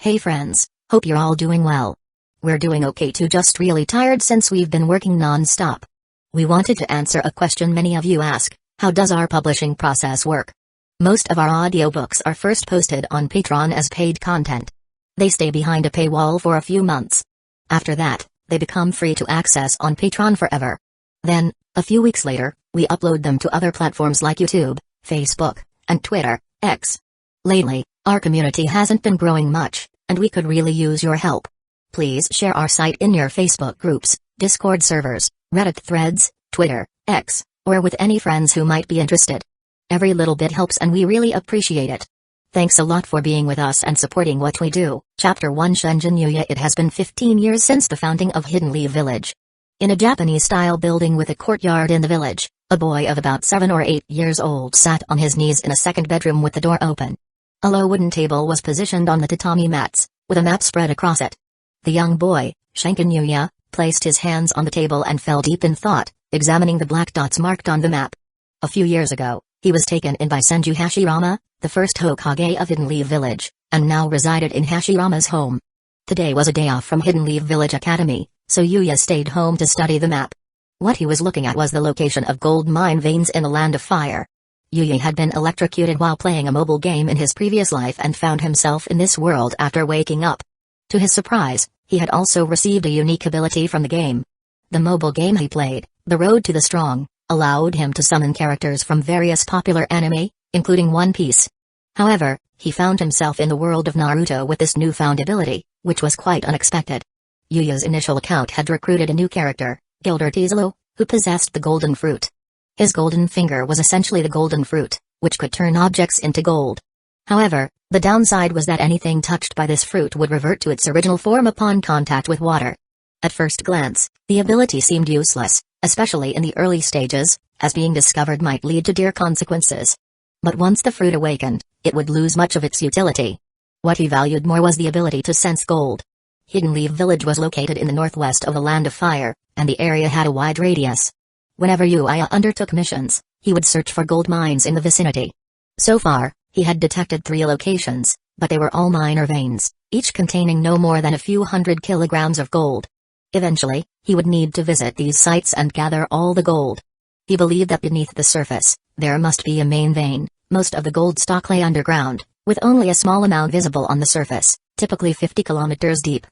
Hey friends, hope you're all doing well. We're doing okay too, just really tired since we've been working non-stop. We wanted to answer a question many of you ask: how does our publishing process work? Most of our audiobooks are first posted on Patreon as paid content. They stay behind a paywall for a few months. After that, they become free to access on Patreon forever. Then, a few weeks later, we upload them to other platforms like YouTube, Facebook, and Twitter, X. Lately, our community hasn't been growing much, and we could really use your help. Please share our site in your Facebook groups, Discord servers, Reddit threads, Twitter, X, or with any friends who might be interested. Every little bit helps and we really appreciate it. Thanks a lot for being with us and supporting what we do. Chapter 1 Shenjin Yuya. It has been 15 years since the founding of Hidden Leaf Village. In a Japanese-style building with a courtyard in the village, a boy of about 7 or 8 years old sat on his knees in a second bedroom with the door open. A low wooden table was positioned on the tatami mats, with a map spread across it. The young boy, Shenjin Yuya, placed his hands on the table and fell deep in thought, examining the black dots marked on the map. A few years ago, he was taken in by Senju Hashirama, the first Hokage of Hidden Leaf Village, and now resided in Hashirama's home. Today was a day off from Hidden Leaf Village Academy, so Yuya stayed home to study the map. What he was looking at was the location of gold mine veins in the Land of Fire. Yuya had been electrocuted while playing a mobile game in his previous life and found himself in this world after waking up. To his surprise, he had also received a unique ability from the game. The mobile game he played, The Road to the Strong, allowed him to summon characters from various popular anime, including One Piece. However, he found himself in the world of Naruto with this newfound ability, which was quite unexpected. Yuya's initial account had recruited a new character, Gilder Tizulu, who possessed the golden fruit. His golden finger was essentially the golden fruit, which could turn objects into gold. However, the downside was that anything touched by this fruit would revert to its original form upon contact with water. At first glance, the ability seemed useless, especially in the early stages, as being discovered might lead to dire consequences. But once the fruit awakened, it would lose much of its utility. What he valued more was the ability to sense gold. Hidden Leaf Village was located in the northwest of the Land of Fire, and the area had a wide radius. Whenever Yuya undertook missions, he would search for gold mines in the vicinity. So far, he had detected 3 locations, but they were all minor veins, each containing no more than a few hundred kilograms of gold. Eventually, he would need to visit these sites and gather all the gold. He believed that beneath the surface, there must be a main vein. Most of the gold stock lay underground, with only a small amount visible on the surface, typically 50 kilometers deep.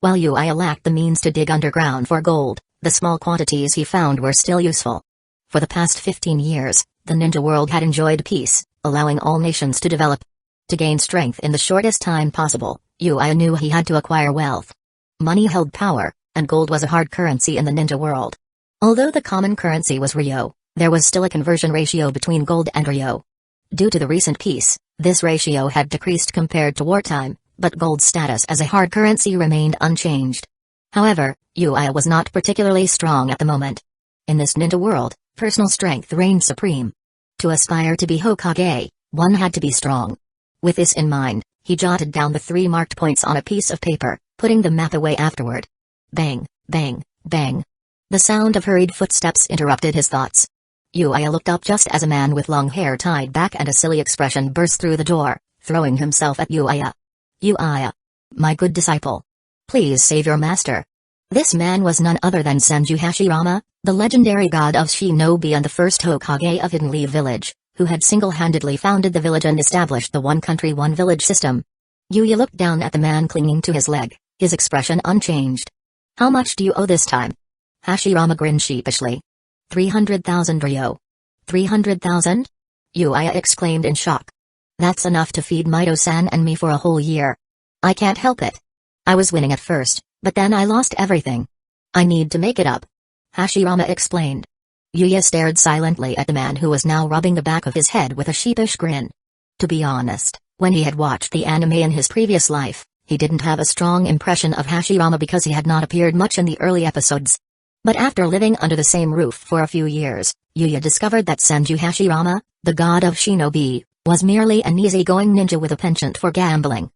While Yuya lacked the means to dig underground for gold, the small quantities he found were still useful. For the past 15 years, the ninja world had enjoyed peace, allowing all nations to develop. To gain strength in the shortest time possible, Yuya knew he had to acquire wealth. Money held power, and gold was a hard currency in the ninja world. Although the common currency was Ryo, there was still a conversion ratio between gold and Ryo. Due to the recent peace, this ratio had decreased compared to wartime, but gold's status as a hard currency remained unchanged. However, Yuya was not particularly strong at the moment. In this ninja world, personal strength reigned supreme. To aspire to be Hokage, one had to be strong. With this in mind, he jotted down the 3 marked points on a piece of paper, putting the map away afterward. Bang, bang, bang. The sound of hurried footsteps interrupted his thoughts. Yuya looked up just as a man with long hair tied back and a silly expression burst through the door, throwing himself at Yuya. Yuya. My good disciple. Please save your master. This man was none other than Senju Hashirama, the legendary god of shinobi and the first Hokage of Hidden Leaf Village, who had single-handedly founded the village and established the one country one village system. Yuya looked down at the man clinging to his leg, his expression unchanged. How much do you owe this time? Hashirama grinned sheepishly. 300,000 Ryo. 300,000? Yuya exclaimed in shock. That's enough to feed Maido-san and me for a whole year. I can't help it. I was winning at first, but then I lost everything. I need to make it up. Hashirama explained. Yuya stared silently at the man who was now rubbing the back of his head with a sheepish grin. To be honest, when he had watched the anime in his previous life, he didn't have a strong impression of Hashirama because he had not appeared much in the early episodes. But after living under the same roof for a few years, Yuya discovered that Senju Hashirama, the god of shinobi, was merely an easygoing ninja with a penchant for gambling.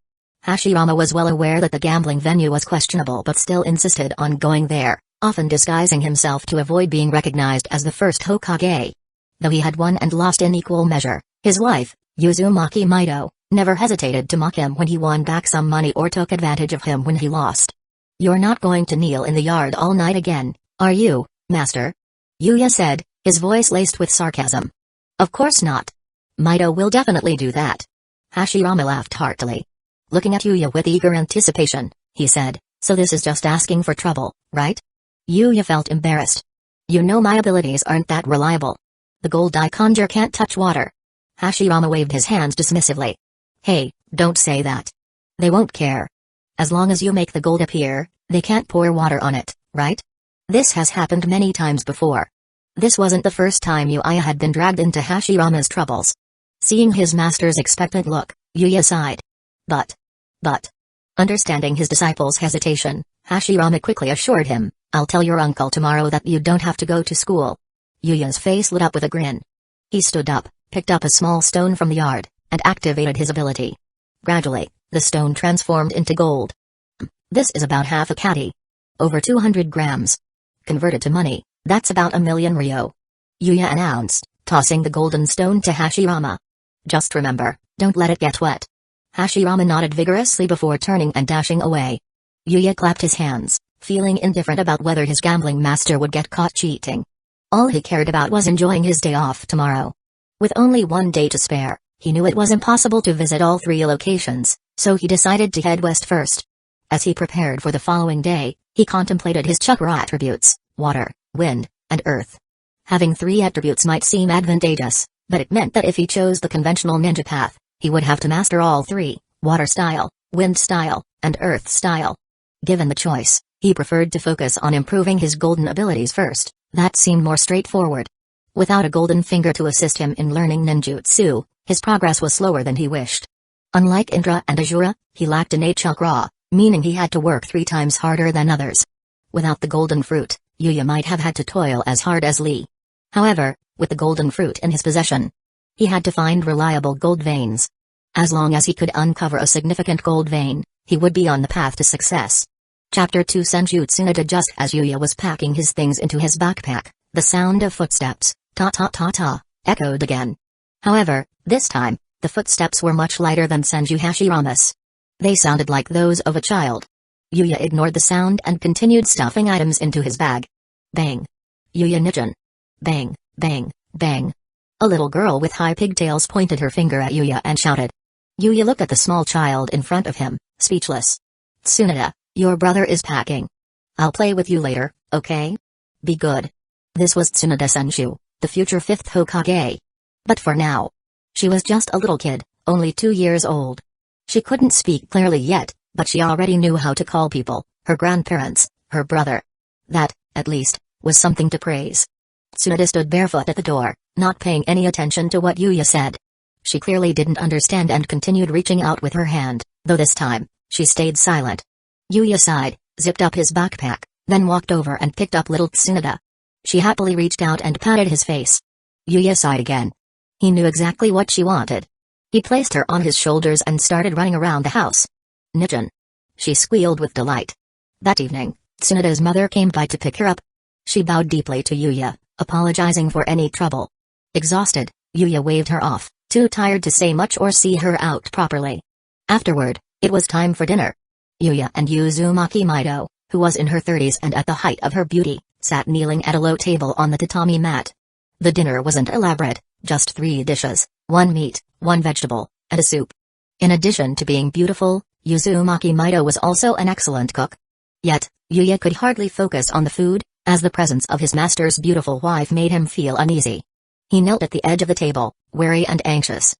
Hashirama was well aware that the gambling venue was questionable but still insisted on going there, often disguising himself to avoid being recognized as the first Hokage. Though he had won and lost in equal measure, his wife, Uzumaki Maido, Never hesitated to mock him when he won back some money or took advantage of him when he lost. "You're not going to kneel in the yard all night again, are you, master?" Yuya said, his voice laced with sarcasm. "Of course not. Maido will definitely do that." Hashiama laughed heartily. Looking at Yuya with eager anticipation, he said, "So this is just asking for trouble, right?" Yuya felt embarrassed. "You know my abilities aren't that reliable. The gold I conjure can't touch water." Hashiama waved his hands dismissively. "Hey, don't say that. They won't care. As long as you make the gold appear, they can't pour water on it, right? This has happened many times before." This wasn't the first time Yuya had been dragged into Hashirama's troubles. Seeing his master's expectant look, Yuya sighed. But. Understanding his disciple's hesitation, Hashirama quickly assured him, "I'll tell your uncle tomorrow that you don't have to go to school." Yuya's face lit up with a grin. He stood up, picked up a small stone from the yard, and activated his ability. Gradually, the stone transformed into gold. "This is about half a kati. Over 200 grams. Converted to money, that's about 1,000,000 ryo," Yuya announced, tossing the golden stone to Hashirama. "Just remember, don't let it get wet." Hashirama nodded vigorously before turning and dashing away. Yuya clapped his hands, feeling indifferent about whether his gambling master would get caught cheating. All he cared about was enjoying his day off tomorrow. With only one day to spare, he knew it was impossible to visit all 3 locations, so he decided to head west first. As he prepared for the following day, he contemplated his chakra attributes: water, wind, and earth. Having 3 attributes might seem advantageous, but it meant that if he chose the conventional ninja path, he would have to master all 3, water style, wind style, and earth style. Given the choice, he preferred to focus on improving his golden abilities first. That seemed more straightforward. Without a golden finger to assist him in learning ninjutsu, his progress was slower than he wished. Unlike Indra and Asura, he lacked innate chakra, meaning he had to work 3 times harder than others. Without the golden fruit, Yuya might have had to toil as hard as Lee. However, with the golden fruit in his possession, he had to find reliable gold veins. As long as he could uncover a significant gold vein, he would be on the path to success. Chapter 2 Senjutsu Nada. Just as Yuya was packing his things into his backpack, the sound of footsteps, ta-ta-ta-ta, echoed again. However, this time, the footsteps were much lighter than Senju Hashirama's. They sounded like those of a child. Yuya ignored the sound and continued stuffing items into his bag. Bang! Yuya Nijin! Bang, bang, bang! A little girl with high pigtails pointed her finger at Yuya and shouted. Yuya looked at the small child in front of him, speechless. "Tsunade, your brother is packing. I'll play with you later, okay? Be good." This was Tsunade Senju, the future 5th Hokage. But for now, she was just a little kid, only 2 years old. She couldn't speak clearly yet, but she already knew how to call people, her grandparents, her brother. That, at least, was something to praise. Tsunade stood barefoot at the door, not paying any attention to what Yuya said. She clearly didn't understand and continued reaching out with her hand, though this time, she stayed silent. Yuya sighed, zipped up his backpack, then walked over and picked up little Tsunade. She happily reached out and patted his face. Yuya sighed again. He knew exactly what she wanted. He placed her on his shoulders and started running around the house. "Nijin!" She squealed with delight. That evening, Tsunade's mother came by to pick her up. She bowed deeply to Yuya, apologizing for any trouble. Exhausted, Yuya waved her off, too tired to say much or see her out properly. Afterward, it was time for dinner. Yuya and Uzumaki Maido, who was in her 30s and at the height of her beauty, sat kneeling at a low table on the tatami mat. The dinner wasn't elaborate, just 3 dishes, 1 meat, 1 vegetable, and a soup. In addition to being beautiful, Uzumaki Maido was also an excellent cook. Yet, Yuya could hardly focus on the food, as the presence of his master's beautiful wife made him feel uneasy. He knelt at the edge of the table, wary and anxious.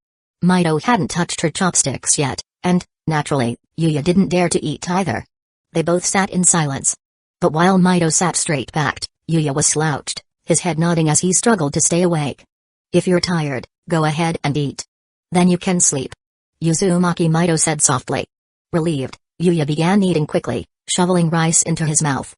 Maido hadn't touched her chopsticks yet, and, naturally, Yuya didn't dare to eat either. They both sat in silence. But while Maido sat straight-backed, Yuya was slouched, his head nodding as he struggled to stay awake. "If you're tired, go ahead and eat. Then you can sleep," Uzumaki Maido said softly. Relieved, Yuya began eating quickly, shoveling rice into his mouth.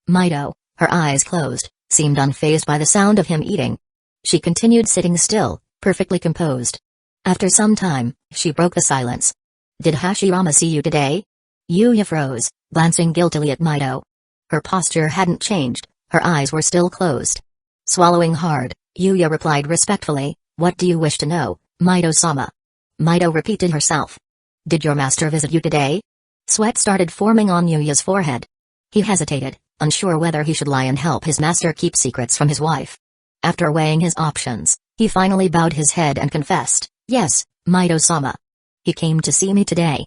Maido, her eyes closed, seemed unfazed by the sound of him eating. She continued sitting still, perfectly composed. After some time, she broke the silence. "Did Hashirama see you today?" Yuya froze, glancing guiltily at Maido. Her posture hadn't changed, her eyes were still closed. Swallowing hard, Yuya replied respectfully, "What do you wish to know, Maido-sama?" Maido repeated herself. Did your master visit you today? Sweat started forming on Yuya's forehead. He hesitated, unsure whether he should lie and help his master keep secrets from his wife. After weighing his options, he finally bowed his head and confessed, "Yes, Maido-sama. He came to see me today."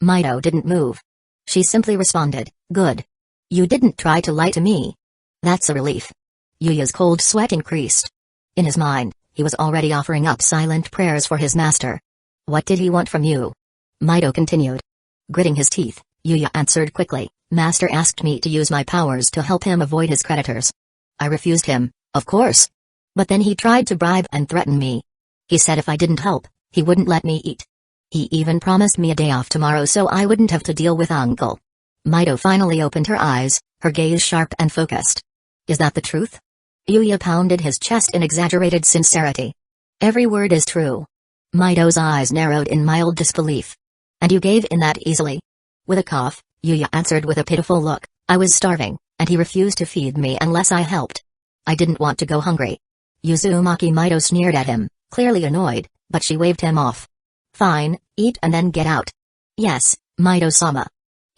Maido didn't move. She simply responded, "Good. You didn't try to lie to me. That's a relief." Yuya's cold sweat increased. In his mind, he was already offering up silent prayers for his master. "What did he want from you?" Maido continued. Gritting his teeth, Yuya answered quickly, "Master asked me to use my powers to help him avoid his creditors. I refused him, of course. But then he tried to bribe and threaten me. He said if I didn't help, he wouldn't let me eat. He even promised me a day off tomorrow so I wouldn't have to deal with uncle." Maido finally opened her eyes, her gaze sharp and focused. "Is that the truth?" Yuya pounded his chest in exaggerated sincerity. "Every word is true." Maido's eyes narrowed in mild disbelief. "And you gave in that easily?" With a cough, Yuya answered with a pitiful look, "I was starving, and he refused to feed me unless I helped. I didn't want to go hungry." Uzumaki Maido sneered at him, clearly annoyed, but she waved him off. "Fine, eat and then get out." "Yes, Maido-sama."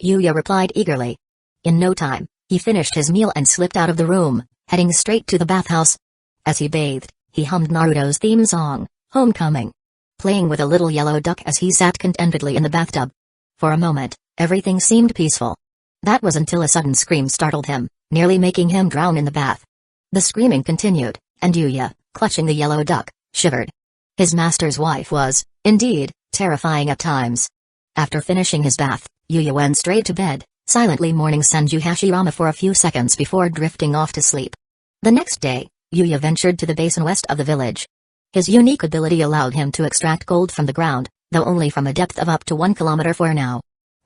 Yuya replied eagerly. In no time, he finished his meal and slipped out of the room, heading straight to the bathhouse. As he bathed, he hummed Naruto's theme song, Homecoming, playing with a little yellow duck as he sat contentedly in the bathtub. For a moment, everything seemed peaceful. That was until a sudden scream startled him, nearly making him drown in the bath. The screaming continued, and Yuya, clutching the yellow duck, shivered. His master's wife was, indeed, terrifying at times. After finishing his bath, Yuya went straight to bed, silently mourning Senju Hashirama for a few seconds before drifting off to sleep. The next day, Yuya ventured to the basin west of the village. His unique ability allowed him to extract gold from the ground, though only from a depth of up to 1 kilometer for now.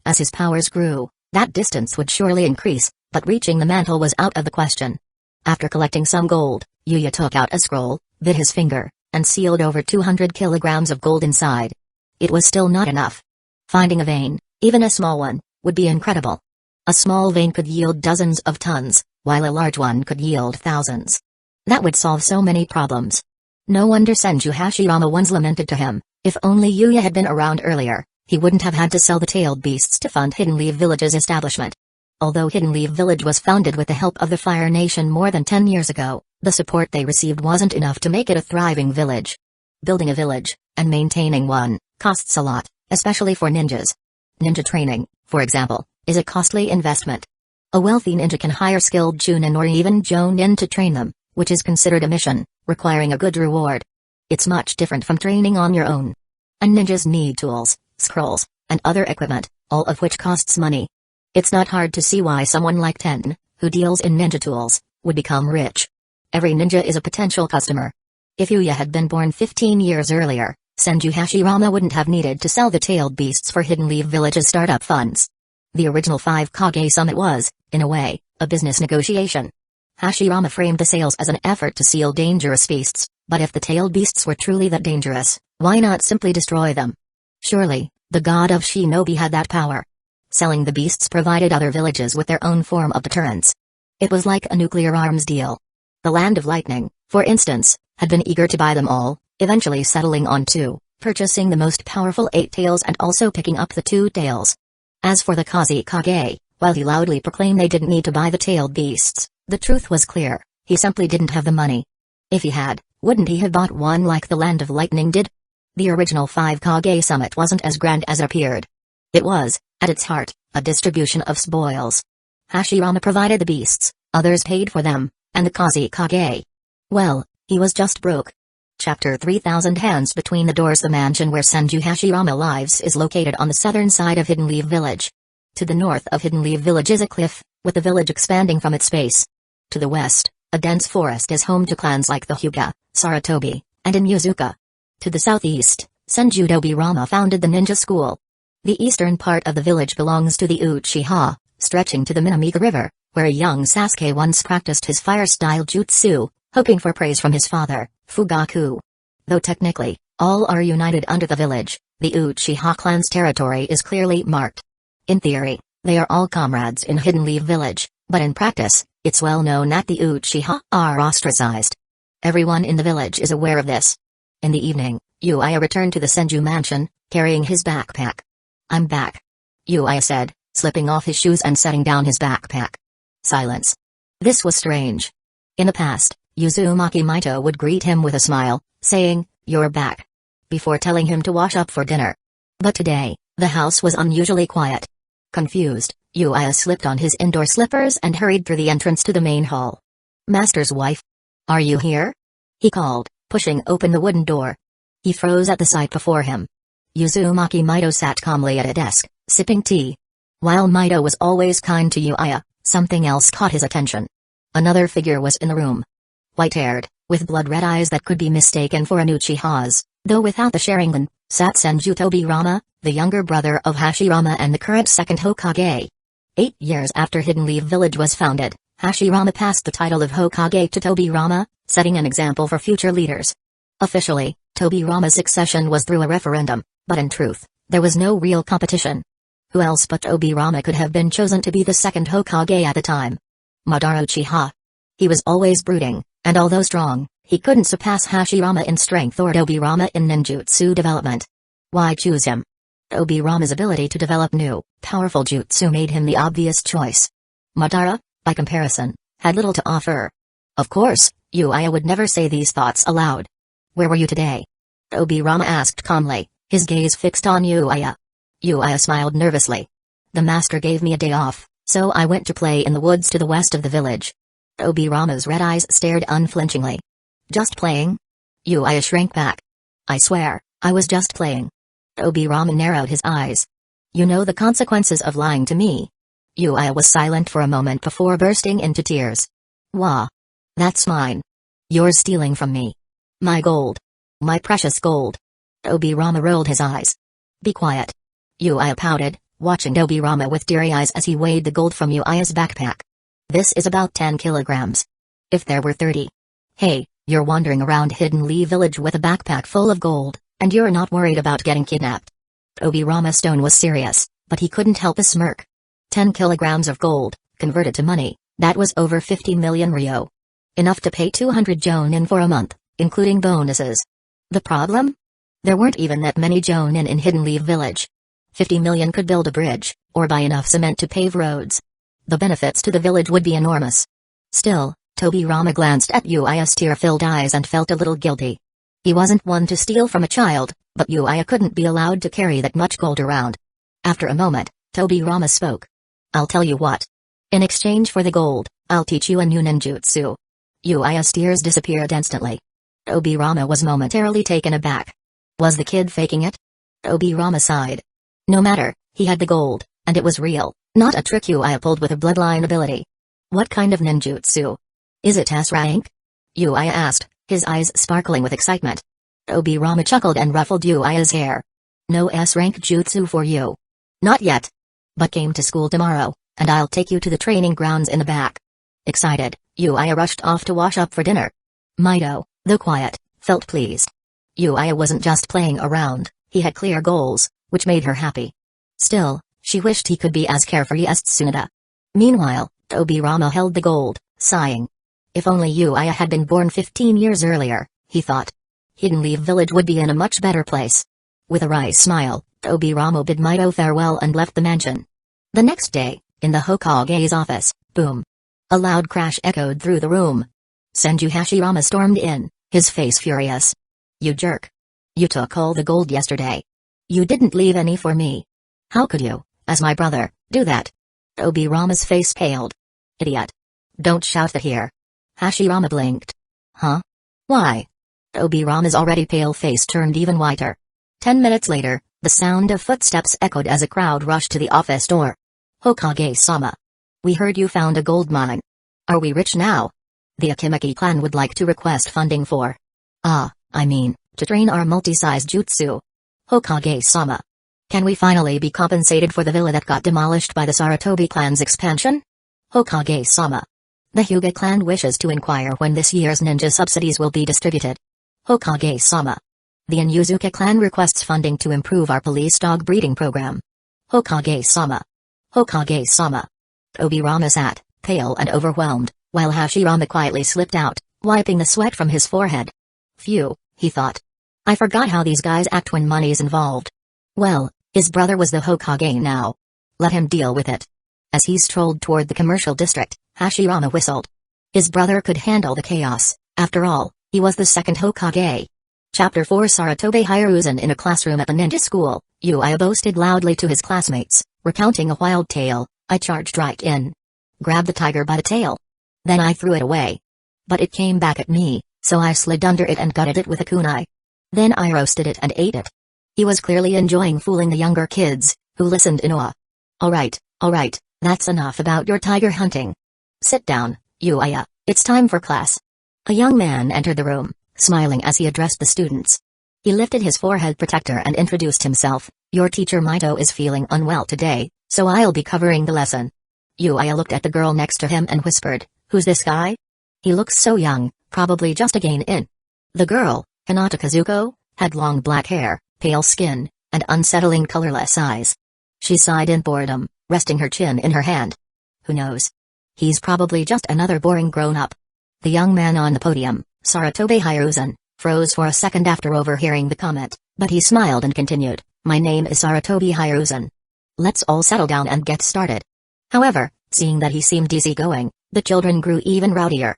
As his powers grew, that distance would surely increase, but reaching the mantle was out of the question. After collecting some gold, Yuya took out a scroll, bit his finger, and sealed over 200 kilograms of gold inside. It was still not enough. Finding a vein, even a small one, would be incredible. A small vein could yield dozens of tons, while a large one could yield thousands. That would solve so many problems. No wonder Senju Hashirama once lamented to him, if only Yuya had been around earlier, he wouldn't have had to sell the tailed beasts to fund Hidden Leaf Village's establishment. Although Hidden Leaf Village was founded with the help of the Fire Nation more than 10 years ago, the support they received wasn't enough to make it a thriving village. Building a village, and maintaining one, costs a lot, especially for ninjas. Ninja training, for example, is a costly investment. A wealthy ninja can hire skilled chunin or even jonin to train them, which is considered a mission, requiring a good reward. It's much different from training on your own. And ninjas need tools, scrolls, and other equipment, all of which costs money. It's not hard to see why someone like Ten, who deals in ninja tools, would become rich. Every ninja is a potential customer. If Yuya had been born 15 years earlier, Senju Hashirama wouldn't have needed to sell the tailed beasts for Hidden Leaf Village's startup funds. The original 5 Kage summit was, in a way, a business negotiation. Hashirama framed the sales as an effort to seal dangerous beasts, but if the tailed beasts were truly that dangerous, why not simply destroy them? Surely, the god of shinobi had that power. Selling the beasts provided other villages with their own form of deterrence. It was like a nuclear arms deal. The Land of Lightning, for instance, had been eager to buy them all, eventually settling on 2, purchasing the most powerful 8 tails and also picking up the 2 tails. As for the Kazekage, while he loudly proclaimed they didn't need to buy the tailed beasts, the truth was clear, he simply didn't have the money. If he had, wouldn't he have bought one like the Land of Lightning did? The original 5 Kage summit wasn't as grand as it appeared. It was, at its heart, a distribution of spoils. Hashirama provided the beasts, others paid for them, and the Kazekage, well, he was just broke. Chapter 3000 Hands Between the Doors. The mansion where Senju Hashirama lives is located on the southern side of Hidden Leaf Village. To the north of Hidden Leaf Village is a cliff, with the village expanding from its base. To the west, a dense forest is home to clans like the Hyuga, Sarutobi, and Inuyuzuka. To the southeast, Senju Dobirama founded the ninja school. The eastern part of the village belongs to the Uchiha, stretching to the Minamiga River, where a young Sasuke once practiced his fire-style jutsu, hoping for praise from his father, Fugaku. Though technically, all are united under the village, the Uchiha clan's territory is clearly marked. In theory, they are all comrades in Hidden Leaf Village, but in practice, it's well known that the Uchiha are ostracized. Everyone in the village is aware of this. In the evening, Yuya returned to the Senju mansion, carrying his backpack. I'm back, Yuya said, slipping off his shoes and setting down his backpack. Silence. This was strange. In the past, Uzumaki Maido would greet him with a smile, saying, "You're back," before telling him to wash up for dinner. But today, the house was unusually quiet. Confused, Yuya slipped on his indoor slippers and hurried through the entrance to the main hall. "Master's wife? Are you here?" he called, pushing open the wooden door. He froze at the sight before him. Uzumaki Maido sat calmly at a desk, sipping tea. While Maido was always kind to Yuya, something else caught his attention. Another figure was in the room. White-haired, with blood-red eyes that could be mistaken for an Uchiha's, though without the Sharingan, sat Senju Tobirama, the younger brother of Hashiama and the current second Hokage. 8 years after Hidden Leaf Village was founded, Hashiama passed the title of Hokage to Tobirama, setting an example for future leaders. Officially, Tobirama's succession was through a referendum, but in truth, there was no real competition. Who else but Tobirama could have been chosen to be the second Hokage at the time? Madara Uchiha. He was always brooding, and although strong, he couldn't surpass Hashiama in strength or Tobirama in ninjutsu development. Why choose him? Tobirama's ability to develop new, powerful jutsu made him the obvious choice. Madara, by comparison, had little to offer. Of course, Yuya would never say these thoughts aloud. "Where were you today?" Tobirama asked calmly, his gaze fixed on Yuya. Yuya smiled nervously. "The master gave me a day off, so I went to play in the woods to the west of the village." Tobirama's red eyes stared unflinchingly. "Just playing?" Yuya shrank back. "I swear, I was just playing." Tobirama narrowed his eyes. "You know the consequences of lying to me." Yuya was silent for a moment before bursting into tears. "Wah. That's mine. You're stealing from me. My gold. My precious gold." Tobirama rolled his eyes. "Be quiet." Yuya pouted, watching Tobirama with teary eyes as he weighed the gold from Yuya's backpack. "This is about 10 kilograms. If there were 30. Hey, you're wandering around Hidden Leaf Village with a backpack full of gold, and you're not worried about getting kidnapped." Tobirama's tone was serious, but he couldn't help a smirk. 10 kilograms of gold, converted to money, that was over 50 million ryo. Enough to pay 200 jonin for a month, including bonuses. The problem? There weren't even that many jonin in Hidden Leaf Village. 50 million could build a bridge, or buy enough cement to pave roads. The benefits to the village would be enormous. Still, Tobirama glanced at Yuya's tear-filled eyes and felt a little guilty. He wasn't one to steal from a child, but Yuya couldn't be allowed to carry that much gold around. After a moment, Tobirama spoke. "I'll tell you what. In exchange for the gold, I'll teach you a new ninjutsu." Yuya's tears disappeared instantly. Tobirama was momentarily taken aback. Was the kid faking it? Tobirama sighed. No matter, he had the gold, and it was real, not a trick Yuya pulled with a bloodline ability. "What kind of ninjutsu? Is it S rank?" Yuya asked, his eyes sparkling with excitement. Tobirama chuckled and ruffled Yuya's hair. "No S rank jutsu for you. Not yet. But came to school tomorrow, and I'll take you to the training grounds in the back." Excited, Yuya rushed off to wash up for dinner. Maido, though quiet, felt pleased. Yuya wasn't just playing around, he had clear goals, which made her happy. Still, she wished he could be as carefree as Tsunade. Meanwhile, Tobirama held the gold, sighing. If only Yuya had been born 15 years earlier, he thought. Hidden Leaf Village would be in a much better place. With a wry smile, Tobirama bid Maido farewell and left the mansion. The next day, in the Hokage's office, boom. A loud crash echoed through the room. Senju Hashiama stormed in, his face furious. "You jerk. You took all the gold yesterday. You didn't leave any for me. How could you, as my brother, do that?" Tobirama's face paled. "Idiot. Don't shout that here." Hashiama blinked. "Huh? Why?" Tobirama's already pale face turned even whiter. 10 minutes later, the sound of footsteps echoed as a crowd rushed to the office door. "Hokage-sama. We heard you found a gold mine. Are we rich now? The Akimaki clan would like to request funding for... to train our multi-sized jutsu. Hokage-sama. Can we finally be compensated for the villa that got demolished by the Sarutobi clan's expansion? Hokage-sama. The Hyuga clan wishes to inquire when this year's ninja subsidies will be distributed. Hokage-sama. The Inuzuka clan requests funding to improve our police dog breeding program. Hokage-sama. Hokage-sama." Tobirama sat, pale and overwhelmed, while Hashiama quietly slipped out, wiping the sweat from his forehead. Phew, he thought. I forgot how these guys act when money's involved. Well, his brother was the Hokage now. Let him deal with it. As he strolled toward the commercial district, Hashiama whistled. His brother could handle the chaos. After all, he was the second Hokage. Chapter 4 Sarutobi Hiruzen in a classroom at the ninja school, Yuya boasted loudly to his classmates, recounting a wild tale. I charged right in. Grabbed the tiger by the tail. Then I threw it away. But it came back at me, so I slid under it and gutted it with a kunai. Then I roasted it and ate it. He was clearly enjoying fooling the younger kids, who listened in awe. Alright, that's enough about your tiger hunting. Sit down, Yuya, it's time for class. A young man entered the room, smiling as he addressed the students. He lifted his forehead protector and introduced himself. Your teacher Maido is feeling unwell today, so I'll be covering the lesson. Yuya looked at the girl next to him and whispered, who's this guy? He looks so young, probably just a gain-in. The girl, Hinata Kazuko, had long black hair, pale skin, and unsettling colorless eyes. She sighed in boredom, resting her chin in her hand. Who knows? He's probably just another boring grown-up. The young man on the podium, Sarutobi Hiruzen, froze for a second after overhearing the comment, but he smiled and continued, my name is Sarutobi Hiruzen. Let's all settle down and get started. However, seeing that he seemed easygoing, the children grew even rowdier.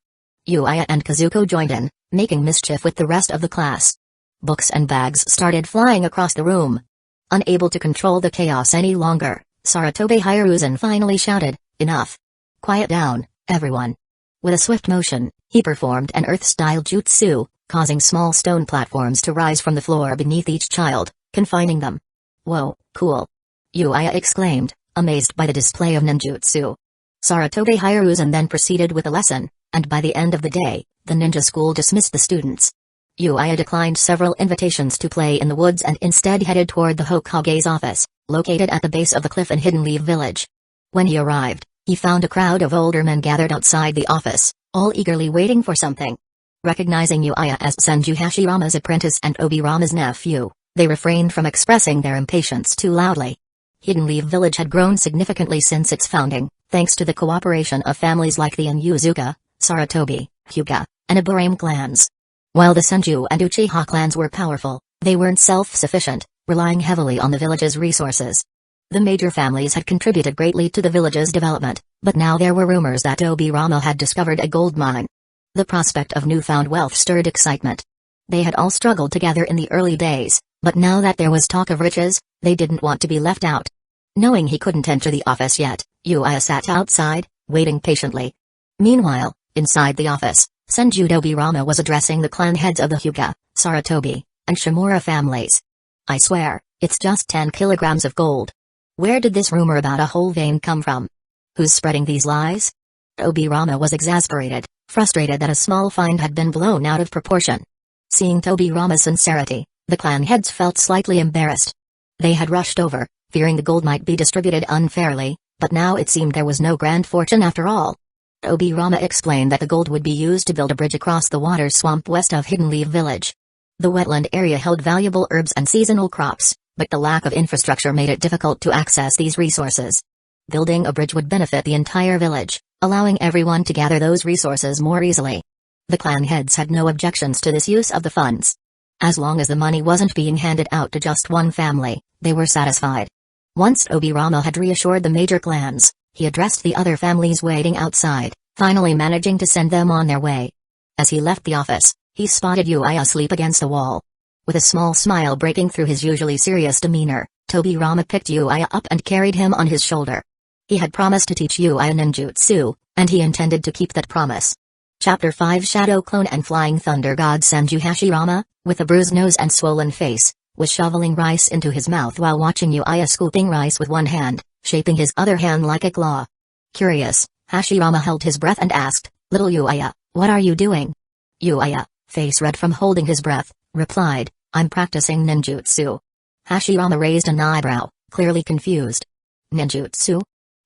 Yuya and Kazuko joined in, making mischief with the rest of the class. Books and bags started flying across the room. Unable to control the chaos any longer, Sarutobi Hiruzen finally shouted, enough. Quiet down, everyone. With a swift motion, he performed an earth-style jutsu, causing small stone platforms to rise from the floor beneath each child, confining them. Whoa, cool. Yuya exclaimed, amazed by the display of ninjutsu. Sarutobi Hiruzen then proceeded with the lesson, and by the end of the day, the ninja school dismissed the students. Yuya declined several invitations to play in the woods and instead headed toward the Hokage's office, located at the base of the cliff in Hidden Leaf Village. When he arrived, he found a crowd of older men gathered outside the office, all eagerly waiting for something. Recognizing Yuya as Senju Hashirama's apprentice and Obirama's nephew, they refrained from expressing their impatience too loudly. Hidden Leaf Village had grown significantly since its founding, thanks to the cooperation of families like the Inuzuka, Sarutobi, Hyuga, and Ibarame clans. While the Senju and Uchiha clans were powerful, they weren't self-sufficient, relying heavily on the village's resources. The major families had contributed greatly to the village's development, but now there were rumors that Obirama had discovered a gold mine. The prospect of newfound wealth stirred excitement. They had all struggled together in the early days, but now that there was talk of riches, they didn't want to be left out. Knowing he couldn't enter the office yet, Yuya sat outside, waiting patiently. Meanwhile, inside the office, Senju Obirama was addressing the clan heads of the Hyuga, Sarutobi, and Shimura families. I swear, it's just 10 kilograms of gold. Where did this rumor about a whole vein come from? Who's spreading these lies? Obirama was exasperated, frustrated that a small find had been blown out of proportion. Seeing Obirama's sincerity, the clan heads felt slightly embarrassed. They had rushed over, fearing the gold might be distributed unfairly, but now it seemed there was no grand fortune after all. Obirama explained that the gold would be used to build a bridge across the water swamp west of Hidden Leaf Village. The wetland area held valuable herbs and seasonal crops, but the lack of infrastructure made it difficult to access these resources. Building a bridge would benefit the entire village, allowing everyone to gather those resources more easily. The clan heads had no objections to this use of the funds. As long as the money wasn't being handed out to just one family, they were satisfied. Once Obirama had reassured the major clans, he addressed the other families waiting outside, finally managing to send them on their way. As he left the office, he spotted Yuya asleep against a wall. With a small smile breaking through his usually serious demeanor, Obirama picked Yuya up and carried him on his shoulder. He had promised to teach Yuya ninjutsu, and he intended to keep that promise. Chapter 5 Shadow Clone and Flying Thunder God Senju Hashirama, with a bruised nose and swollen face, was shoveling rice into his mouth while watching Yuya scooping rice with one hand, shaping his other hand like a claw. Curious, Hashirama held his breath and asked, Little Yuya, what are you doing? Yuya, face red from holding his breath, replied, I'm practicing ninjutsu. Hashirama raised an eyebrow, clearly confused. Ninjutsu?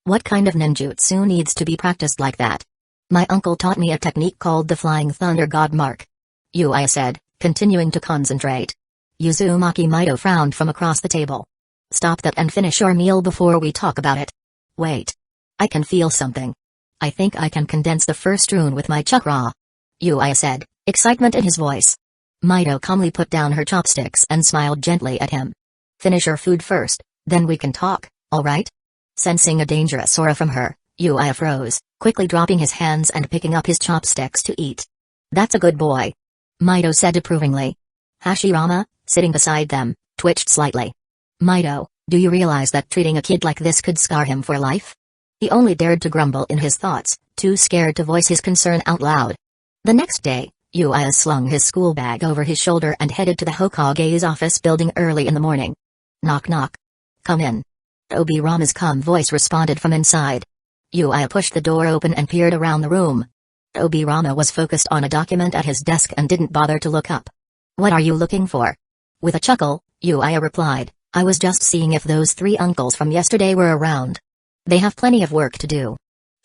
What kind of ninjutsu needs to be practiced like that? My uncle taught me a technique called the Flying Thunder God Mark. Yuya said, continuing to concentrate. Uzumaki Maido frowned from across the table. Stop that and finish your meal before we talk about it. Wait. I can feel something. I think I can condense the first rune with my chakra. Yuya said, excitement in his voice. Maido calmly put down her chopsticks and smiled gently at him. Finish your food first, then we can talk, alright? Sensing a dangerous aura from her, Yuya froze, quickly dropping his hands and picking up his chopsticks to eat. That's a good boy. Maido said approvingly. Hashiama, sitting beside them, twitched slightly. Maido, do you realize that treating a kid like this could scar him for life? He only dared to grumble in his thoughts, too scared to voice his concern out loud. The next day, Yuya slung his school bag over his shoulder and headed to the Hokage's office building early in the morning. Knock knock. Come in. Obirama's calm voice responded from inside. Yuya pushed the door open and peered around the room. Obirama was focused on a document at his desk and didn't bother to look up. What are you looking for? With a chuckle, Yuya replied, I was just seeing if those 3 uncles from yesterday were around. They have plenty of work to do.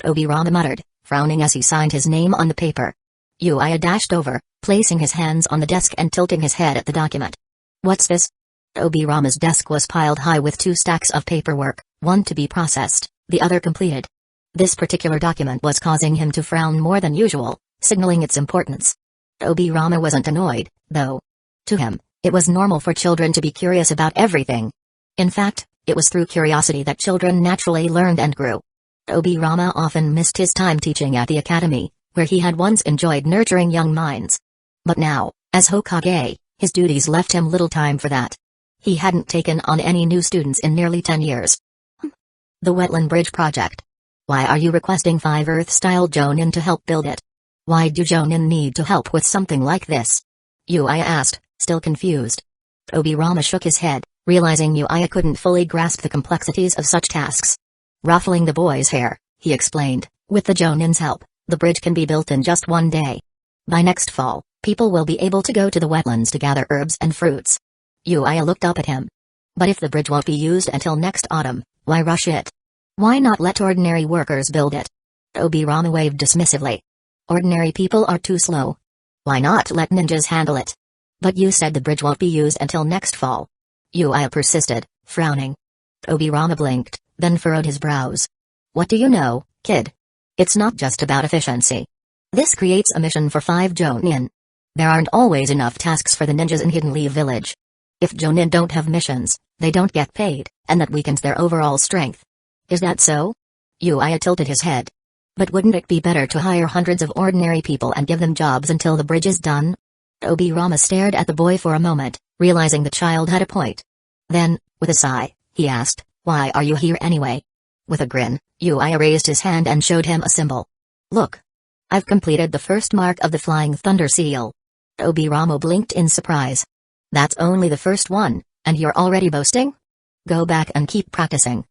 Obirama muttered, frowning as he signed his name on the paper. Yuya dashed over, placing his hands on the desk and tilting his head at the document. What's this? Obirama's desk was piled high with 2 stacks of paperwork, one to be processed, the other completed. This particular document was causing him to frown more than usual, signaling its importance. Obirama wasn't annoyed, though. To him, it was normal for children to be curious about everything. In fact, it was through curiosity that children naturally learned and grew. Obirama often missed his time teaching at the academy, where he had once enjoyed nurturing young minds. But now, as Hokage, his duties left him little time for that. He hadn't taken on any new students in nearly 10 years. The Wetland Bridge Project. Why are you requesting 5 Earth-style Jonin to help build it? Why do Jonin need to help with something like this? Yuya asked, still confused. Obirama shook his head, realizing Yuya couldn't fully grasp the complexities of such tasks. Ruffling the boy's hair, he explained, with the Jonin's help, the bridge can be built in just 1 day. By next fall, people will be able to go to the wetlands to gather herbs and fruits. Yuya looked up at him. But if the bridge won't be used until next autumn, why rush it? Why not let ordinary workers build it? Obirama waved dismissively. Ordinary people are too slow. Why not let ninjas handle it? But you said the bridge won't be used until next fall. Yuya persisted, frowning. Obirama blinked, then furrowed his brows. What do you know, kid? It's not just about efficiency. This creates a mission for 5 Jonin. There aren't always enough tasks for the ninjas in Hidden Leaf Village. If Jonin don't have missions, they don't get paid, and that weakens their overall strength. Is that so? Yuya tilted his head. But wouldn't it be better to hire hundreds of ordinary people and give them jobs until the bridge is done? Obirama stared at the boy for a moment, realizing the child had a point. Then, with a sigh, he asked, why are you here anyway? With a grin, Yuya raised his hand and showed him a symbol. Look. I've completed the first mark of the Flying Thunder Seal. Obirama blinked in surprise. That's only the first one, and you're already boasting? Go back and keep practicing.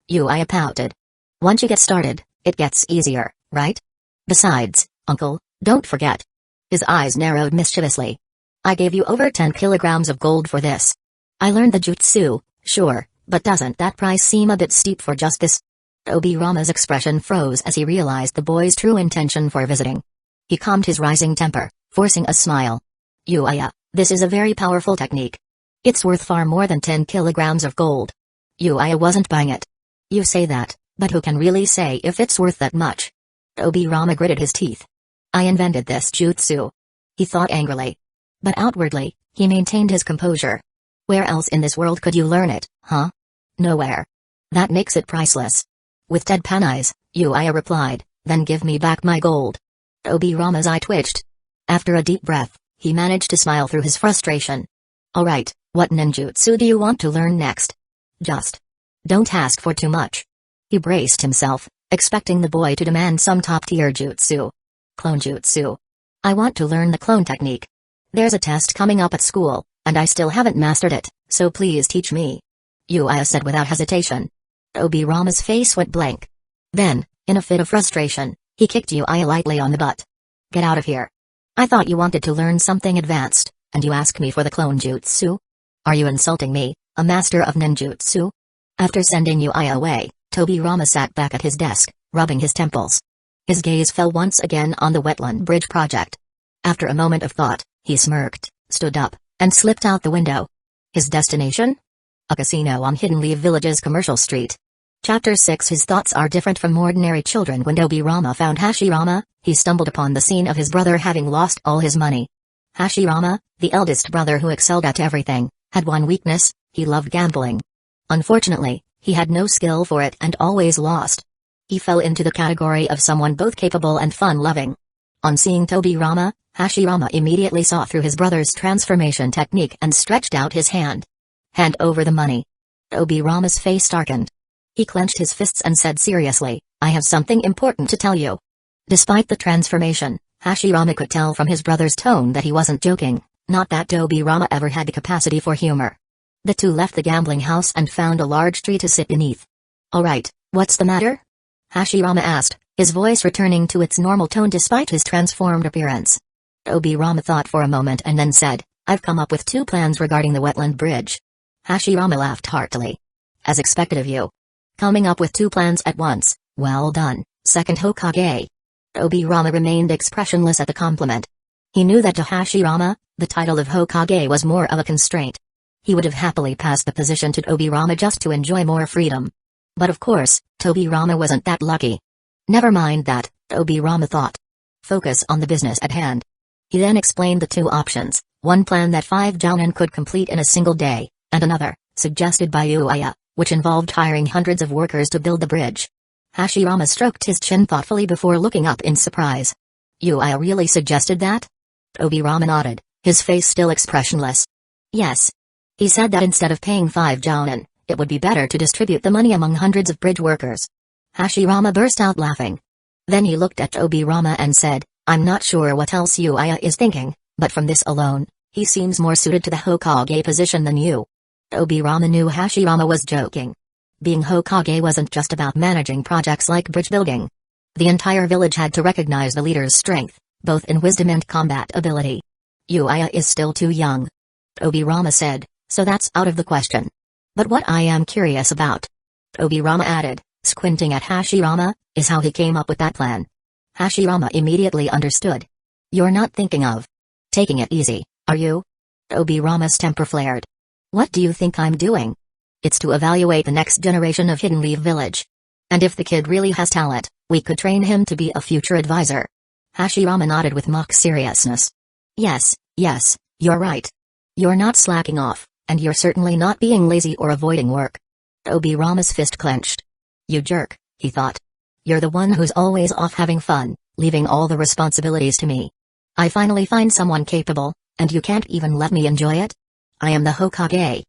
Yuya pouted. Once you get started, it gets easier, right? Besides, uncle, don't forget. His eyes narrowed mischievously. I gave you over 10 kilograms of gold for this. I learned the jutsu, sure, but doesn't that price seem a bit steep for just this? Obirama's expression froze as he realized the boy's true intention for visiting. He calmed his rising temper, forcing a smile. Yuya, this is a very powerful technique. It's worth far more than 10 kilograms of gold. Yuya wasn't buying it. You say that, but who can really say if it's worth that much? Obirama gritted his teeth. I invented this jutsu. He thought angrily. But outwardly, he maintained his composure. Where else in this world could you learn it, huh? Nowhere. That makes it priceless. With deadpan eyes, Yuya replied, then give me back my gold. Obirama's eye twitched. After a deep breath, he managed to smile through his frustration. Alright, what ninjutsu do you want to learn next? Just. Don't ask for too much. He braced himself, expecting the boy to demand some top-tier jutsu. Clone jutsu. I want to learn the clone technique. There's a test coming up at school, and I still haven't mastered it, so please teach me. Yuya said without hesitation. Obirama's face went blank. Then, in a fit of frustration, he kicked Yuya lightly on the butt. Get out of here. I thought you wanted to learn something advanced, and you ask me for the clone jutsu? Are you insulting me, a master of ninjutsu? After sending Yuya away, Obirama sat back at his desk, rubbing his temples. His gaze fell once again on the Wetland Bridge project. After a moment of thought, he smirked, stood up, and slipped out the window. His destination? A casino on Hidden Leaf Village's commercial street. Chapter 6. His thoughts are different from ordinary children. When Obirama found Hashiama, he stumbled upon the scene of his brother having lost all his money. Hashiama, the eldest brother who excelled at everything, had one weakness: He loved gambling. Unfortunately, he had no skill for it and always lost. He fell into the category of someone both capable and fun-loving. On seeing Tobirama, Hashirama immediately saw through his brother's transformation technique and stretched out his hand. "Hand over the money." Tobirama's face darkened. He clenched his fists and said seriously, "I have something important to tell you." Despite the transformation, Hashirama could tell from his brother's tone that he wasn't joking, not that Tobirama ever had the capacity for humor. The two left the gambling house and found a large tree to sit beneath. "Alright, what's the matter?" Hashirama asked, his voice returning to its normal tone despite his transformed appearance. Tobirama thought for a moment and then said, "I've come up with 2 plans regarding the wetland bridge." Hashirama laughed heartily. "As expected of you. Coming up with 2 plans at once, well done, second Hokage." Tobirama remained expressionless at the compliment. He knew that to Hashirama, the title of Hokage was more of a constraint. He would have happily passed the position to Tobirama just to enjoy more freedom. But of course, Tobirama wasn't that lucky. Never mind that, Tobirama thought. Focus on the business at hand. He then explained the 2 options, one plan that 5 jounin could complete in a single day, and another, suggested by Yuya, which involved hiring hundreds of workers to build the bridge. Hashirama stroked his chin thoughtfully before looking up in surprise. "Yuya really suggested that?" Tobirama nodded, his face still expressionless. "Yes. He said that instead of paying 5 jounin, it would be better to distribute the money among hundreds of bridge workers." Hashirama burst out laughing. Then he looked at Tobirama and said, "I'm not sure what else Yuya is thinking, but from this alone, he seems more suited to the Hokage position than you." Tobirama knew Hashirama was joking. Being Hokage wasn't just about managing projects like bridge building. The entire village had to recognize the leader's strength, both in wisdom and combat ability. "Yuya is still too young," Tobirama said, "so that's out of the question. But what I am curious about," Tobirama added, squinting at Hashirama, "is how he came up with that plan." Hashirama immediately understood. "You're not thinking of taking it easy, are you?" Tobirama's temper flared. "What do you think I'm doing? It's to evaluate the next generation of Hidden Leaf Village. And if the kid really has talent, we could train him to be a future advisor." Hashirama nodded with mock seriousness. Yes, you're right. You're not slacking off, and you're certainly not being lazy or avoiding work." Tobirama's fist clenched. "You jerk," he thought. "You're the one who's always off having fun, leaving all the responsibilities to me. I finally find someone capable, and you can't even let me enjoy it? I am the Hokage."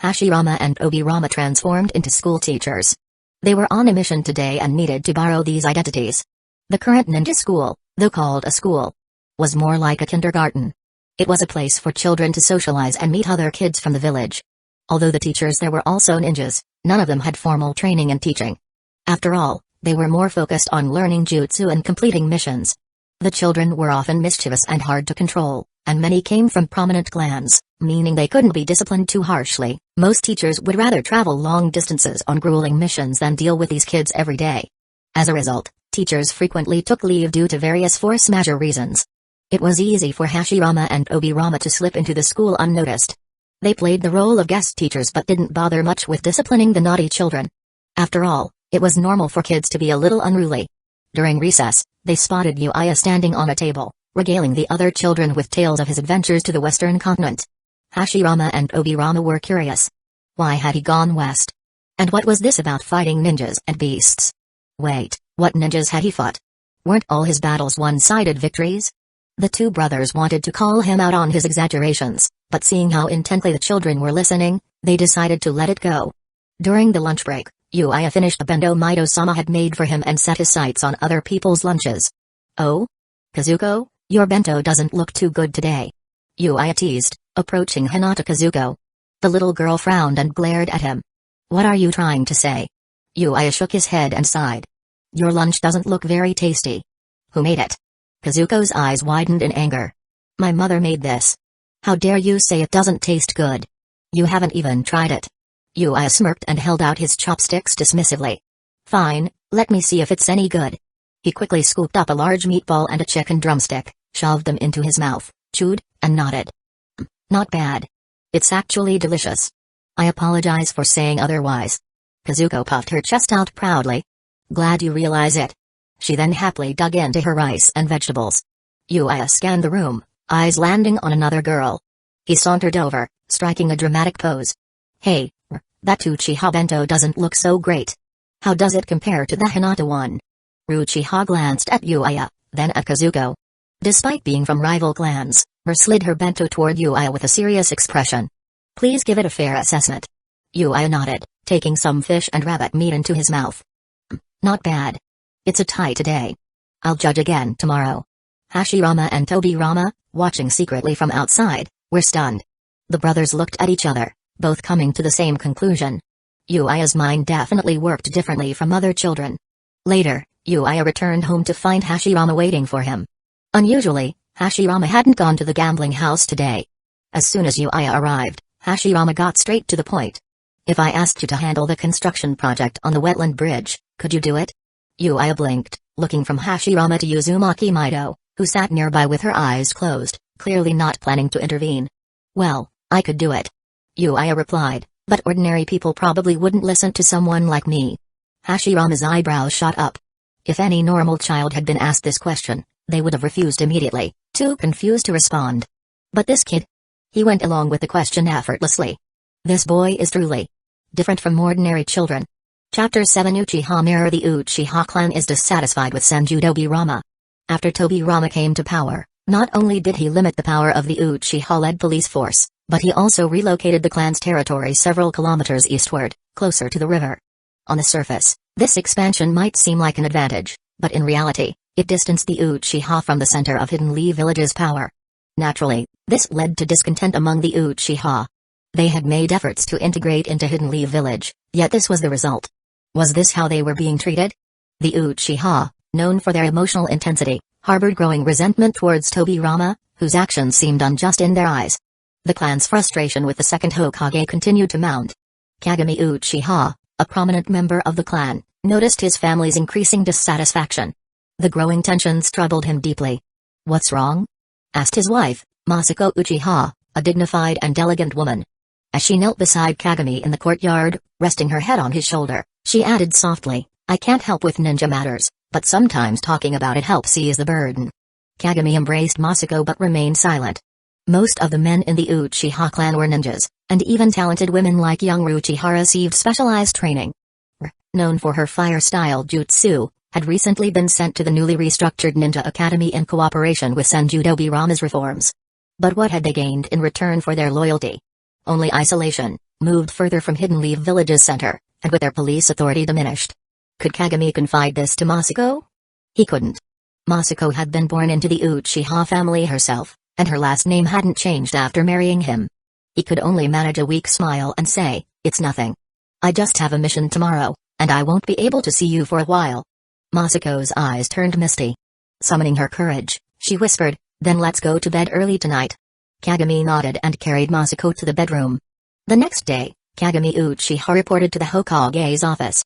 Hashirama and Tobirama transformed into school teachers. They were on a mission today and needed to borrow these identities. The current ninja school, though called a school, was more like a kindergarten. It was a place for children to socialize and meet other kids from the village. Although the teachers there were also ninjas, none of them had formal training in teaching. After all, they were more focused on learning jutsu and completing missions. The children were often mischievous and hard to control, and many came from prominent clans, meaning they couldn't be disciplined too harshly. Most teachers would rather travel long distances on grueling missions than deal with these kids every day. As a result, teachers frequently took leave due to various force majeure reasons. It was easy for Hashirama and Tobirama to slip into the school unnoticed. They played the role of guest teachers but didn't bother much with disciplining the naughty children. After all, it was normal for kids to be a little unruly. During recess, they spotted Yuya standing on a table, regaling the other children with tales of his adventures to the western continent. Hashirama and Tobirama were curious. Why had he gone west? And what was this about fighting ninjas and beasts? Wait, what ninjas had he fought? Weren't all his battles one-sided victories? The 2 brothers wanted to call him out on his exaggerations, but seeing how intently the children were listening, they decided to let it go. During the lunch break, Yuya finished a bento Maido-sama had made for him and set his sights on other people's lunches. "Oh? Kazuko, your bento doesn't look too good today," Yuya teased, approaching Hinata Kazuko. The little girl frowned and glared at him. "What are you trying to say?" Yuya shook his head and sighed. "Your lunch doesn't look very tasty." "Who made it?" Kazuko's eyes widened in anger. "My mother made this." "How dare you say it doesn't taste good? You haven't even tried it." Yuya smirked and held out his chopsticks dismissively. "Fine, let me see if it's any good." He quickly scooped up a large meatball and a chicken drumstick, shoved them into his mouth, chewed, and nodded. "Not bad. It's actually delicious. I apologize for saying otherwise." Kazuko puffed her chest out proudly. "Glad you realize it." She then happily dug into her rice and vegetables. Yuya scanned the room, eyes landing on another girl. He sauntered over, striking a dramatic pose. Hey, that Uchiha bento doesn't look so great. How does it compare to the Hinata one? Uchiha glanced at Yuya, then at Kazuko. Despite being from rival clans, slid her bento toward Yuya with a serious expression. Please give it a fair assessment. Yuya nodded, taking some fish and rabbit meat into his mouth. Not bad. It's a tie today. I'll judge again tomorrow. Hashirama and Tobirama, watching secretly from outside, were stunned. The brothers looked at each other, both coming to the same conclusion. Yuya's mind definitely worked differently from other children. Later, Yuya returned home to find Hashirama waiting for him. Unusually, Hashirama hadn't gone to the gambling house today. As soon as Yuya arrived, Hashirama got straight to the point. If I asked you to handle the construction project on the wetland bridge, could you do it? Yuya blinked, looking from Hashirama to Uzumaki Maido, who sat nearby with her eyes closed, clearly not planning to intervene. Well, I could do it. Yuya replied, but ordinary people probably wouldn't listen to someone like me. Hashirama's eyebrows shot up. If any normal child had been asked this question, they would have refused immediately, too confused to respond. But this kid? He went along with the question effortlessly. This boy is truly different from ordinary children. Chapter 7 Uchiha Mirror. The Uchiha clan is dissatisfied with Senju Tobirama. After Tobirama came to power, not only did he limit the power of the Uchiha-led police force, but he also relocated the clan's territory several kilometers eastward, closer to the river. On the surface, this expansion might seem like an advantage, but in reality, it distanced the Uchiha from the center of Hidden Leaf Village's power. Naturally, this led to discontent among the Uchiha. They had made efforts to integrate into Hidden Leaf Village, yet this was the result. Was this how they were being treated? The Uchiha, known for their emotional intensity, harbored growing resentment towards Tobirama, whose actions seemed unjust in their eyes. The clan's frustration with the second Hokage continued to mount. Kagami Uchiha, a prominent member of the clan, noticed his family's increasing dissatisfaction. The growing tensions troubled him deeply. What's wrong? Asked his wife, Masako Uchiha, a dignified and elegant woman. As she knelt beside Kagami in the courtyard, resting her head on his shoulder, she added softly, I can't help with ninja matters, but sometimes talking about it helps ease the burden. Kagami embraced Masako but remained silent. Most of the men in the Uchiha clan were ninjas, and even talented women like young Uchiha received specialized training. Known for her fire-style jutsu, had recently been sent to the newly restructured Ninja Academy in cooperation with Senju Tobirama's reforms. But what had they gained in return for their loyalty? Only isolation, moved further from Hidden Leaf Village's center, and with their police authority diminished. Could Kagami confide this to Masako? He couldn't. Masako had been born into the Uchiha family herself, and her last name hadn't changed after marrying him. He could only manage a weak smile and say, it's nothing. I just have a mission tomorrow, and I won't be able to see you for a while. Masako's eyes turned misty. Summoning her courage, she whispered, then let's go to bed early tonight. Kagami nodded and carried Masako to the bedroom. The next day, Kagami Uchiha reported to the Hokage's office.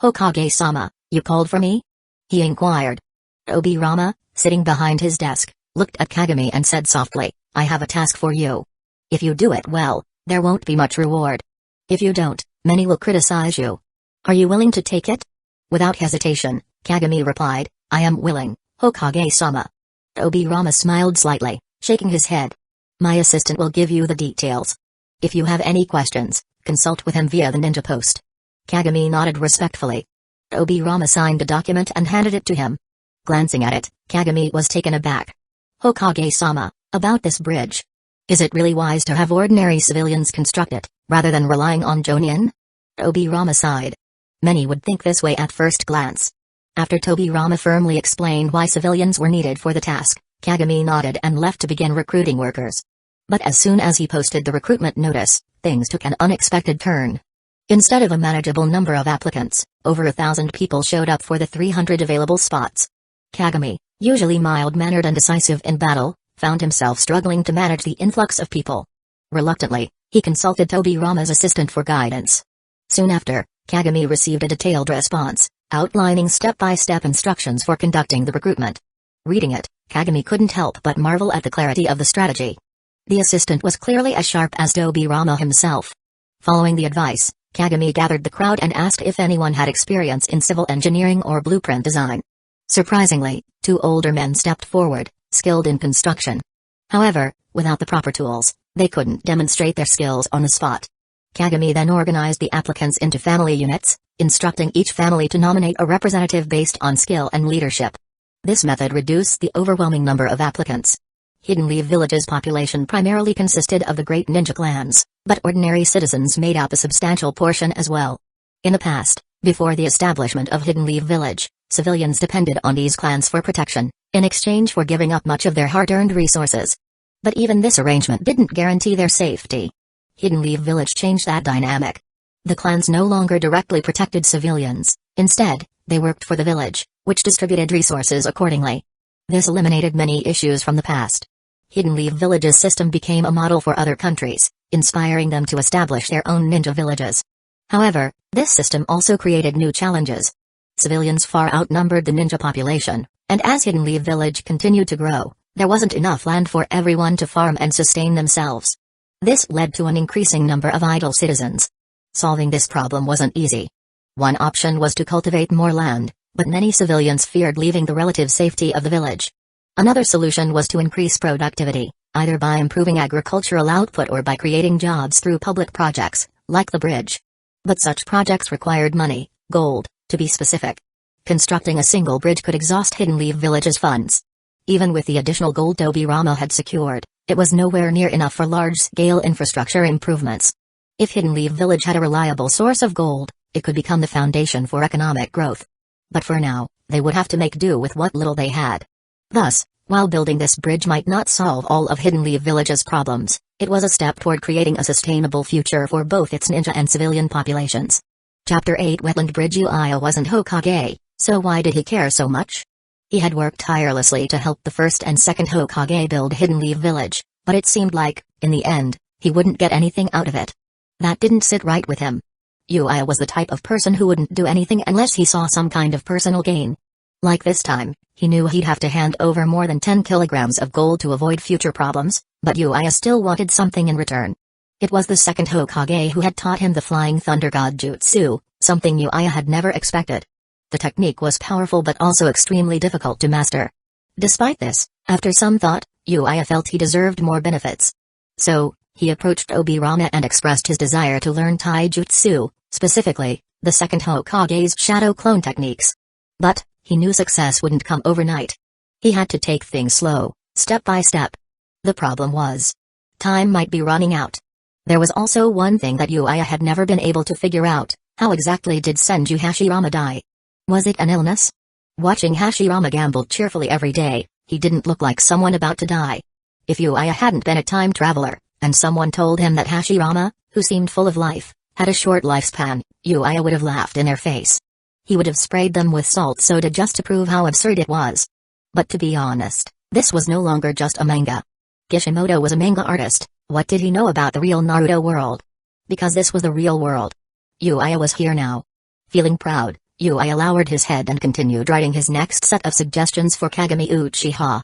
Hokage-sama, you called for me? He inquired. Tobirama, sitting behind his desk, looked at Kagami and said softly, I have a task for you. If you do it well, there won't be much reward. If you don't, many will criticize you. Are you willing to take it? Without hesitation, Kagami replied, I am willing, Hokage-sama. Tobirama smiled slightly, shaking his head. My assistant will give you the details. If you have any questions, consult with him via the ninja post. Kagami nodded respectfully. Tobirama signed the document and handed it to him. Glancing at it, Kagami was taken aback. Hokage-sama, about this bridge. Is it really wise to have ordinary civilians construct it, rather than relying on Jonin? Tobirama sighed. Many would think this way at first glance. After Tobirama firmly explained why civilians were needed for the task, Kagami nodded and left to begin recruiting workers. But as soon as he posted the recruitment notice, things took an unexpected turn. Instead of a manageable number of applicants, over 1,000 people showed up for the 300 available spots. Kagami, usually mild-mannered and decisive in battle, found himself struggling to manage the influx of people. Reluctantly, he consulted Tobirama's assistant for guidance. Soon after, Kagami received a detailed response, outlining step-by-step instructions for conducting the recruitment. Reading it, Kagami couldn't help but marvel at the clarity of the strategy. The assistant was clearly as sharp as Tobirama himself. Following the advice, Kagami gathered the crowd and asked if anyone had experience in civil engineering or blueprint design. Surprisingly, 2 older men stepped forward, skilled in construction. However, without the proper tools, they couldn't demonstrate their skills on the spot. Kagami then organized the applicants into family units, instructing each family to nominate a representative based on skill and leadership. This method reduced the overwhelming number of applicants. Hidden Leaf Village's population primarily consisted of the great ninja clans, but ordinary citizens made up a substantial portion as well. In the past, before the establishment of Hidden Leaf Village, civilians depended on these clans for protection, in exchange for giving up much of their hard-earned resources. But even this arrangement didn't guarantee their safety. Hidden Leaf Village changed that dynamic. The clans no longer directly protected civilians, instead, they worked for the village, which distributed resources accordingly. This eliminated many issues from the past. Hidden Leaf Village's system became a model for other countries, inspiring them to establish their own ninja villages. However, this system also created new challenges. Civilians far outnumbered the ninja population, and as Hidden Leaf Village continued to grow, there wasn't enough land for everyone to farm and sustain themselves. This led to an increasing number of idle citizens. Solving this problem wasn't easy. One option was to cultivate more land, but many civilians feared leaving the relative safety of the village. Another solution was to increase productivity, either by improving agricultural output or by creating jobs through public projects, like the bridge. But such projects required money, gold, to be specific. Constructing a single bridge could exhaust Hidden Leaf Village's funds. Even with the additional gold Tobirama had secured, it was nowhere near enough for large-scale infrastructure improvements. If Hidden Leaf Village had a reliable source of gold, it could become the foundation for economic growth. But for now, they would have to make do with what little they had. Thus, while building this bridge might not solve all of Hidden Leaf Village's problems, it was a step toward creating a sustainable future for both its ninja and civilian populations. Chapter 8 Wetland Bridge. Yuya wasn't Hokage, so why did he care so much? He had worked tirelessly to help the first and second Hokage build Hidden Leaf Village, but it seemed like, in the end, he wouldn't get anything out of it. That didn't sit right with him. Yuya was the type of person who wouldn't do anything unless he saw some kind of personal gain. Like this time, he knew he'd have to hand over more than 10 kilograms of gold to avoid future problems, but Yuya still wanted something in return. It was the second Hokage who had taught him the Flying Thunder God Jutsu, something Yuya had never expected. The technique was powerful but also extremely difficult to master. Despite this, after some thought, Yuya felt he deserved more benefits. So, he approached Tobirama and expressed his desire to learn Taijutsu, specifically, the second Hokage's shadow clone techniques. But, he knew success wouldn't come overnight. He had to take things slow, step by step. The problem was, time might be running out. There was also one thing that Yuya had never been able to figure out: how exactly did Senju Hashirama die? Was it an illness? Watching Hashirama gamble cheerfully every day, he didn't look like someone about to die. If Yuya hadn't been a time traveler, and someone told him that Hashirama, who seemed full of life, had a short lifespan, Yuya would have laughed in their face. He would have sprayed them with salt soda just to prove how absurd it was. But to be honest, this was no longer just a manga. Kishimoto was a manga artist. What did he know about the real Naruto world? Because this was the real world. Yuya was here now. Feeling proud, Yuya lowered his head and continued writing his next set of suggestions for Kagami Uchiha.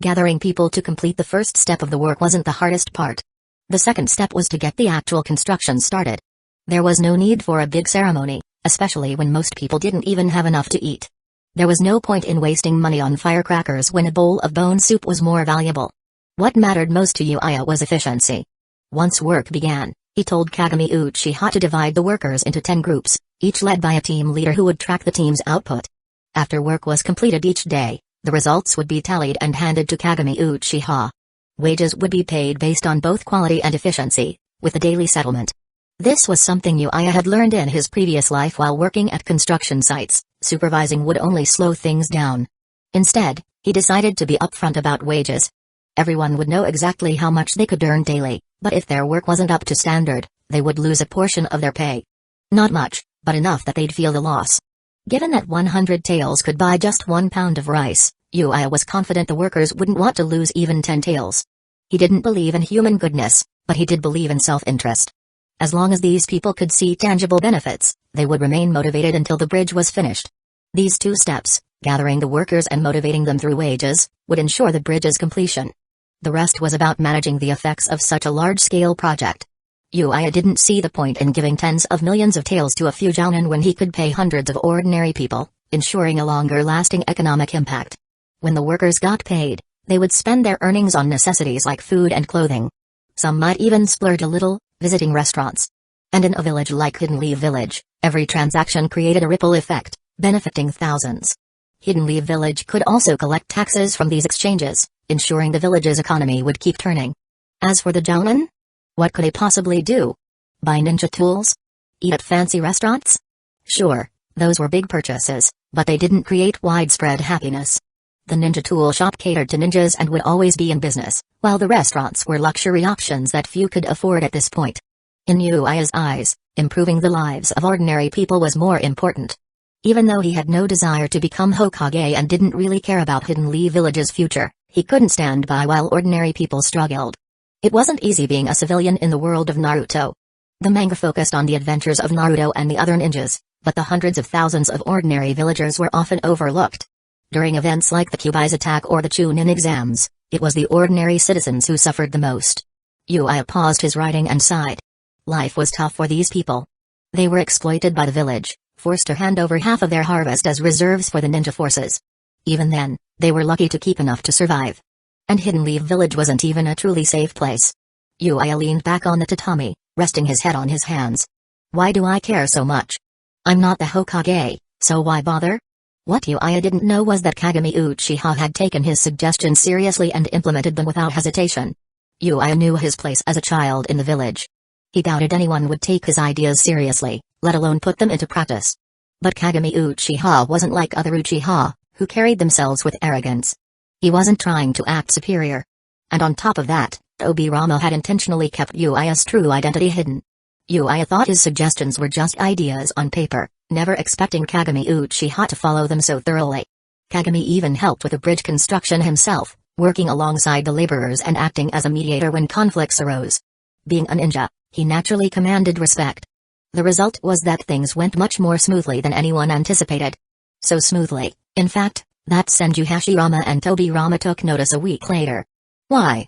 Gathering people to complete the first step of the work wasn't the hardest part. The second step was to get the actual construction started. There was no need for a big ceremony, especially when most people didn't even have enough to eat. There was no point in wasting money on firecrackers when a bowl of bone soup was more valuable. What mattered most to Yuya was efficiency. Once work began, he told Kagami Uchiha to divide the workers into 10 groups, each led by a team leader who would track the team's output. After work was completed each day, the results would be tallied and handed to Kagami Uchiha. Wages would be paid based on both quality and efficiency, with a daily settlement. This was something Yuya had learned in his previous life while working at construction sites. Supervising would only slow things down. Instead, he decided to be upfront about wages. Everyone would know exactly how much they could earn daily, but if their work wasn't up to standard, they would lose a portion of their pay. Not much, but enough that they'd feel the loss. Given that 100 taels could buy just 1 pound of rice, Yuya was confident the workers wouldn't want to lose even 10 taels. He didn't believe in human goodness, but he did believe in self-interest. As long as these people could see tangible benefits, they would remain motivated until the bridge was finished. These 2 steps, gathering the workers and motivating them through wages, would ensure the bridge's completion. The rest was about managing the effects of such a large-scale project. Yuya didn't see the point in giving tens of millions of taels to a few jounin when he could pay hundreds of ordinary people, ensuring a longer-lasting economic impact. When the workers got paid, they would spend their earnings on necessities like food and clothing. Some might even splurge a little, visiting restaurants. And in a village like Hidden Leaf Village, every transaction created a ripple effect, benefiting thousands. Hidden Leaf Village could also collect taxes from these exchanges, ensuring the village's economy would keep turning. As for the Jounin? What could they possibly do? Buy ninja tools? Eat at fancy restaurants? Sure, those were big purchases, but they didn't create widespread happiness. The ninja tool shop catered to ninjas and would always be in business, while the restaurants were luxury options that few could afford at this point. In Yuya's eyes, improving the lives of ordinary people was more important. Even though he had no desire to become Hokage and didn't really care about Hidden Leaf Village's future, he couldn't stand by while ordinary people struggled. It wasn't easy being a civilian in the world of Naruto. The manga focused on the adventures of Naruto and the other ninjas, but the hundreds of thousands of ordinary villagers were often overlooked. During events like the Kyuubi's attack or the Chunin exams, it was the ordinary citizens who suffered the most. Yuya paused his writing and sighed. Life was tough for these people. They were exploited by the village, forced to hand over half of their harvest as reserves for the ninja forces. Even then, they were lucky to keep enough to survive. And Hidden Leaf Village wasn't even a truly safe place. Yuya leaned back on the tatami, resting his head on his hands. Why do I care so much? I'm not the Hokage, so why bother? What Yuya didn't know was that Kagami Uchiha had taken his suggestions seriously and implemented them without hesitation. Yuya knew his place as a child in the village. He doubted anyone would take his ideas seriously, let alone put them into practice. But Kagami Uchiha wasn't like other Uchiha, who carried themselves with arrogance. He wasn't trying to act superior. And on top of that, Obirama had intentionally kept Yuya's true identity hidden. Yuya thought his suggestions were just ideas on paper, never expecting Kagami Uchiha to follow them so thoroughly. Kagami even helped with the bridge construction himself, working alongside the laborers and acting as a mediator when conflicts arose. Being a ninja, he naturally commanded respect. The result was that things went much more smoothly than anyone anticipated. So smoothly, in fact, that Senju Hashirama and Tobirama took notice a week later. Why?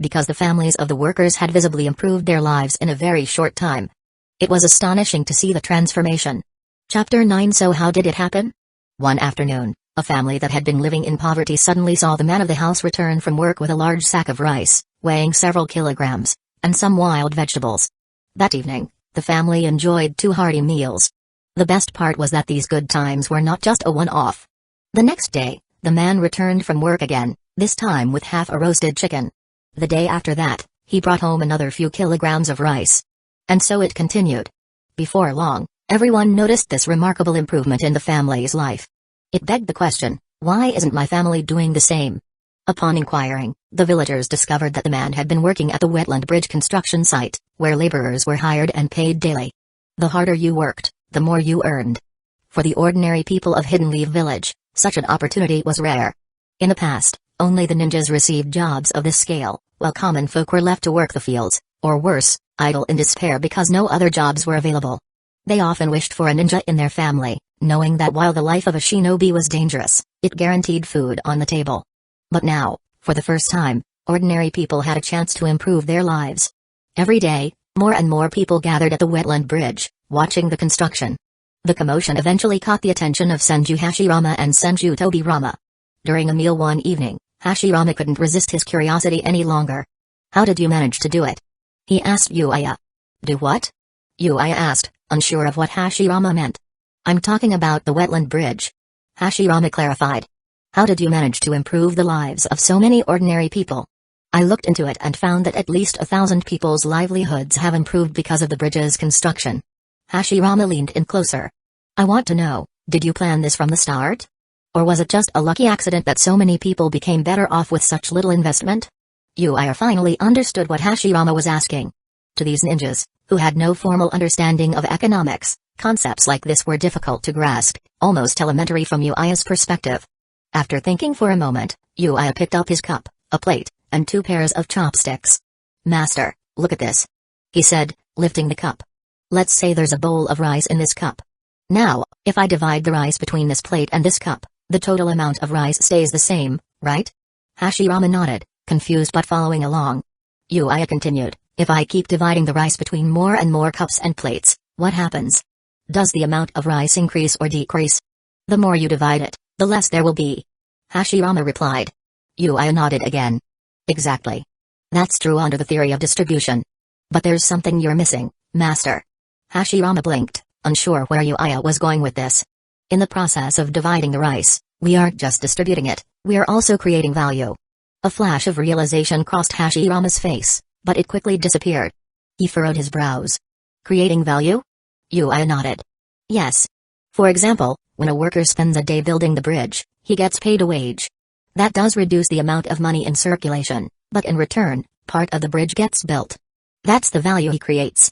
Because the families of the workers had visibly improved their lives in a very short time. It was astonishing to see the transformation. Chapter 9. So how did it happen? One afternoon, a family that had been living in poverty suddenly saw the man of the house return from work with a large sack of rice, weighing several kilograms, and some wild vegetables. That evening, the family enjoyed 2 hearty meals. The best part was that these good times were not just a one-off. The next day, the man returned from work again, this time with half a roasted chicken. The day after that, he brought home another few kilograms of rice. And so it continued. Before long, everyone noticed this remarkable improvement in the family's life. It begged the question, why isn't my family doing the same? Upon inquiring, the villagers discovered that the man had been working at the wetland bridge construction site, where laborers were hired and paid daily. The harder you worked, the more you earned. For the ordinary people of Hidden Leaf Village, such an opportunity was rare. In the past, only the ninjas received jobs of this scale, while common folk were left to work the fields, or worse, idle in despair because no other jobs were available. They often wished for a ninja in their family, knowing that while the life of a shinobi was dangerous, it guaranteed food on the table. But now, for the first time, ordinary people had a chance to improve their lives. Every day, more and more people gathered at the wetland bridge, watching the construction. The commotion eventually caught the attention of Senju Hashirama and Senju Tobirama. During a meal one evening, Hashirama couldn't resist his curiosity any longer. How did you manage to do it? He asked Yuya. Do what? Yuya asked, unsure of what Hashirama meant. I'm talking about the wetland bridge. Hashirama clarified. How did you manage to improve the lives of so many ordinary people? I looked into it and found that at least 1,000 people's livelihoods have improved because of the bridge's construction. Hashirama leaned in closer. I want to know, did you plan this from the start? Or was it just a lucky accident that so many people became better off with such little investment? Yuya finally understood what Hashirama was asking. To these ninjas, who had no formal understanding of economics, concepts like this were difficult to grasp, almost elementary from Yuya's perspective. After thinking for a moment, Yuya picked up his cup, a plate, and 2 pairs of chopsticks. Master, look at this. He said, lifting the cup. Let's say there's a bowl of rice in this cup. Now, if I divide the rice between this plate and this cup, the total amount of rice stays the same, right? Hashirama nodded, confused but following along. Yuya continued, if I keep dividing the rice between more and more cups and plates, what happens? Does the amount of rice increase or decrease? The more you divide it, the less there will be. Hashirama replied. Yuya nodded again. Exactly. That's true under the theory of distribution. But there's something you're missing, Master. Hashirama blinked, unsure where Yuya was going with this. In the process of dividing the rice, we aren't just distributing it, we're also creating value. A flash of realization crossed Hashirama's face, but it quickly disappeared. He furrowed his brows. Creating value? Yuya nodded. Yes. For example, when a worker spends a day building the bridge, he gets paid a wage. That does reduce the amount of money in circulation, but in return, part of the bridge gets built. That's the value he creates.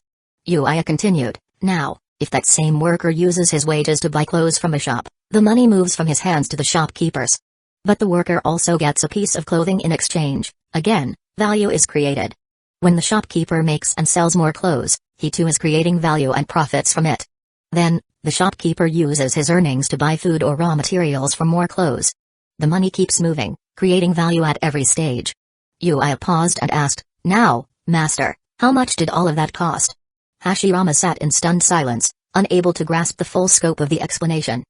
Yuya continued, now, if that same worker uses his wages to buy clothes from a shop, the money moves from his hands to the shopkeepers. But the worker also gets a piece of clothing in exchange. Again, value is created. When the shopkeeper makes and sells more clothes, he too is creating value and profits from it. Then, the shopkeeper uses his earnings to buy food or raw materials for more clothes. The money keeps moving, creating value at every stage. Yuya paused and asked, now, master, how much did all of that cost? Hashirama sat in stunned silence, unable to grasp the full scope of the explanation.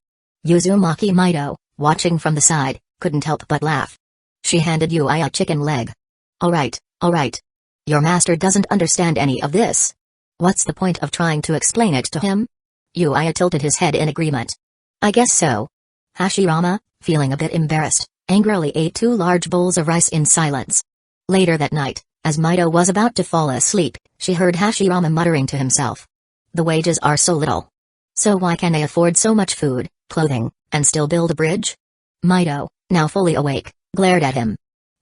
Uzumaki Maido, watching from the side, couldn't help but laugh. She handed Yuya a chicken leg. Alright. Your master doesn't understand any of this. What's the point of trying to explain it to him? Yuya tilted his head in agreement. I guess so. Hashirama, feeling a bit embarrassed, angrily ate 2 large bowls of rice in silence. Later that night, as Maido was about to fall asleep, she heard Hashirama muttering to himself. The wages are so little. So why can they afford so much food, clothing, and still build a bridge? Maido, now fully awake, glared at him.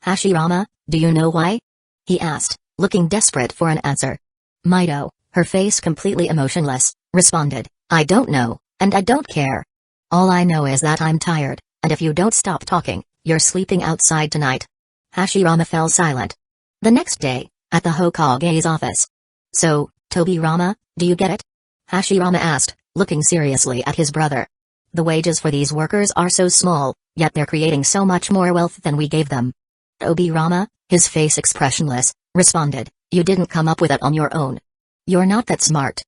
Hashirama, do you know why? He asked, looking desperate for an answer. Maido, her face completely emotionless, responded, I don't know, and I don't care. All I know is that I'm tired, and if you don't stop talking, you're sleeping outside tonight. Hashirama fell silent. The next day, at the Hokage's office. So, Tobirama, do you get it? Hashirama asked, looking seriously at his brother. The wages for these workers are so small, yet they're creating so much more wealth than we gave them. Tobirama, his face expressionless, responded, you didn't come up with it on your own. You're not that smart.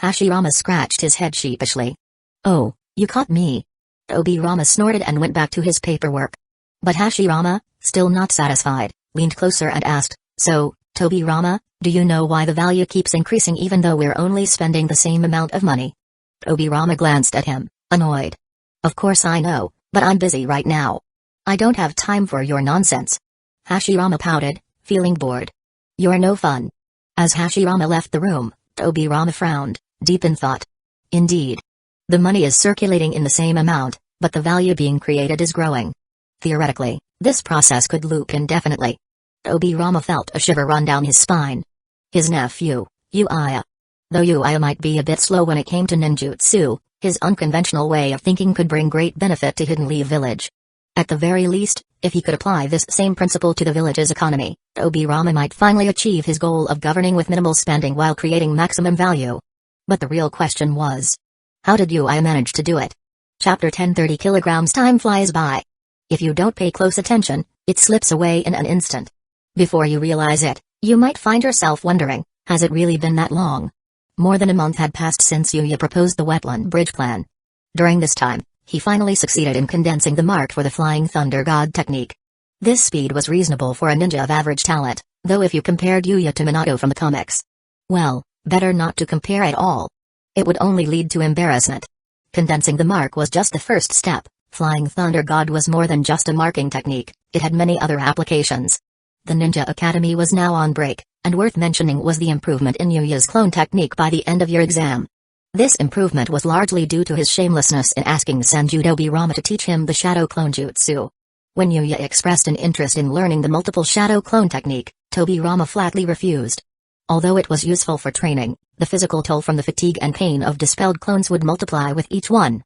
Hashirama scratched his head sheepishly. Oh, you caught me. Tobirama snorted and went back to his paperwork. But Hashirama, still not satisfied, leaned closer and asked, so, Tobirama, do you know why the value keeps increasing even though we're only spending the same amount of money? Tobirama glanced at him, annoyed. Of course I know, but I'm busy right now. I don't have time for your nonsense. Hashirama pouted, feeling bored. You're no fun. As Hashirama left the room, Tobirama frowned, deep in thought. Indeed. The money is circulating in the same amount, but the value being created is growing. Theoretically, this process could loop indefinitely. Tobirama felt a shiver run down his spine. His nephew, Yuya. Though Yuya might be a bit slow when it came to ninjutsu, his unconventional way of thinking could bring great benefit to Hidden Leaf Village. At the very least, if he could apply this same principle to the village's economy, Tobirama might finally achieve his goal of governing with minimal spending while creating maximum value. But the real question was, how did Yuya manage to do it? Chapter 10 30 kilograms. Time flies by. If you don't pay close attention, it slips away in an instant. Before you realize it, you might find yourself wondering, has it really been that long? More than a month had passed since Yuya proposed the wetland bridge plan. During this time, he finally succeeded in condensing the mark for the Flying Thunder God technique. This speed was reasonable for a ninja of average talent, though if you compared Yuya to Minato from the comics, well, better not to compare at all. It would only lead to embarrassment. Condensing the mark was just the first step. Flying Thunder God was more than just a marking technique, it had many other applications. The Ninja Academy was now on break, and worth mentioning was the improvement in Yuya's clone technique by the end of year exam. This improvement was largely due to his shamelessness in asking Senju Tobirama to teach him the Shadow Clone Jutsu. When Yuya expressed an interest in learning the multiple Shadow Clone technique, Tobirama flatly refused. Although it was useful for training, the physical toll from the fatigue and pain of dispelled clones would multiply with each one.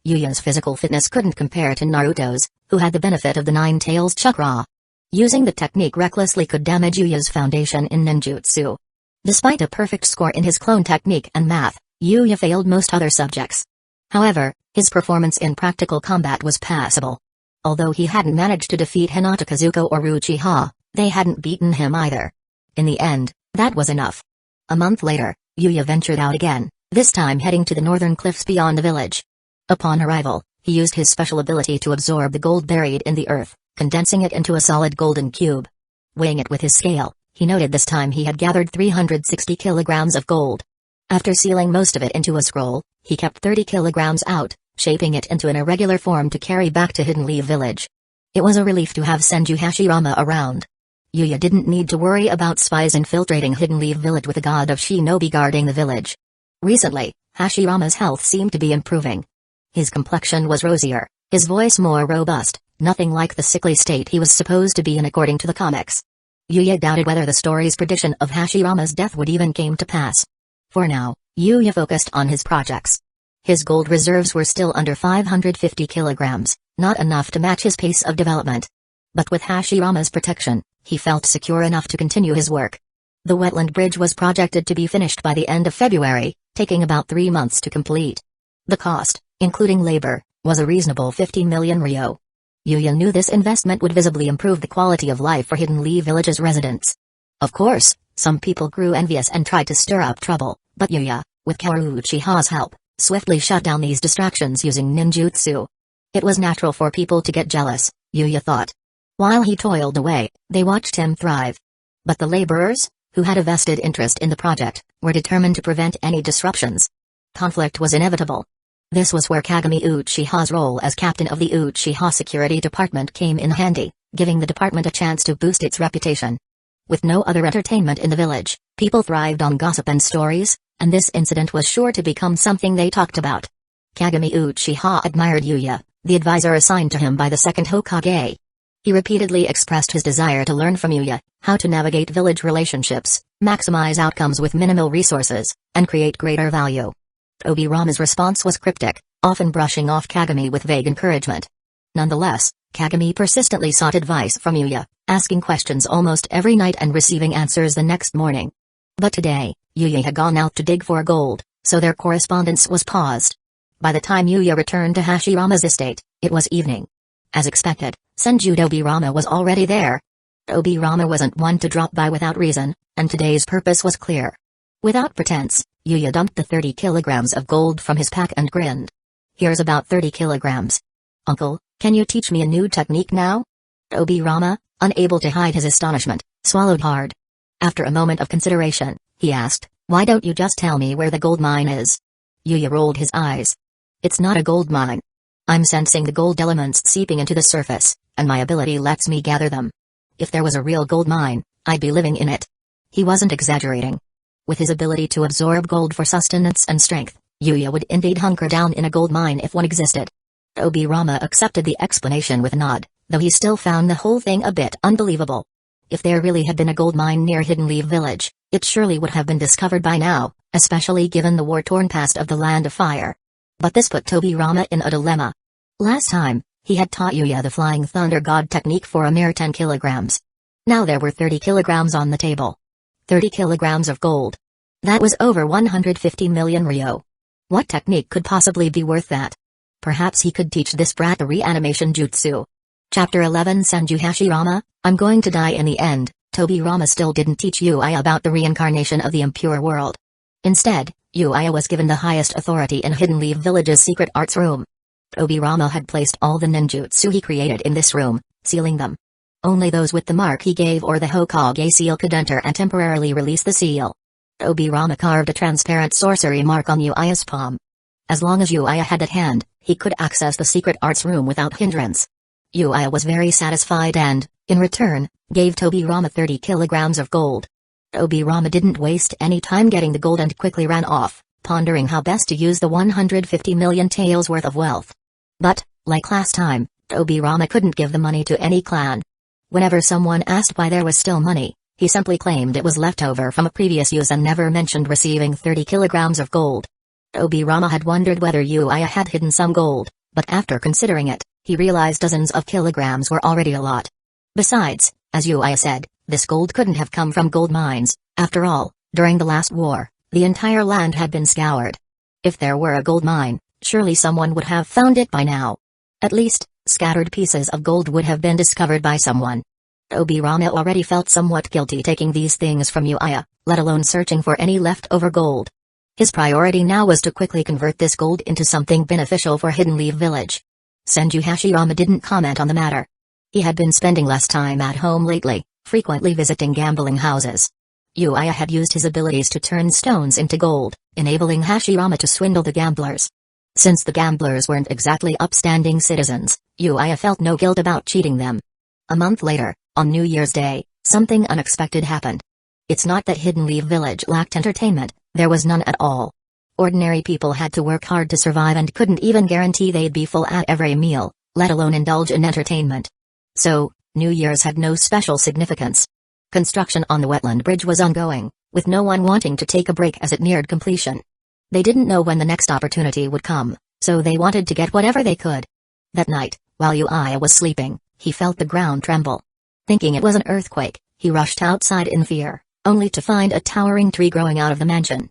Yuya's physical fitness couldn't compare to Naruto's, who had the benefit of the Nine Tails chakra. Using the technique recklessly could damage Yuya's foundation in ninjutsu. Despite a perfect score in his clone technique and math, Yuya failed most other subjects. However, his performance in practical combat was passable. Although he hadn't managed to defeat Hinata Kazuko or Uchiha, they hadn't beaten him either. In the end, that was enough. A month later, Yuya ventured out again, this time heading to the northern cliffs beyond the village. Upon arrival, he used his special ability to absorb the gold buried in the earth, condensing it into a solid golden cube. Weighing it with his scale, he noted this time he had gathered 360 kilograms of gold. After sealing most of it into a scroll, he kept 30 kilograms out, shaping it into an irregular form to carry back to Hidden Leaf Village. It was a relief to have Senju Hashirama around. Yuya didn't need to worry about spies infiltrating Hidden Leaf Village with a god of shinobi guarding the village. Recently, Hashirama's health seemed to be improving. His complexion was rosier, his voice more robust, nothing like the sickly state he was supposed to be in according to the comics. Yuya doubted whether the story's prediction of Hashirama's death would even came to pass. For now, Yuya focused on his projects. His gold reserves were still under 550 kilograms, not enough to match his pace of development. But with Hashirama's protection, he felt secure enough to continue his work. The wetland bridge was projected to be finished by the end of February, taking about 3 months to complete. The cost, including labor, was a reasonable 50 million ryo. Yuya knew this investment would visibly improve the quality of life for Hidden Leaf Village's residents. Of course, some people grew envious and tried to stir up trouble, but Yuya, with Kaoru Uchiha's help, swiftly shut down these distractions using ninjutsu. It was natural for people to get jealous, Yuya thought. While he toiled away, they watched him thrive. But the laborers, who had a vested interest in the project, were determined to prevent any disruptions. Conflict was inevitable. This was where Kagami Uchiha's role as captain of the Uchiha Security Department came in handy, giving the department a chance to boost its reputation. With no other entertainment in the village, people thrived on gossip and stories, and this incident was sure to become something they talked about. Kagami Uchiha admired Yuya, the advisor assigned to him by the second Hokage. He repeatedly expressed his desire to learn from Yuya how to navigate village relationships, maximize outcomes with minimal resources, and create greater value. Tobirama's response was cryptic, often brushing off Kagami with vague encouragement. Nonetheless, Kagami persistently sought advice from Yuya, asking questions almost every night and receiving answers the next morning. But today, Yuya had gone out to dig for gold, so their correspondence was paused. By the time Yuya returned to Hashirama's estate, it was evening. As expected, Senju Tobirama was already there. Tobirama wasn't one to drop by without reason, and today's purpose was clear. Without pretense, Yuya dumped the 30 kilograms of gold from his pack and grinned. Here's about 30 kilograms. Uncle, can you teach me a new technique now? Tobirama, unable to hide his astonishment, swallowed hard. After a moment of consideration, he asked, why don't you just tell me where the gold mine is? Yuya rolled his eyes. It's not a gold mine. I'm sensing the gold elements seeping into the surface, and my ability lets me gather them. If there was a real gold mine, I'd be living in it. He wasn't exaggerating. With his ability to absorb gold for sustenance and strength, Yuya would indeed hunker down in a gold mine if one existed. Tobirama accepted the explanation with a nod, though he still found the whole thing a bit unbelievable. If there really had been a gold mine near Hidden Leaf Village, it surely would have been discovered by now, especially given the war-torn past of the Land of Fire. But this put Tobirama in a dilemma. Last time, he had taught Yuya the Flying Thunder God technique for a mere 10 kilograms. Now there were 30 kilograms on the table. 30 kilograms of gold. That was over 150 million ryo. What technique could possibly be worth that? Perhaps he could teach this brat the reanimation jutsu. Chapter 11 Senju Hashirama, I'm going to die in the end. Tobirama still didn't teach Yuya about the reincarnation of the impure world. Instead, Yuya was given the highest authority in Hidden Leaf Village's secret arts room. Tobirama had placed all the ninjutsu he created in this room, sealing them. Only those with the mark he gave or the Hokage seal could enter and temporarily release the seal. Tobirama carved a transparent sorcery mark on Yuya's palm. As long as Yuya had at hand, he could access the secret arts room without hindrance. Yuya was very satisfied and, in return, gave Tobirama 30 kilograms of gold. Tobirama didn't waste any time getting the gold and quickly ran off, pondering how best to use the 150 million taels worth of wealth. But, like last time, Tobirama couldn't give the money to any clan. Whenever someone asked why there was still money, he simply claimed it was left over from a previous use and never mentioned receiving 30 kilograms of gold. Tobirama had wondered whether Yuya had hidden some gold, but after considering it, he realized dozens of kilograms were already a lot. Besides, as Yuya said, this gold couldn't have come from gold mines. After all, during the last war, the entire land had been scoured. If there were a gold mine, surely someone would have found it by now. At least, scattered pieces of gold would have been discovered by someone. Tobirama already felt somewhat guilty taking these things from Yuya, let alone searching for any leftover gold. His priority now was to quickly convert this gold into something beneficial for Hidden Leaf Village. Senju Hashirama didn't comment on the matter. He had been spending less time at home lately, frequently visiting gambling houses. Yuya had used his abilities to turn stones into gold, enabling Hashirama to swindle the gamblers. Since the gamblers weren't exactly upstanding citizens, Yuya felt no guilt about cheating them. A month later, on New Year's Day, something unexpected happened. It's not that Hidden Leaf Village lacked entertainment, there was none at all. Ordinary people had to work hard to survive and couldn't even guarantee they'd be full at every meal, let alone indulge in entertainment. So, New Year's had no special significance. Construction on the wetland bridge was ongoing, with no one wanting to take a break as it neared completion. They didn't know when the next opportunity would come, so they wanted to get whatever they could. That night, while Yuya was sleeping, he felt the ground tremble. Thinking it was an earthquake, he rushed outside in fear, only to find a towering tree growing out of the mansion.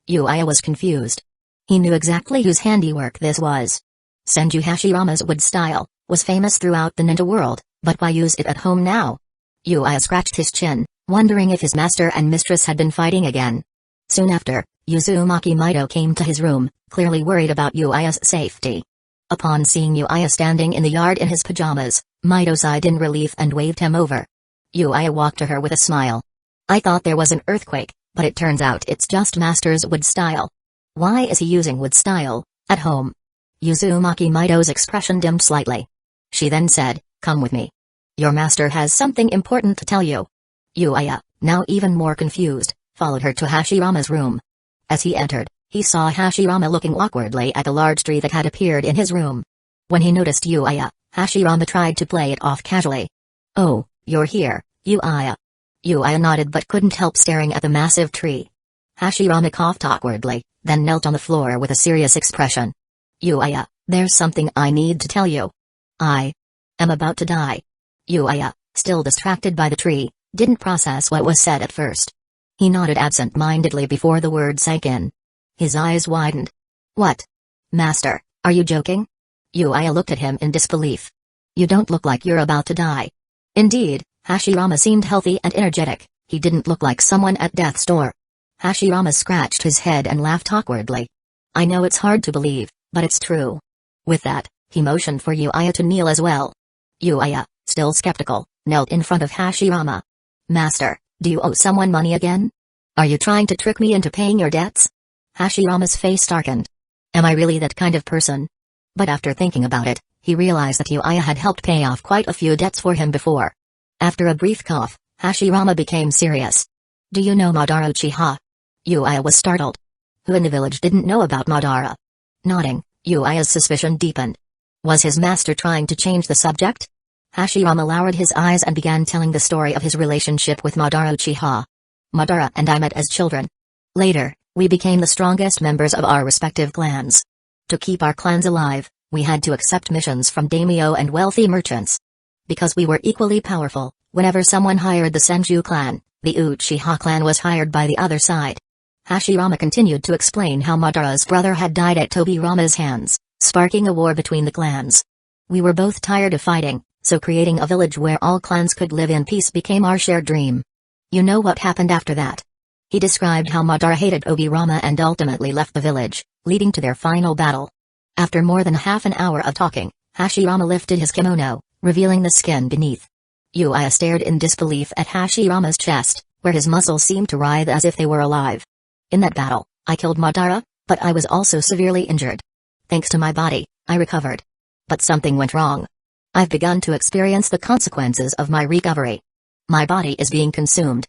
Yuya was confused. He knew exactly whose handiwork this was. Senju Hashirama's wood style was famous throughout the ninja world, but why use it at home now? Yuya scratched his chin, wondering if his master and mistress had been fighting again. Soon after, Uzumaki Maido came to his room, clearly worried about Yuya's safety. Upon seeing Yuya standing in the yard in his pajamas, Maido sighed in relief and waved him over. Yuya walked to her with a smile. I thought there was an earthquake, but it turns out it's just master's wood style. Why is he using wood style at home? Uzumaki Maido's expression dimmed slightly. She then said, "Come with me. Your master has something important to tell you." Yuya, now even more confused, followed her to Hashirama's room. As he entered, he saw Hashirama looking awkwardly at a large tree that had appeared in his room. When he noticed Yuya, Hashirama tried to play it off casually. "Oh, you're here, Yuya." Yuya nodded but couldn't help staring at the massive tree. Hashirama coughed awkwardly, then knelt on the floor with a serious expression. "Yuya, there's something I need to tell you. I am about to die." Yuya, still distracted by the tree, didn't process what was said at first. He nodded absent-mindedly before the word sank in. His eyes widened. "What? Master, are you joking?" Yuya looked at him in disbelief. "You don't look like you're about to die." Indeed, Hashirama seemed healthy and energetic, he didn't look like someone at death's door. Hashirama scratched his head and laughed awkwardly. "I know it's hard to believe, but it's true." With that, he motioned for Yuya to kneel as well. Yuya, still skeptical, knelt in front of Hashirama. "Master, do you owe someone money again? Are you trying to trick me into paying your debts?" Hashirama's face darkened. "Am I really that kind of person?" But after thinking about it, he realized that Yuya had helped pay off quite a few debts for him before. After a brief cough, Hashirama became serious. "Do you know Madara Uchiha?" Yuya was startled. Who in the village didn't know about Madara? Nodding, Yuya's suspicion deepened. Was his master trying to change the subject? Hashirama lowered his eyes and began telling the story of his relationship with Madara Uchiha. "Madara and I met as children. Later, we became the strongest members of our respective clans. To keep our clans alive, we had to accept missions from daimyo and wealthy merchants. Because we were equally powerful, whenever someone hired the Senju clan, the Uchiha clan was hired by the other side." Hashirama continued to explain how Madara's brother had died at Tobirama's hands, sparking a war between the clans. "We were both tired of fighting, so creating a village where all clans could live in peace became our shared dream. You know what happened after that?" He described how Madara hated Tobirama and ultimately left the village, leading to their final battle. After more than half an hour of talking, Hashirama lifted his kimono, revealing the skin beneath. Yuya stared in disbelief at Hashirama's chest, where his muscles seemed to writhe as if they were alive. "In that battle, I killed Madara, but I was also severely injured. Thanks to my body, I recovered. But something went wrong. I've begun to experience the consequences of my recovery. My body is being consumed."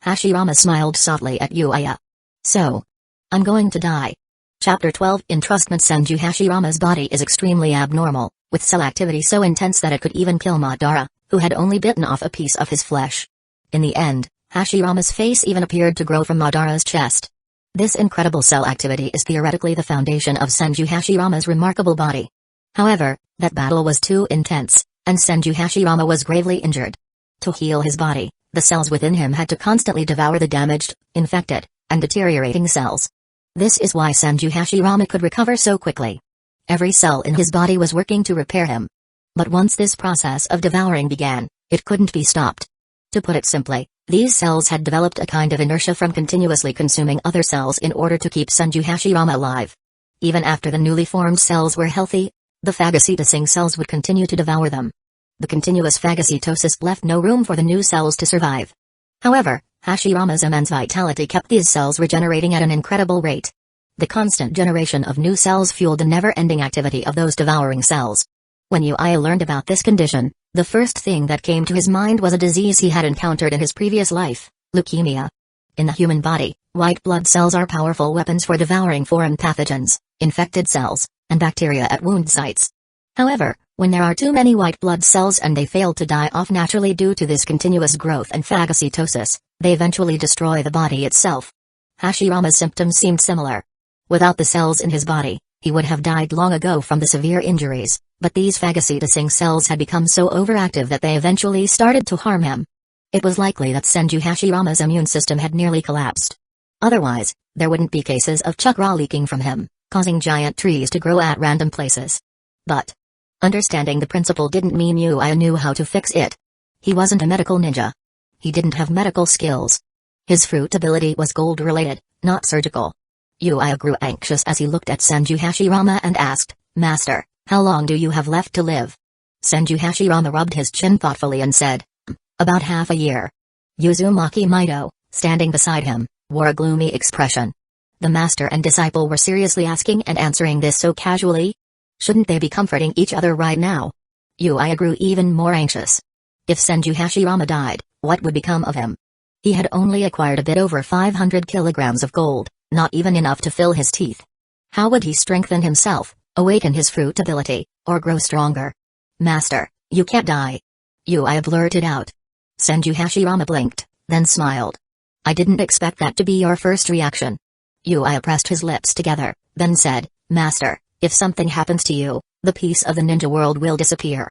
Hashirama smiled softly at Yuya. "So, I'm going to die." Chapter 12 Entrustment. Senju Hashirama's body is extremely abnormal, with cell activity so intense that it could even kill Madara, who had only bitten off a piece of his flesh. In the end, Hashirama's face even appeared to grow from Madara's chest. This incredible cell activity is theoretically the foundation of Senju Hashirama's remarkable body. However, that battle was too intense, and Senju Hashirama was gravely injured. To heal his body, the cells within him had to constantly devour the damaged, infected, and deteriorating cells. This is why Senju Hashirama could recover so quickly. Every cell in his body was working to repair him. But once this process of devouring began, it couldn't be stopped. To put it simply, these cells had developed a kind of inertia from continuously consuming other cells in order to keep Senju Hashirama alive. Even after the newly formed cells were healthy, the phagocytosing cells would continue to devour them. The continuous phagocytosis left no room for the new cells to survive. However, Hashirama's immense vitality kept these cells regenerating at an incredible rate. The constant generation of new cells fueled the never-ending activity of those devouring cells. When Yuya learned about this condition, the first thing that came to his mind was a disease he had encountered in his previous life, leukemia. In the human body, white blood cells are powerful weapons for devouring foreign pathogens, infected cells, and bacteria at wound sites. However, when there are too many white blood cells and they fail to die off naturally due to this continuous growth and phagocytosis, they eventually destroy the body itself. Hashirama's symptoms seemed similar. Without the cells in his body, he would have died long ago from the severe injuries, but these phagocytosing cells had become so overactive that they eventually started to harm him. It was likely that Senju Hashirama's immune system had nearly collapsed. Otherwise, there wouldn't be cases of chakra leaking from him, causing giant trees to grow at random places. But understanding the principle didn't mean Yuya knew how to fix it. He wasn't a medical ninja. He didn't have medical skills. His fruit ability was gold-related, not surgical. Yuya grew anxious as he looked at Senju Hashirama and asked, "Master, how long do you have left to live?" Senju Hashirama rubbed his chin thoughtfully and said, "About half a year." Uzumaki Maido, standing beside him, wore a gloomy expression. The master and disciple were seriously asking and answering this so casually. Shouldn't they be comforting each other right now? Yuya grew even more anxious. If Senju Hashirama died, what would become of him? He had only acquired a bit over 500 kilograms of gold, not even enough to fill his teeth. How would he strengthen himself, awaken his fruit ability, or grow stronger? "Master, you can't die," Yuya blurted out. Senju Hashirama blinked, then smiled. "I didn't expect that to be your first reaction." Yuya pressed his lips together, then said, "Master, if something happens to you, the peace of the ninja world will disappear."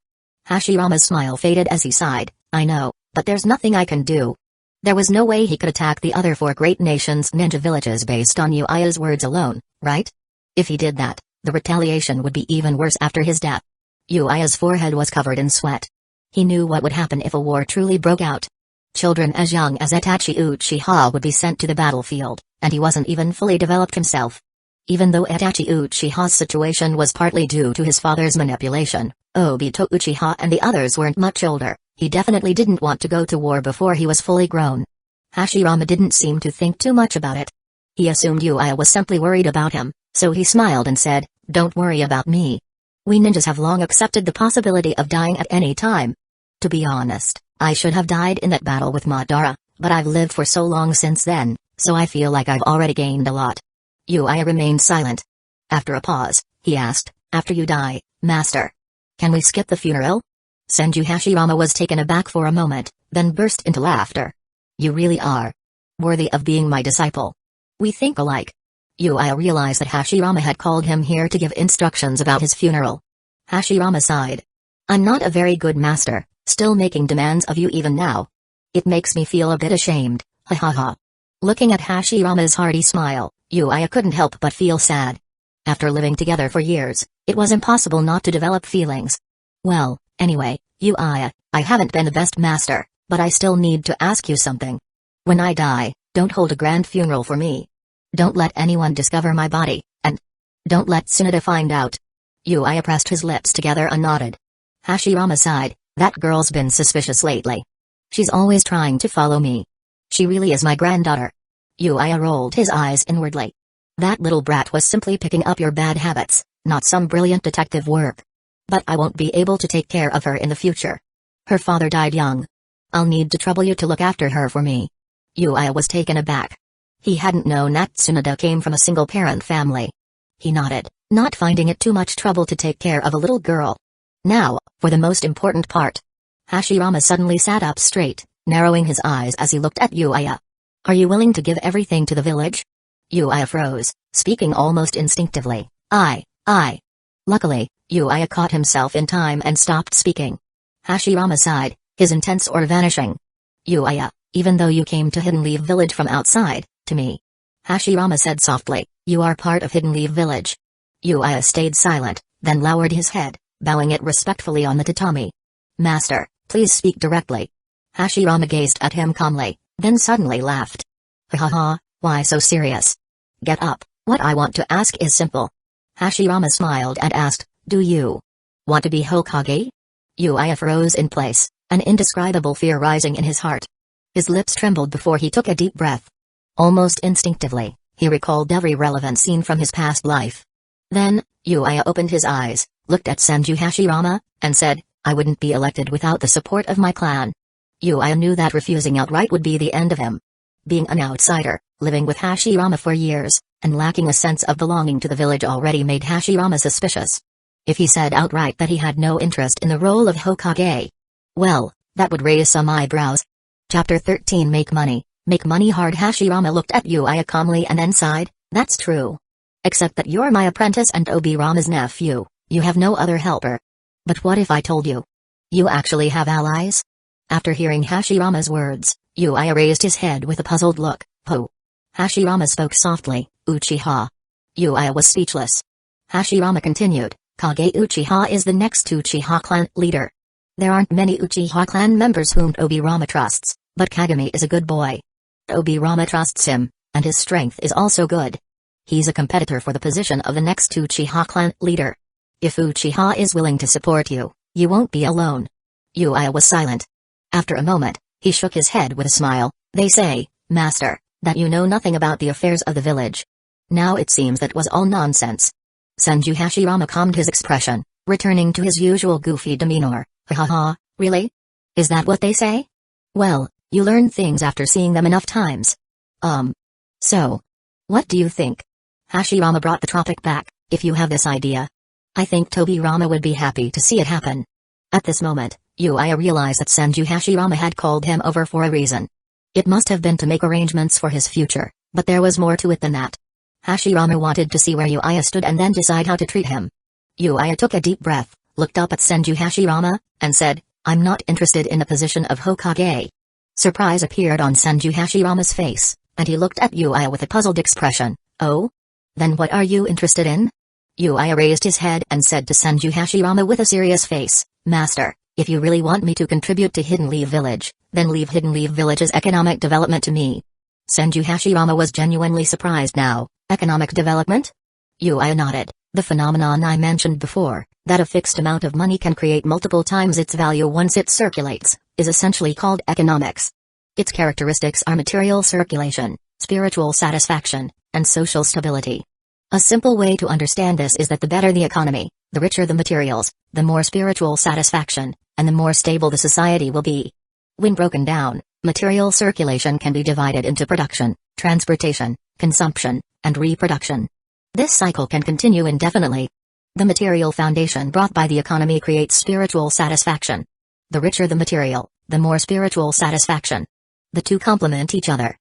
Hashirama's smile faded as he sighed, "I know, but there's nothing I can do." There was no way he could attack the other four great nations' ninja villages based on Yuya's words alone, right? If he did that, the retaliation would be even worse after his death. Yuya's forehead was covered in sweat. He knew what would happen if a war truly broke out. Children as young as Itachi Uchiha would be sent to the battlefield, and he wasn't even fully developed himself. Even though Itachi Uchiha's situation was partly due to his father's manipulation, Obito Uchiha and the others weren't much older. He definitely didn't want to go to war before he was fully grown. Hashirama didn't seem to think too much about it. He assumed Yuya was simply worried about him, so he smiled and said, "Don't worry about me. We ninjas have long accepted the possibility of dying at any time. To be honest, I should have died in that battle with Madara, but I've lived for so long since then, so I feel like I've already gained a lot." Yuya remained silent. After a pause, he asked, "After you die, Master, can we skip the funeral?" Senju Hashirama was taken aback for a moment, then burst into laughter. "You really are worthy of being my disciple. We think alike." Yuya realized that Hashirama had called him here to give instructions about his funeral. Hashirama sighed. "I'm not a very good master, still making demands of you even now. It makes me feel a bit ashamed, ha ha ha." Looking at Hashirama's hearty smile, Yuya couldn't help but feel sad. After living together for years, it was impossible not to develop feelings. "Well, anyway, Yuya, I haven't been the best master, but I still need to ask you something. When I die, don't hold a grand funeral for me. Don't let anyone discover my body, and don't let Tsunade find out." Yuya pressed his lips together and nodded. Hashirama sighed, "That girl's been suspicious lately. She's always trying to follow me. She really is my granddaughter." Yuya rolled his eyes inwardly. "That little brat was simply picking up your bad habits, not some brilliant detective work. But I won't be able to take care of her in the future. Her father died young. I'll need to trouble you to look after her for me." Yuya was taken aback. He hadn't known that Tsunade came from a single-parent family. He nodded, not finding it too much trouble to take care of a little girl. Now, for the most important part. Hashirama suddenly sat up straight, narrowing his eyes as he looked at Yuya. "Are you willing to give everything to the village?" Yuya froze, speaking almost instinctively, I. Luckily, Yuya caught himself in time and stopped speaking. Hashirama sighed, his intense aura vanishing. "Yuya, even though you came to Hidden Leaf Village from outside, to me," Hashirama said softly, "you are part of Hidden Leaf Village." Yuya stayed silent, then lowered his head, bowing it respectfully on the tatami. "Master, please speak directly." Hashirama gazed at him calmly, then suddenly laughed. "Ha ha ha, why so serious? Get up, what I want to ask is simple." Hashirama smiled and asked, "Do you want to be Hokage?" Yuya froze in place, an indescribable fear rising in his heart. His lips trembled before he took a deep breath. Almost instinctively, he recalled every relevant scene from his past life. Then, Yuya opened his eyes, looked at Senju Hashirama, and said, I wouldn't be elected without the support of my clan. Yuya knew that refusing outright would be the end of him. Being an outsider, living with Hashirama for years, and lacking a sense of belonging to the village already made Hashirama suspicious. If he said outright that he had no interest in the role of Hokage, well, that would raise some eyebrows. Chapter 13 Make money hard. Hashirama looked at Yuya calmly and then sighed, that's true. Except that you're my apprentice and Obirama's nephew, you have no other helper. But what if I told you? You actually have allies? After hearing Hashirama's words, Yuya raised his head with a puzzled look. Who? Hashirama spoke softly, Uchiha. Yuya was speechless. Hashirama continued, Kage Uchiha is the next Uchiha clan leader. There aren't many Uchiha clan members whom Obirama trusts, but Kagami is a good boy. Obirama trusts him, and his strength is also good. He's a competitor for the position of the next Uchiha clan leader. If Uchiha is willing to support you, you won't be alone. Yuya was silent. After a moment, he shook his head with a smile. They say, Master, that you know nothing about the affairs of the village. Now it seems that was all nonsense. Senju Hashirama calmed his expression, returning to his usual goofy demeanor. Ha ha, really? Is that what they say? Well, you learn things after seeing them enough times. So, what do you think? Hashirama brought the topic back. If you have this idea, I think Tobirama would be happy to see it happen. At this moment, Yuya realized that Senju Hashirama had called him over for a reason. It must have been to make arrangements for his future, but there was more to it than that. Hashirama wanted to see where Yuya stood and then decide how to treat him. Yuya took a deep breath, looked up at Senju Hashirama, and said, I'm not interested in the position of Hokage. Surprise appeared on Senju Hashirama's face, and he looked at Yuya with a puzzled expression. Oh? Then what are you interested in? Yuya raised his head and said to Senju Hashirama with a serious face, Master, if you really want me to contribute to Hidden Leaf Village, then leave Hidden Leaf Village's economic development to me. Senju Hashirama was genuinely surprised now. Economic development? Yuya nodded. The phenomenon I mentioned before, that a fixed amount of money can create multiple times its value once it circulates, is essentially called economics. Its characteristics are material circulation, spiritual satisfaction, and social stability. A simple way to understand this is that the better the economy, the richer the materials, the more spiritual satisfaction, and the more stable the society will be. When broken down, material circulation can be divided into production, transportation, consumption, and reproduction. This cycle can continue indefinitely. The material foundation brought by the economy creates spiritual satisfaction. The richer the material, the more spiritual satisfaction. The two complement each other.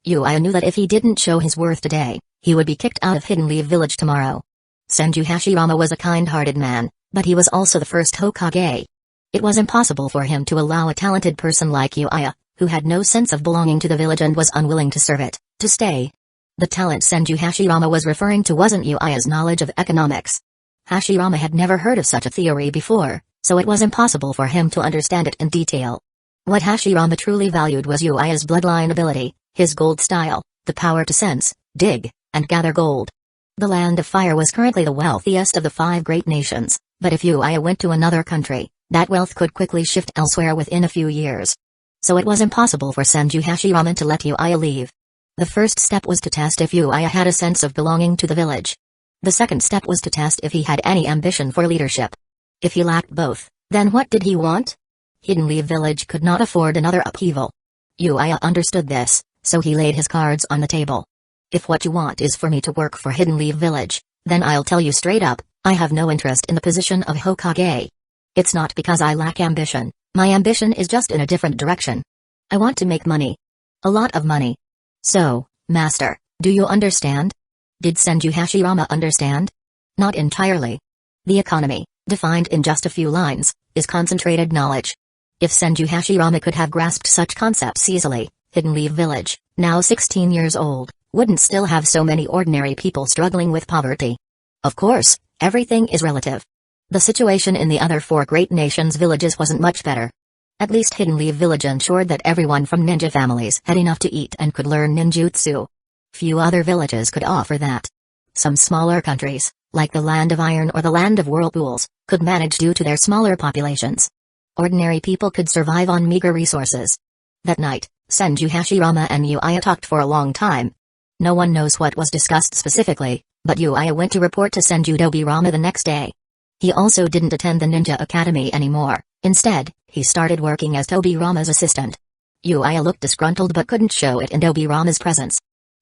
Yuya knew that if he didn't show his worth today, he would be kicked out of Hidden Leaf Village tomorrow. Senju Hashirama was a kind-hearted man, but he was also the first Hokage. It was impossible for him to allow a talented person like Yuya, who had no sense of belonging to the village and was unwilling to serve it, to stay. The talent Senju Hashirama was referring to wasn't Yuya's knowledge of economics. Hashirama had never heard of such a theory before, so it was impossible for him to understand it in detail. What Hashirama truly valued was Yuya's bloodline ability, his gold style, the power to sense, dig, and gather gold. The Land of Fire was currently the wealthiest of the 5 great nations, but if Yuya went to another country, that wealth could quickly shift elsewhere within a few years. So it was impossible for Senju Hashirama to let Yuya leave. The first step was to test if Yuya had a sense of belonging to the village. The second step was to test if he had any ambition for leadership. If he lacked both, then what did he want? Hidden Leaf Village could not afford another upheaval. Yuya understood this, so he laid his cards on the table. If what you want is for me to work for Hidden Leaf Village, then I'll tell you straight up, I have no interest in the position of Hokage. It's not because I lack ambition, my ambition is just in a different direction. I want to make money. A lot of money. So, Master, do you understand? Did Senju Hashirama understand? Not entirely. The economy, defined in just a few lines, is concentrated knowledge. If Senju Hashirama could have grasped such concepts easily, Hidden Leaf Village, now 16 years old, wouldn't still have so many ordinary people struggling with poverty. Of course, everything is relative. The situation in the other 4 great nations' villages wasn't much better. At least Hidden Leaf Village ensured that everyone from ninja families had enough to eat and could learn ninjutsu. Few other villages could offer that. Some smaller countries, like the Land of Iron or the Land of Whirlpools, could manage due to their smaller populations. Ordinary people could survive on meager resources. That night, Senju Hashirama and Yuya talked for a long time. No one knows what was discussed specifically, but Yuya went to report to Senju Dobirama the next day. He also didn't attend the Ninja Academy anymore. Instead, he started working as Dobirama's assistant. Yuya looked disgruntled but couldn't show it in Dobirama's presence.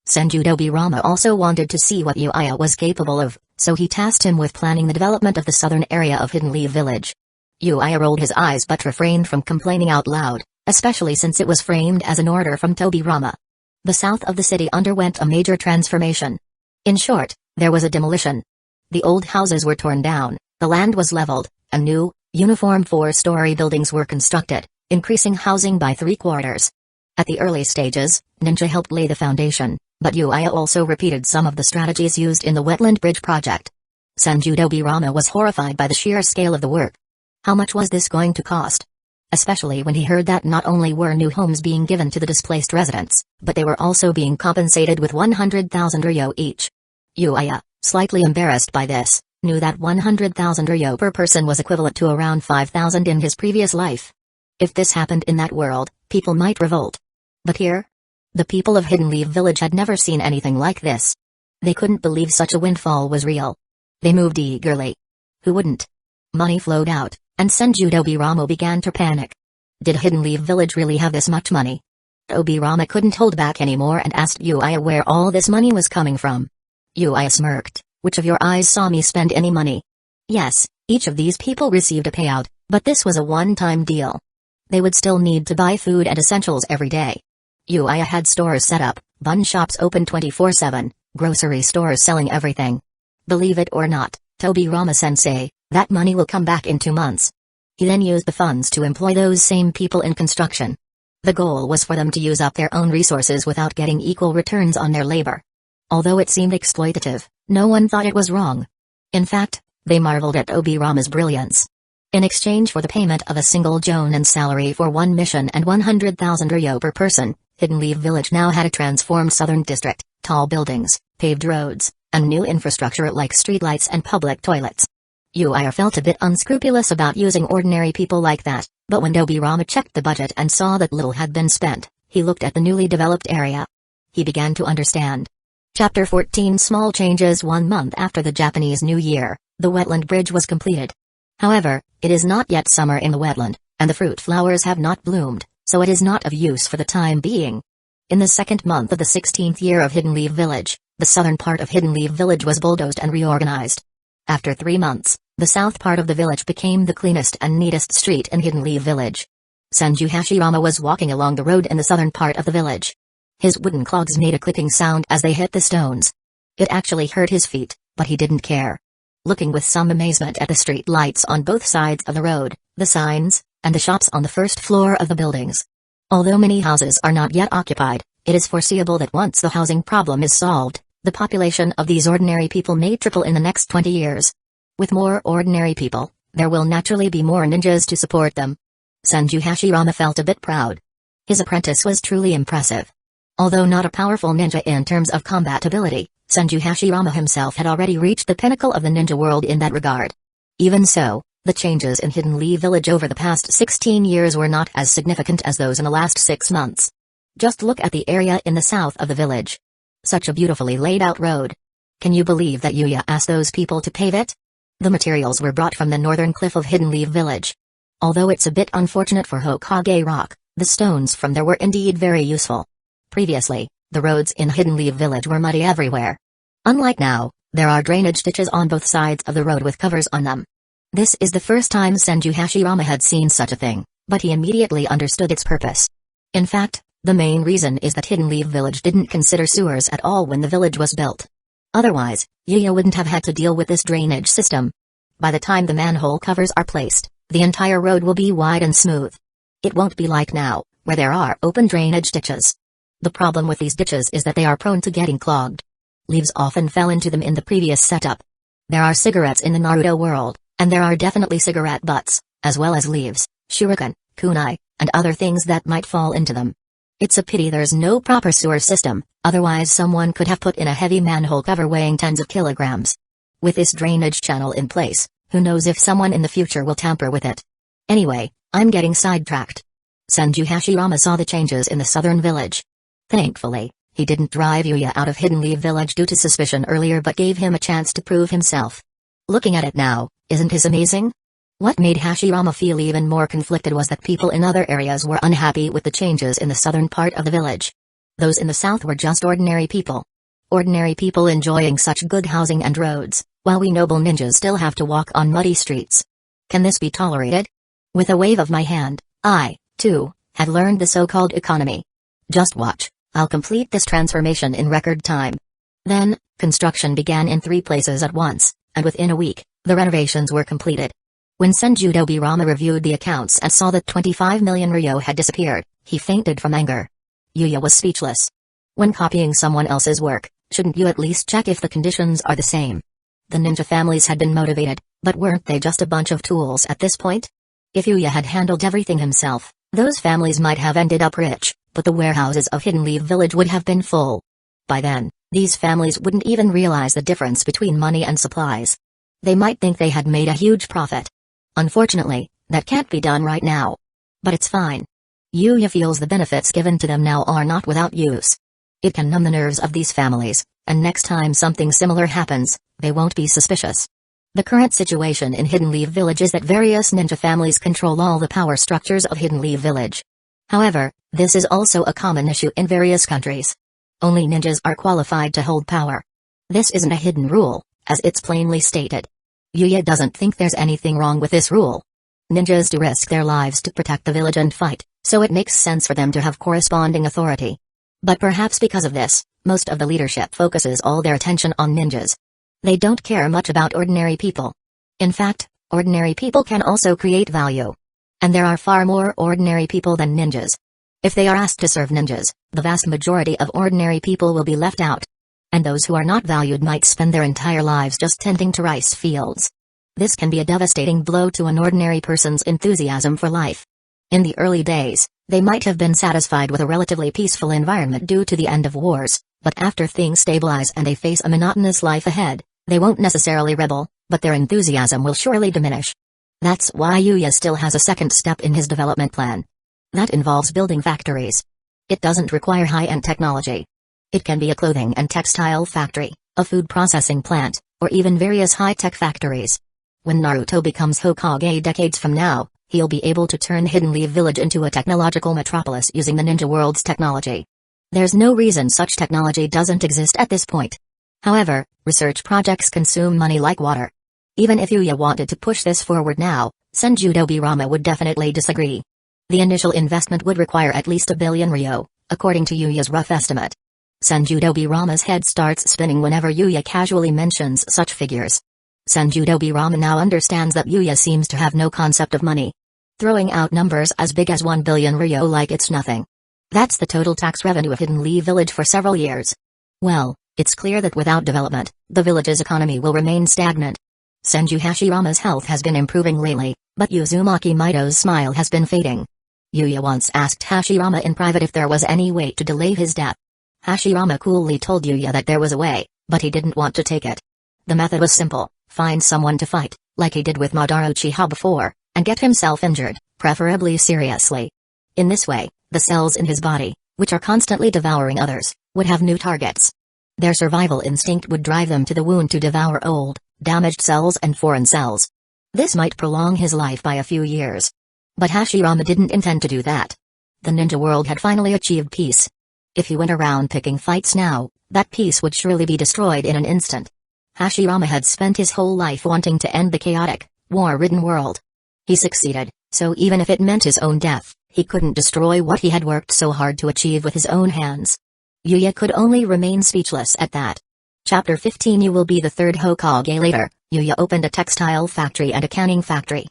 Senju Dobirama also wanted to see what Yuya was capable of, so he tasked him with planning the development of the southern area of Hidden Leaf Village. Yuya rolled his eyes but refrained from complaining out loud, especially since it was framed as an order from Dobirama. The south of the city underwent a major transformation. In short, there was a demolition. The old houses were torn down, the land was leveled, and new, uniform 4-story buildings were constructed, increasing housing by 3/4. At the early stages, Ninja helped lay the foundation, but Yuya also repeated some of the strategies used in the Wetland Bridge project. Senju Dobirama was horrified by the sheer scale of the work. How much was this going to cost? Especially when he heard that not only were new homes being given to the displaced residents, but they were also being compensated with 100,000 ryo each. Yuya, slightly embarrassed by this, knew that 100,000 ryo per person was equivalent to around 5,000 in his previous life. If this happened in that world, people might revolt. But here? The people of Hidden Leaf Village had never seen anything like this. They couldn't believe such a windfall was real. They moved eagerly. Who wouldn't? Money flowed out, and Senju Dobirama began to panic. Did Hidden Leaf Village really have this much money? Dobirama couldn't hold back anymore and asked Yuya where all this money was coming from. Yuya smirked. Which of your eyes saw me spend any money? Yes, each of these people received a payout, but this was a one-time deal. They would still need to buy food and essentials every day. Yuya had stores set up, bun shops open 24/7, grocery stores selling everything. Believe it or not, Dobirama-sensei, that money will come back in 2 months. He then used the funds to employ those same people in construction. The goal was for them to use up their own resources without getting equal returns on their labor. Although it seemed exploitative, no one thought it was wrong. In fact, they marveled at Dobirama's brilliance. In exchange for the payment of a single Jonen's salary for one mission and 100,000 ryo per person, Hidden Leaf Village now had a transformed southern district, tall buildings, paved roads, and new infrastructure like streetlights and public toilets. Yuya felt a bit unscrupulous about using ordinary people like that, but when Dobirama checked the budget and saw that little had been spent, he looked at the newly developed area. He began to understand. Chapter 14 Small changes. 1 month after the Japanese New Year, the wetland bridge was completed. However, it is not yet summer in the wetland, and the fruit flowers have not bloomed, so it is not of use for the time being. In the 2nd month of the 16th year of Hidden Leaf Village, the southern part of Hidden Leaf Village was bulldozed and reorganized. After 3 months, the south part of the village became the cleanest and neatest street in Hidden Leaf Village. Senju Hashirama was walking along the road in the southern part of the village. His wooden clogs made a clicking sound as they hit the stones. It actually hurt his feet, but he didn't care. Looking with some amazement at the street lights on both sides of the road, the signs, and the shops on the first floor of the buildings. Although many houses are not yet occupied, it is foreseeable that once the housing problem is solved, the population of these ordinary people may triple in the next 20 years. With more ordinary people, there will naturally be more ninjas to support them. Senju Hashirama felt a bit proud. His apprentice was truly impressive. Although not a powerful ninja in terms of combat ability, Senju Hashirama himself had already reached the pinnacle of the ninja world in that regard. Even so, the changes in Hidden Leaf Village over the past 16 years were not as significant as those in the last 6 months. Just look at the area in the south of the village. Such a beautifully laid out road. Can you believe that Yuya asked those people to pave it? The materials were brought from the northern cliff of Hidden Leaf Village. Although it's a bit unfortunate for Hokage rock, the stones from there were indeed very useful. Previously, the roads in Hidden Leaf Village were muddy everywhere. Unlike now, there are drainage ditches on both sides of the road with covers on them. This is the first time Senju Hashirama had seen such a thing, but he immediately understood its purpose. In fact, the main reason is that Hidden Leaf Village didn't consider sewers at all when the village was built. Otherwise, Yuya wouldn't have had to deal with this drainage system. By the time the manhole covers are placed, the entire road will be wide and smooth. It won't be like now, where there are open drainage ditches. The problem with these ditches is that they are prone to getting clogged. Leaves often fell into them in the previous setup. There are cigarettes in the Naruto world, and there are definitely cigarette butts, as well as leaves, shuriken, kunai, and other things that might fall into them. It's a pity there's no proper sewer system, otherwise someone could have put in a heavy manhole cover weighing tens of kilograms. With this drainage channel in place, who knows if someone in the future will tamper with it. Anyway, I'm getting sidetracked. Senju Hashirama saw the changes in the southern village. Thankfully, he didn't drive Yuya out of Hidden Leaf Village due to suspicion earlier but gave him a chance to prove himself. Looking at it now, isn't this amazing? What made Hashirama feel even more conflicted was that people in other areas were unhappy with the changes in the southern part of the village. Those in the south were just ordinary people. Ordinary people enjoying such good housing and roads, while we noble ninjas still have to walk on muddy streets. Can this be tolerated? With a wave of my hand, I, too, have learned the so-called economy. Just watch, I'll complete this transformation in record time. Then, construction began in 3 places at once, and within a week, the renovations were completed. When Senju Dobirama reviewed the accounts and saw that 25 million ryo had disappeared, he fainted from anger. Yuya was speechless. When copying someone else's work, shouldn't you at least check if the conditions are the same? The ninja families had been motivated, but weren't they just a bunch of tools at this point? If Yuya had handled everything himself, those families might have ended up rich, but the warehouses of Hidden Leaf Village would have been full. By then, these families wouldn't even realize the difference between money and supplies. They might think they had made a huge profit. Unfortunately, that can't be done right now. But it's fine. Yuya feels the benefits given to them now are not without use. It can numb the nerves of these families, and next time something similar happens, they won't be suspicious. The current situation in Hidden Leaf Village is that various ninja families control all the power structures of Hidden Leaf Village. However, this is also a common issue in various countries. Only ninjas are qualified to hold power. This isn't a hidden rule, as it's plainly stated. Yuya doesn't think there's anything wrong with this rule. Ninjas do risk their lives to protect the village and fight, so it makes sense for them to have corresponding authority. But perhaps because of this, most of the leadership focuses all their attention on ninjas. They don't care much about ordinary people. In fact, ordinary people can also create value. And there are far more ordinary people than ninjas. If they are asked to serve ninjas, the vast majority of ordinary people will be left out. And those who are not valued might spend their entire lives just tending to rice fields. This can be a devastating blow to an ordinary person's enthusiasm for life. In the early days, they might have been satisfied with a relatively peaceful environment due to the end of wars, but after things stabilize and they face a monotonous life ahead, they won't necessarily rebel, but their enthusiasm will surely diminish. That's why Yuya still has a second step in his development plan. That involves building factories. It doesn't require high-end technology. It can be a clothing and textile factory, a food processing plant, or even various high-tech factories. When Naruto becomes Hokage decades from now, he'll be able to turn Hidden Leaf Village into a technological metropolis using the ninja world's technology. There's no reason such technology doesn't exist at this point. However, research projects consume money like water. Even if Yuya wanted to push this forward now, Senju Dobirama would definitely disagree. The initial investment would require at least 1 billion ryo, according to Yuya's rough estimate. Senju Dobirama's head starts spinning whenever Yuya casually mentions such figures. Senju Dobirama now understands that Yuya seems to have no concept of money. Throwing out numbers as big as 1 billion ryo like it's nothing. That's the total tax revenue of Hidden Leaf Village for several years. Well, it's clear that without development, the village's economy will remain stagnant. Senju Hashirama's health has been improving lately, but Uzumaki Maido's smile has been fading. Yuya once asked Hashirama in private if there was any way to delay his death. Hashirama coolly told Yuya that there was a way, but he didn't want to take it. The method was simple: find someone to fight, like he did with Madara Uchiha before, and get himself injured, preferably seriously. In this way, the cells in his body, which are constantly devouring others, would have new targets. Their survival instinct would drive them to the wound to devour old, damaged cells and foreign cells. This might prolong his life by a few years. But Hashirama didn't intend to do that. The ninja world had finally achieved peace. If he went around picking fights now, that peace would surely be destroyed in an instant. Hashirama had spent his whole life wanting to end the chaotic, war-ridden world. He succeeded, so even if it meant his own death, he couldn't destroy what he had worked so hard to achieve with his own hands. Yuya could only remain speechless at that. Chapter 15. You will be the third Hokage. Later, Yuya opened a textile factory and a canning factory.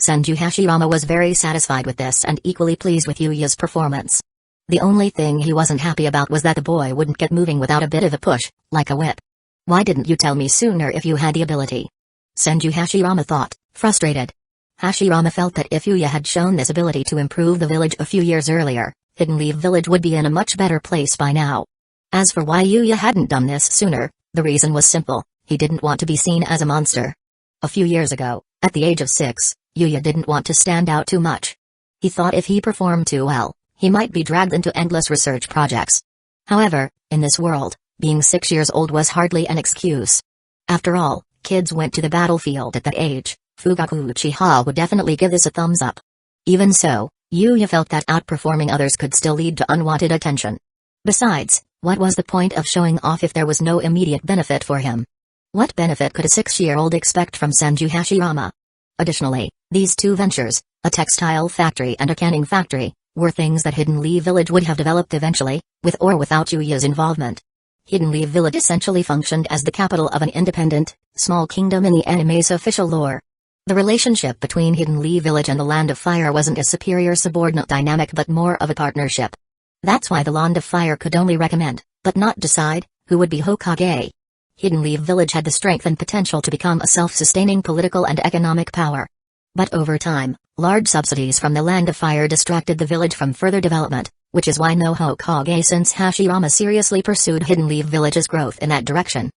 Senju Hashirama was very satisfied with this and equally pleased with Yuya's performance. The only thing he wasn't happy about was that the boy wouldn't get moving without a bit of a push, like a whip. Why didn't you tell me sooner if you had the ability? Senju Hashirama thought, frustrated. Hashirama felt that if Yuya had shown this ability to improve the village a few years earlier, Hidden Leaf Village would be in a much better place by now. As for why Yuya hadn't done this sooner, the reason was simple: he didn't want to be seen as a monster. A few years ago, at the age of 6, Yuya didn't want to stand out too much. He thought if he performed too well, he might be dragged into endless research projects. However, in this world, being 6 years old was hardly an excuse. After all, kids went to the battlefield at that age. Fugaku Uchiha would definitely give this a thumbs up. Even so, Yuya felt that outperforming others could still lead to unwanted attention. Besides, what was the point of showing off if there was no immediate benefit for him? What benefit could a 6-year-old expect from Senju Hashirama? Additionally, these two ventures, a textile factory and a canning factory, were things that Hidden Leaf Village would have developed eventually, with or without Yuya's involvement. Hidden Leaf Village essentially functioned as the capital of an independent, small kingdom in the anime's official lore. The relationship between Hidden Leaf Village and the Land of Fire wasn't a superior-subordinate dynamic but more of a partnership. That's why the Land of Fire could only recommend, but not decide, who would be Hokage. Hidden Leaf Village had the strength and potential to become a self-sustaining political and economic power. But over time, large subsidies from the Land of Fire distracted the village from further development, which is why no Hokage since Hashirama seriously pursued Hidden Leaf Village's growth in that direction.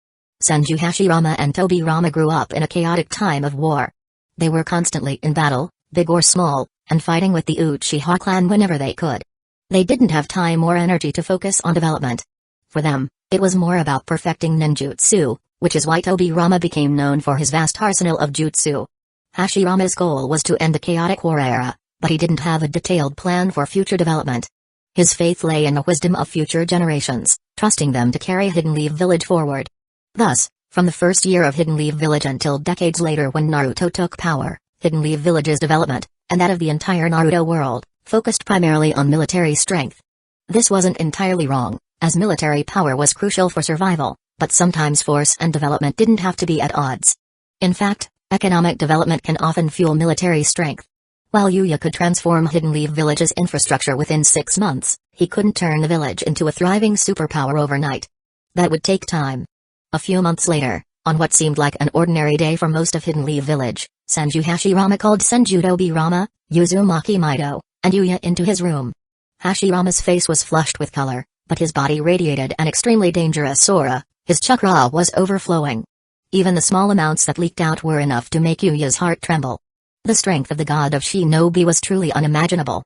Senju Hashirama and Tobirama grew up in a chaotic time of war. They were constantly in battle, big or small, and fighting with the Uchiha clan whenever they could. They didn't have time or energy to focus on development. For them, it was more about perfecting ninjutsu, which is why Tobirama became known for his vast arsenal of jutsu. Hashirama's goal was to end the chaotic war era, but he didn't have a detailed plan for future development. His faith lay in the wisdom of future generations, trusting them to carry Hidden Leaf Village forward. Thus, from the first year of Hidden Leaf Village until decades later when Naruto took power, Hidden Leaf Village's development, and that of the entire Naruto world, focused primarily on military strength. This wasn't entirely wrong, as military power was crucial for survival, but sometimes force and development didn't have to be at odds. In fact, economic development can often fuel military strength. While Yuya could transform Hidden Leaf Village's infrastructure within 6 months, he couldn't turn the village into a thriving superpower overnight. That would take time. A few months later, on what seemed like an ordinary day for most of Hidden Leaf Village, Senju Hashirama called Senju Tobirama, Uzumaki Maido, and Yuya into his room. Hashirama's face was flushed with color, but his body radiated an extremely dangerous aura. His chakra was overflowing. Even the small amounts that leaked out were enough to make Yuya's heart tremble. The strength of the god of shinobi was truly unimaginable.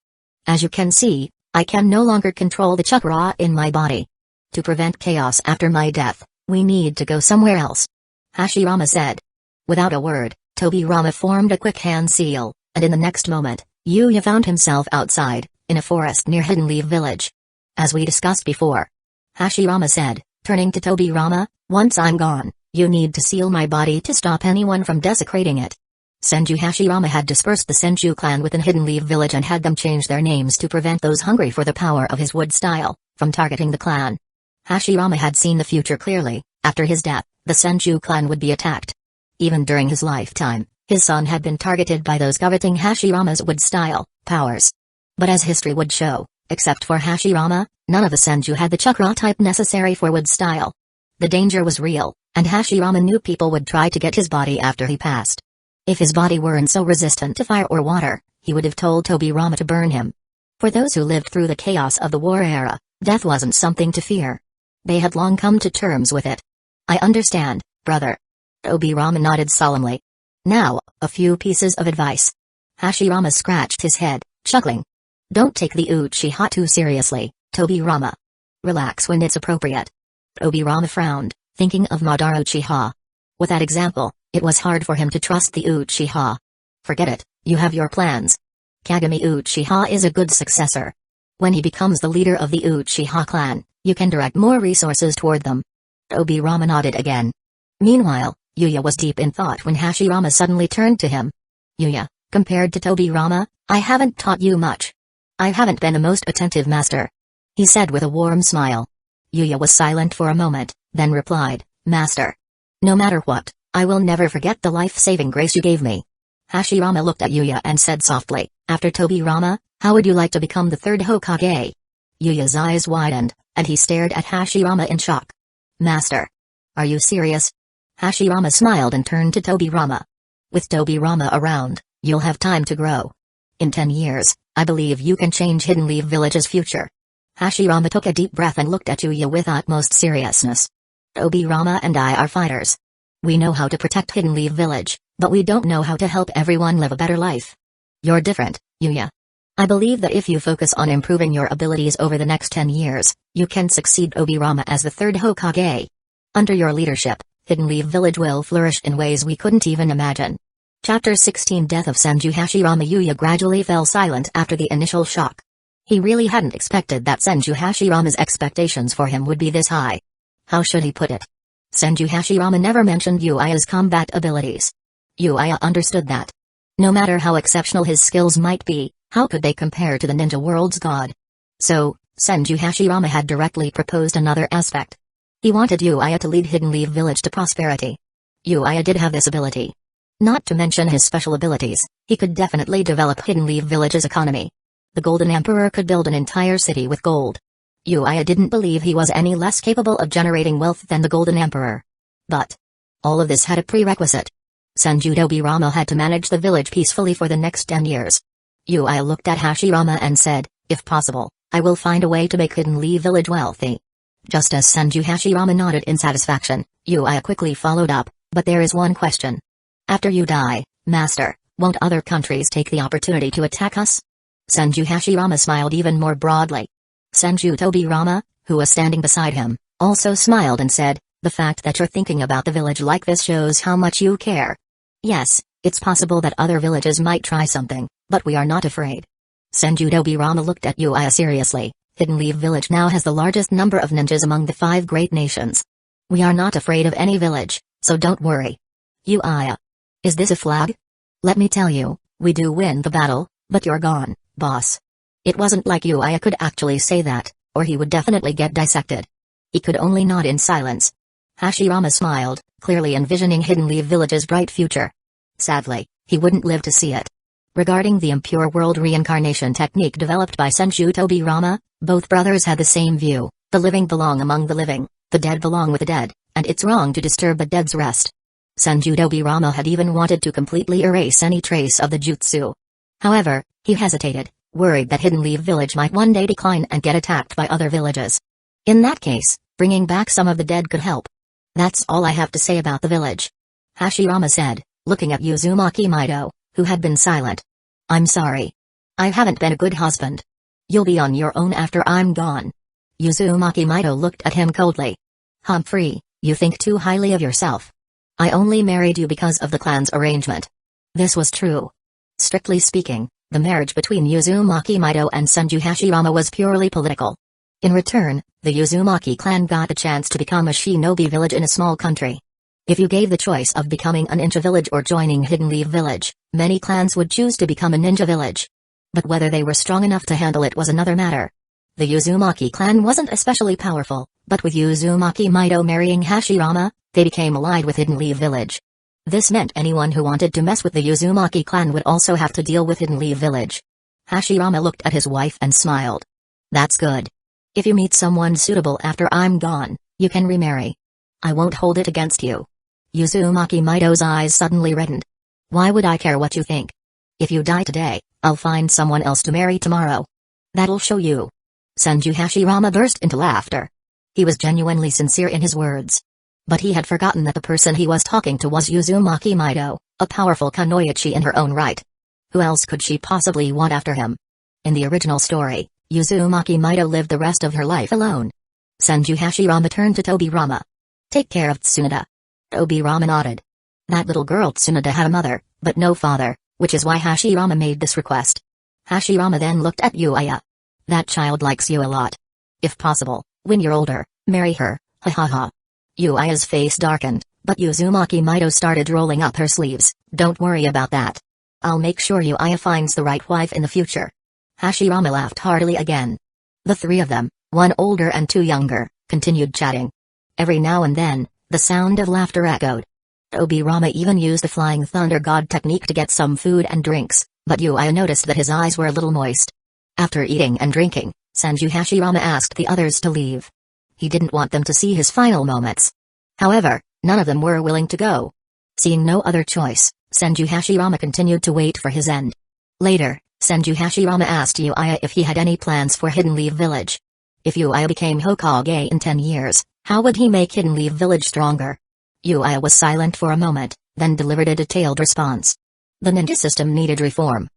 As you can see, I can no longer control the chakra in my body. To prevent chaos after my death, we need to go somewhere else. Hashirama said. Without a word, Tobirama formed a quick hand seal, and in the next moment, Yuya found himself outside, in a forest near Hidden Leaf Village. As we discussed before. Hashirama said, turning to Tobirama, once I'm gone, you need to seal my body to stop anyone from desecrating it. Senju Hashirama had dispersed the Senju clan within Hidden Leaf Village and had them change their names to prevent those hungry for the power of his wood style from targeting the clan. Hashirama had seen the future clearly. After his death, the Senju clan would be attacked. Even during his lifetime, his son had been targeted by those coveting Hashirama's wood style powers. But as history would show, except for Hashirama, none of the Senju had the chakra type necessary for wood style. The danger was real, and Hashirama knew people would try to get his body after he passed. If his body weren't so resistant to fire or water, he would have told Tobirama to burn him. For those who lived through the chaos of the war era, death wasn't something to fear. They had long come to terms with it. I understand, brother. Tobirama nodded solemnly. Now, a few pieces of advice. Hashirama scratched his head, chuckling. Don't take the Uchiha too seriously, Tobirama. Relax when it's appropriate. Tobirama frowned, thinking of Madara Uchiha. With that example, it was hard for him to trust the Uchiha. Forget it, you have your plans. Kagami Uchiha is a good successor. When he becomes the leader of the Uchiha clan, you can direct more resources toward them. Tobirama nodded again. Meanwhile, Yuya was deep in thought when Hashirama suddenly turned to him. Yuya, compared to Tobirama, I haven't taught you much. I haven't been a most attentive master. He said with a warm smile. Yuya was silent for a moment, then replied, Master. No matter what, I will never forget the life-saving grace you gave me. Hashirama looked at Yuya and said softly, after Tobirama, how would you like to become the third Hokage? Yuya's eyes widened, and he stared at Hashirama in shock. Master. Are you serious? Hashirama smiled and turned to Tobirama. With Tobirama around, you'll have time to grow. In 10 years, I believe you can change Hidden Leaf Village's future. Hashirama took a deep breath and looked at Yuya with utmost seriousness. Tobirama and I are fighters. We know how to protect Hidden Leaf Village, but we don't know how to help everyone live a better life. You're different, Yuya. I believe that if you focus on improving your abilities over the next 10 years, you can succeed Obirama as the third Hokage. Under your leadership, Hidden Leaf Village will flourish in ways we couldn't even imagine. Chapter 16 Death of Senju Hashirama. Yuya gradually fell silent after the initial shock. He really hadn't expected that Senju Hashirama's expectations for him would be this high. How should he put it? Senju Hashirama never mentioned Yuya's combat abilities. Yuya understood that. No matter how exceptional his skills might be, how could they compare to the ninja world's god? So, Senju Hashirama had directly proposed another aspect. He wanted Yuya to lead Hidden Leaf Village to prosperity. Yuya did have this ability. Not to mention his special abilities, he could definitely develop Hidden Leaf Village's economy. The Golden Emperor could build an entire city with gold. Yuya didn't believe he was any less capable of generating wealth than the Golden Emperor. But all of this had a prerequisite. Senju Obirama had to manage the village peacefully for the next 10 years. Yuya looked at Hashirama and said, "If possible, I will find a way to make Hidden Leaf Village wealthy." Just as Senju Hashirama nodded in satisfaction, Yuya quickly followed up, "But there is one question. After you die, Master, won't other countries take the opportunity to attack us?" Senju Hashirama smiled even more broadly. Senju Obirama, who was standing beside him, also smiled and said, "The fact that you're thinking about the village like this shows how much you care. Yes, it's possible that other villages might try something, but we are not afraid." Senju Obirama looked at Yuya seriously. "Hidden Leaf Village now has the largest number of ninjas among the 5 great nations. We are not afraid of any village, so don't worry." "Yuya. Is this a flag? Let me tell you, we do win the battle, but you're gone, boss." It wasn't like Yuya could actually say that, or he would definitely get dissected. He could only nod in silence. Hashirama smiled, clearly envisioning Hidden Leaf Village's bright future. Sadly, he wouldn't live to see it. Regarding the impure world reincarnation technique developed by Senju Obirama, both brothers had the same view: the living belong among the living, the dead belong with the dead, and it's wrong to disturb the dead's rest. Senju Obirama had even wanted to completely erase any trace of the jutsu. However, he hesitated, worried that Hidden Leaf Village might one day decline and get attacked by other villages. In that case, bringing back some of the dead could help. "That's all I have to say about the village," Hashirama said, looking at Uzumaki Maido, who had been silent. "I'm sorry. I haven't been a good husband. You'll be on your own after I'm gone." Uzumaki Maido looked at him coldly. "Humphrey, you think too highly of yourself. I only married you because of the clan's arrangement." This was true. Strictly speaking, the marriage between Uzumaki Maido and Senju Hashirama was purely political. In return, the Uzumaki clan got the chance to become a shinobi village in a small country. If you gave the choice of becoming a ninja village or joining Hidden Leaf Village, many clans would choose to become a ninja village. But whether they were strong enough to handle it was another matter. The Uzumaki clan wasn't especially powerful, but with Uzumaki Maido marrying Hashirama, they became allied with Hidden Leaf Village. This meant anyone who wanted to mess with the Uzumaki clan would also have to deal with Hidden Leaf Village. Hashirama looked at his wife and smiled. "That's good. If you meet someone suitable after I'm gone, you can remarry. I won't hold it against you." Uzumaki Maido's eyes suddenly reddened. "Why would I care what you think? If you die today, I'll find someone else to marry tomorrow. That'll show you." Senju Hashirama burst into laughter. He was genuinely sincere in his words. But he had forgotten that the person he was talking to was Uzumaki Maido, a powerful kunoichi in her own right. Who else could she possibly want after him? In the original story, Uzumaki Maido lived the rest of her life alone. Senju Hashirama turned to Obirama. "Take care of Tsunade." Obirama nodded. That little girl Tsunade had a mother, but no father, which is why Hashirama made this request. Hashirama then looked at Yuya. "That child likes you a lot. If possible, when you're older, marry her, ha ha ha." Yuya's face darkened, but Uzumaki Maido started rolling up her sleeves. "Don't worry about that. I'll make sure Yuya finds the right wife in the future." Hashirama laughed heartily again. The 3 of them, 1 older and 2 younger, continued chatting. Every now and then, the sound of laughter echoed. Obirama even used the Flying Thunder God technique to get some food and drinks, but Yuya noticed that his eyes were a little moist. After eating and drinking, Senju Hashirama asked the others to leave. He didn't want them to see his final moments. However, none of them were willing to go. Seeing no other choice, Senju Hashirama continued to wait for his end. Later, Senju Hashirama asked Yuya if he had any plans for Hidden Leaf Village. If Yuya became Hokage in 10 years, how would he make Hidden Leaf Village stronger? Yuya was silent for a moment, then delivered a detailed response. The ninja system needed reform.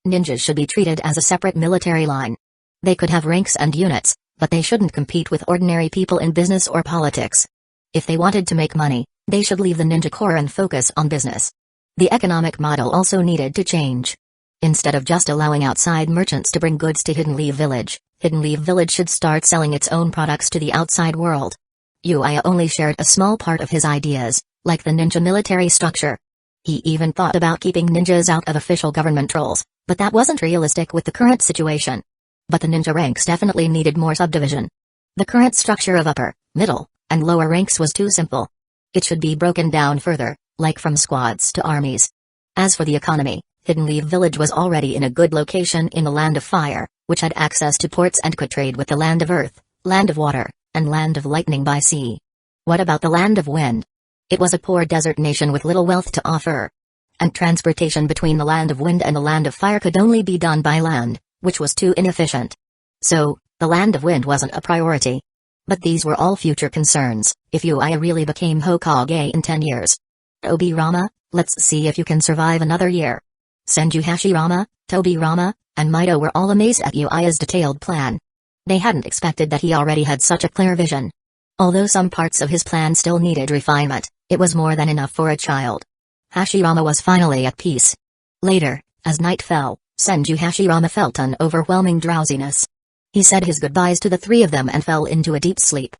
Ninjas should be treated as a separate military line. They could have ranks and units, but they shouldn't compete with ordinary people in business or politics. If they wanted to make money, they should leave the ninja corps and focus on business. The economic model also needed to change. Instead of just allowing outside merchants to bring goods to Hidden Leaf Village should start selling its own products to the outside world. Yuya only shared a small part of his ideas, like the ninja military structure. He even thought about keeping ninjas out of official government roles, but that wasn't realistic with the current situation. But the ninja ranks definitely needed more subdivision. The current structure of upper, middle, and lower ranks was too simple. It should be broken down further, like from squads to armies. As for the economy, Hidden Leaf Village was already in a good location in the Land of Fire, which had access to ports and could trade with the Land of Earth, Land of Water, and Land of Lightning by sea. What about the Land of Wind? It was a poor desert nation with little wealth to offer. And transportation between the Land of Wind and the Land of Fire could only be done by land, which was too inefficient. So, the Land of Wind wasn't a priority. But these were all future concerns, if Yuya really became Hokage in 10 years. Tobirama, let's see if you can survive another year. Senju Hashirama, Tobirama, and Maido were all amazed at Yuya's detailed plan. They hadn't expected that he already had such a clear vision. Although some parts of his plan still needed refinement, it was more than enough for a child. Hashirama was finally at peace. Later, as night fell, Senju Hashirama felt an overwhelming drowsiness. He said his goodbyes to the three of them and fell into a deep sleep.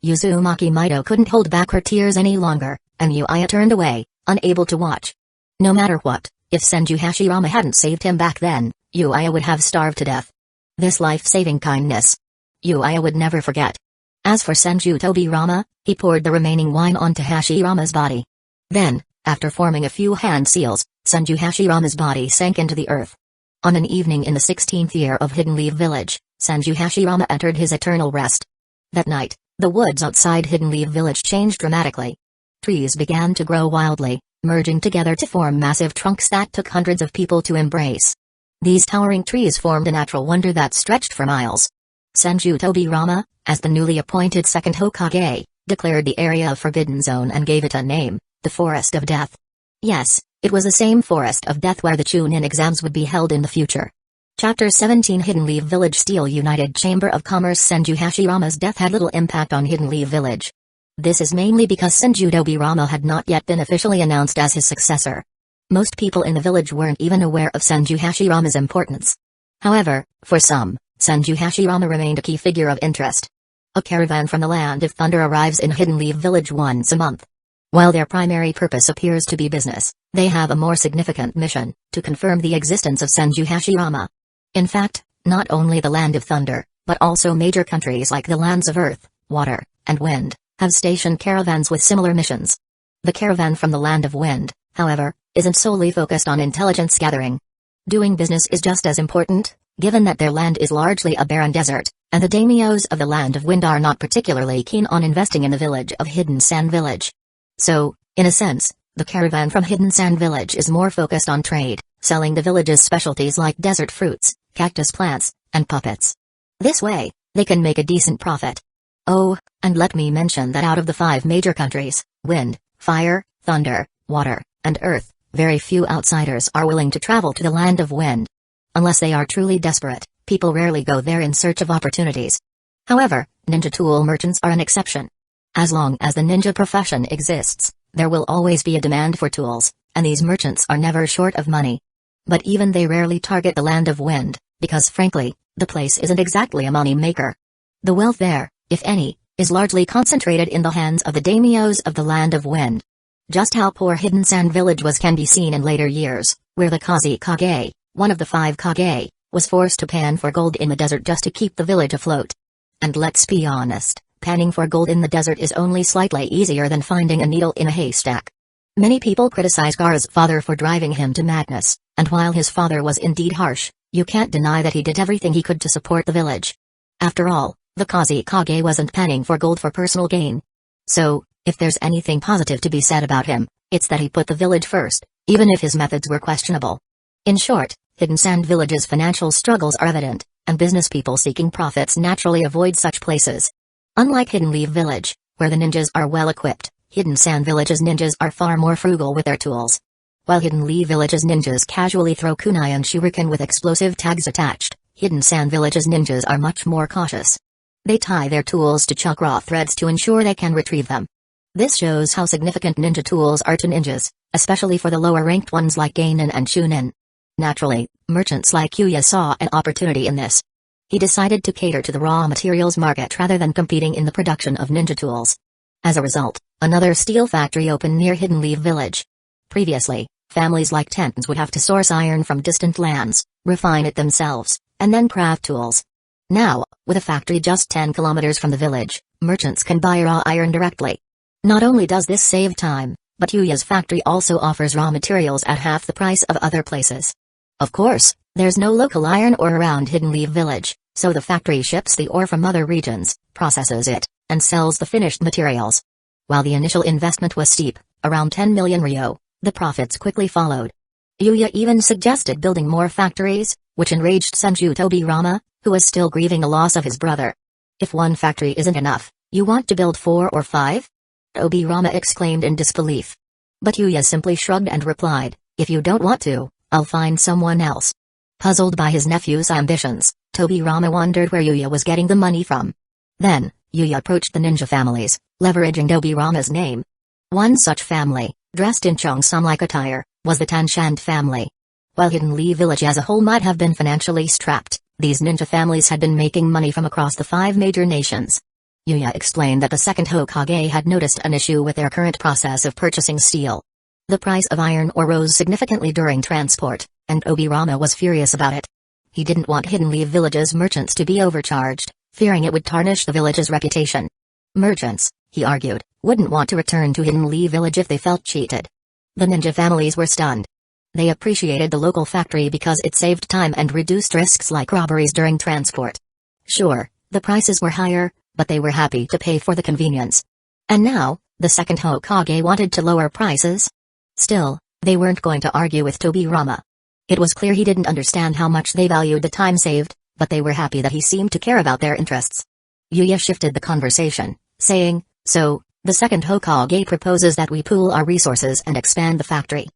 Uzumaki Maido couldn't hold back her tears any longer, and Yuya turned away, unable to watch. No matter what, if Senju Hashirama hadn't saved him back then, Yuya would have starved to death. This life-saving kindness, Yuya would never forget. As for Senju Tobirama, he poured the remaining wine onto Hashirama's body. Then, after forming a few hand seals, Senju Hashirama's body sank into the earth. On an evening in the 16th year of Hidden Leaf Village, Senju Hashirama entered his eternal rest. That night, the woods outside Hidden Leaf Village changed dramatically. Trees began to grow wildly, merging together to form massive trunks that took hundreds of people to embrace. These towering trees formed a natural wonder that stretched for miles. Senju Tobirama, as the newly appointed second Hokage, declared the area a forbidden zone and gave it a name, the Forest of Death. Yes, it was the same Forest of Death where the Chunin exams would be held in the future. Chapter 17 Hidden Leaf Village Steel United Chamber of Commerce Senju Hashirama's death had little impact on Hidden Leaf Village. This is mainly because Senju Tobirama had not yet been officially announced as his successor. Most people in the village weren't even aware of Senju Hashirama's importance. However, for some, Senju Hashirama remained a key figure of interest. A caravan from the Land of Thunder arrives in Hidden Leaf Village once a month. While their primary purpose appears to be business, they have a more significant mission, to confirm the existence of Senju Hashirama. In fact, not only the Land of Thunder, but also major countries like the Lands of Earth, Water, and Wind, have stationed caravans with similar missions. The caravan from the Land of Wind, however, isn't solely focused on intelligence gathering. Doing business is just as important, given that their land is largely a barren desert, and the daimyos of the Land of Wind are not particularly keen on investing in the village of Hidden Sand Village. So, in a sense, the caravan from Hidden Sand Village is more focused on trade, selling the village's specialties like desert fruits, cactus plants, and puppets. This way, they can make a decent profit. Oh, and let me mention that out of the 5 major countries, Wind, Fire, Thunder, Water, and Earth, very few outsiders are willing to travel to the Land of Wind. Unless they are truly desperate, people rarely go there in search of opportunities. However, ninja tool merchants are an exception. As long as the ninja profession exists, there will always be a demand for tools, and these merchants are never short of money. But even they rarely target the Land of Wind, because frankly, the place isn't exactly a money maker. The wealth there, if any, is largely concentrated in the hands of the daimyos of the Land of Wind. Just how poor Hidden Sand Village was can be seen in later years, where the Kazekage, one of the 5 Kage, was forced to pan for gold in the desert just to keep the village afloat. And let's be honest, panning for gold in the desert is only slightly easier than finding a needle in a haystack. Many people criticize Gaara's father for driving him to madness, and while his father was indeed harsh, you can't deny that he did everything he could to support the village. After all, the Kazekage wasn't panning for gold for personal gain. So, if there's anything positive to be said about him, it's that he put the village first, even if his methods were questionable. In short, Hidden Sand Village's financial struggles are evident, and business people seeking profits naturally avoid such places. Unlike Hidden Leaf Village, where the ninjas are well equipped, Hidden Sand Village's ninjas are far more frugal with their tools. While Hidden Leaf Village's ninjas casually throw kunai and shuriken with explosive tags attached, Hidden Sand Village's ninjas are much more cautious. They tie their tools to chakra threads to ensure they can retrieve them. This shows how significant ninja tools are to ninjas, especially for the lower-ranked ones like Geinin and Chunin. Naturally, merchants like Yuya saw an opportunity in this. He decided to cater to the raw materials market rather than competing in the production of ninja tools. As a result, another steel factory opened near Hidden Leaf Village. Previously, families like Tentans would have to source iron from distant lands, refine it themselves, and then craft tools. Now, with a factory just 10 kilometers from the village, merchants can buy raw iron directly. Not only does this save time, but Yuya's factory also offers raw materials at half the price of other places. Of course, there's no local iron ore around Hidden Leaf Village, so the factory ships the ore from other regions, processes it, and sells the finished materials. While the initial investment was steep, around 10 million ryo, the profits quickly followed. Yuya even suggested building more factories, which enraged Senju Tobirama, who was still grieving the loss of his brother. If one factory isn't enough, you want to build 4 or 5? Tobirama exclaimed in disbelief. But Yuya simply shrugged and replied, if you don't want to, I'll find someone else. Puzzled by his nephew's ambitions, Tobirama wondered where Yuya was getting the money from. Then, Yuya approached the ninja families, leveraging Tobirama's name. One such family, dressed in Cheongsam-like attire, was the Tanshand family. While Hidden Leaf Village as a whole might have been financially strapped, these ninja families had been making money from across the 5 major nations. Yuya explained that the second Hokage had noticed an issue with their current process of purchasing steel. The price of iron ore rose significantly during transport, and Tobirama was furious about it. He didn't want Hidden Leaf Village's merchants to be overcharged, fearing it would tarnish the village's reputation. Merchants, he argued, wouldn't want to return to Hidden Leaf Village if they felt cheated. The ninja families were stunned. They appreciated the local factory because it saved time and reduced risks like robberies during transport. Sure, the prices were higher, but they were happy to pay for the convenience. And now, the second Hokage wanted to lower prices? Still, they weren't going to argue with Tobirama. It was clear he didn't understand how much they valued the time saved, but they were happy that he seemed to care about their interests. Yuya shifted the conversation, saying, so, the second Hokage proposes that we pool our resources and expand the factory.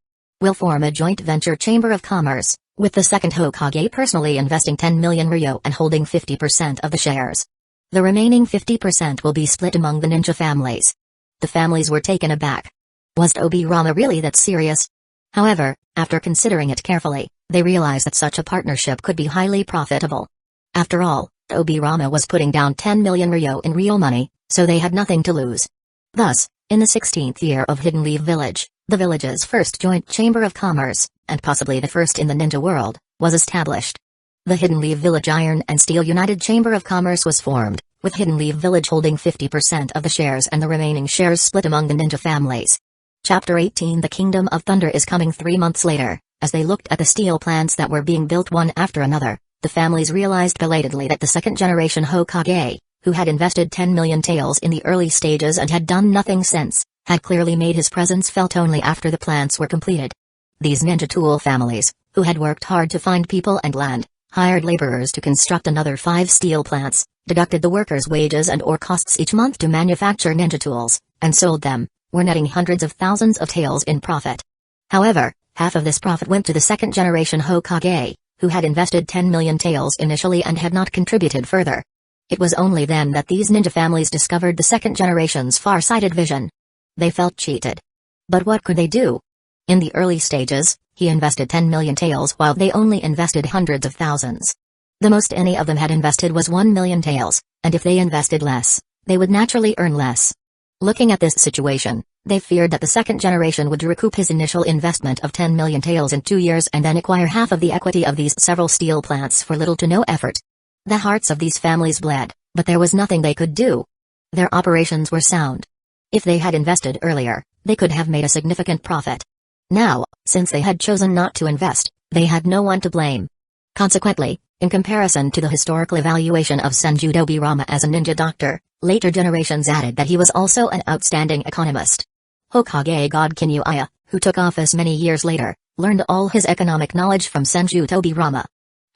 We'll form a joint venture chamber of commerce, with the second Hokage personally investing 10 million ryo and holding 50% of the shares. The remaining 50% will be split among the ninja families. The families were taken aback. Was Tobirama really that serious? However, after considering it carefully, they realized that such a partnership could be highly profitable. After all, Tobirama was putting down 10 million ryo in real money, so they had nothing to lose. Thus, in the 16th year of Hidden Leaf Village, the village's first joint chamber of commerce, and possibly the first in the ninja world, was established. The Hidden Leaf Village Iron and Steel United Chamber of Commerce was formed, with Hidden Leaf Village holding 50% of the shares and the remaining shares split among the ninja families. Chapter 18 The Kingdom of Thunder is coming 3 months later. As they looked at the steel plants that were being built one after another, the families realized belatedly that the second-generation Hokage, who had invested 10 million taels in the early stages and had done nothing since, had clearly made his presence felt only after the plants were completed. These ninja tool families, who had worked hard to find people and land, hired laborers to construct another 5 steel plants, deducted the workers' wages and ore costs each month to manufacture ninja tools, and sold them, were netting hundreds of thousands of taels in profit. However, half of this profit went to the second-generation Hokage, who had invested 10 million taels initially and had not contributed further. It was only then that these ninja families discovered the second generation's far-sighted vision. They felt cheated. But what could they do? In the early stages, he invested 10 million taels while they only invested hundreds of thousands. The most any of them had invested was 1 million taels, and if they invested less, they would naturally earn less. Looking at this situation, they feared that the second generation would recoup his initial investment of 10 million taels in 2 years and then acquire half of the equity of these several steel plants for little to no effort. The hearts of these families bled, but there was nothing they could do. Their operations were sound. If they had invested earlier, they could have made a significant profit. Now, since they had chosen not to invest, they had no one to blame. Consequently, in comparison to the historical evaluation of Senju Tobirama as a ninja doctor, later generations added that he was also an outstanding economist. Hokage God Yuya, who took office many years later, learned all his economic knowledge from Senju Tobirama.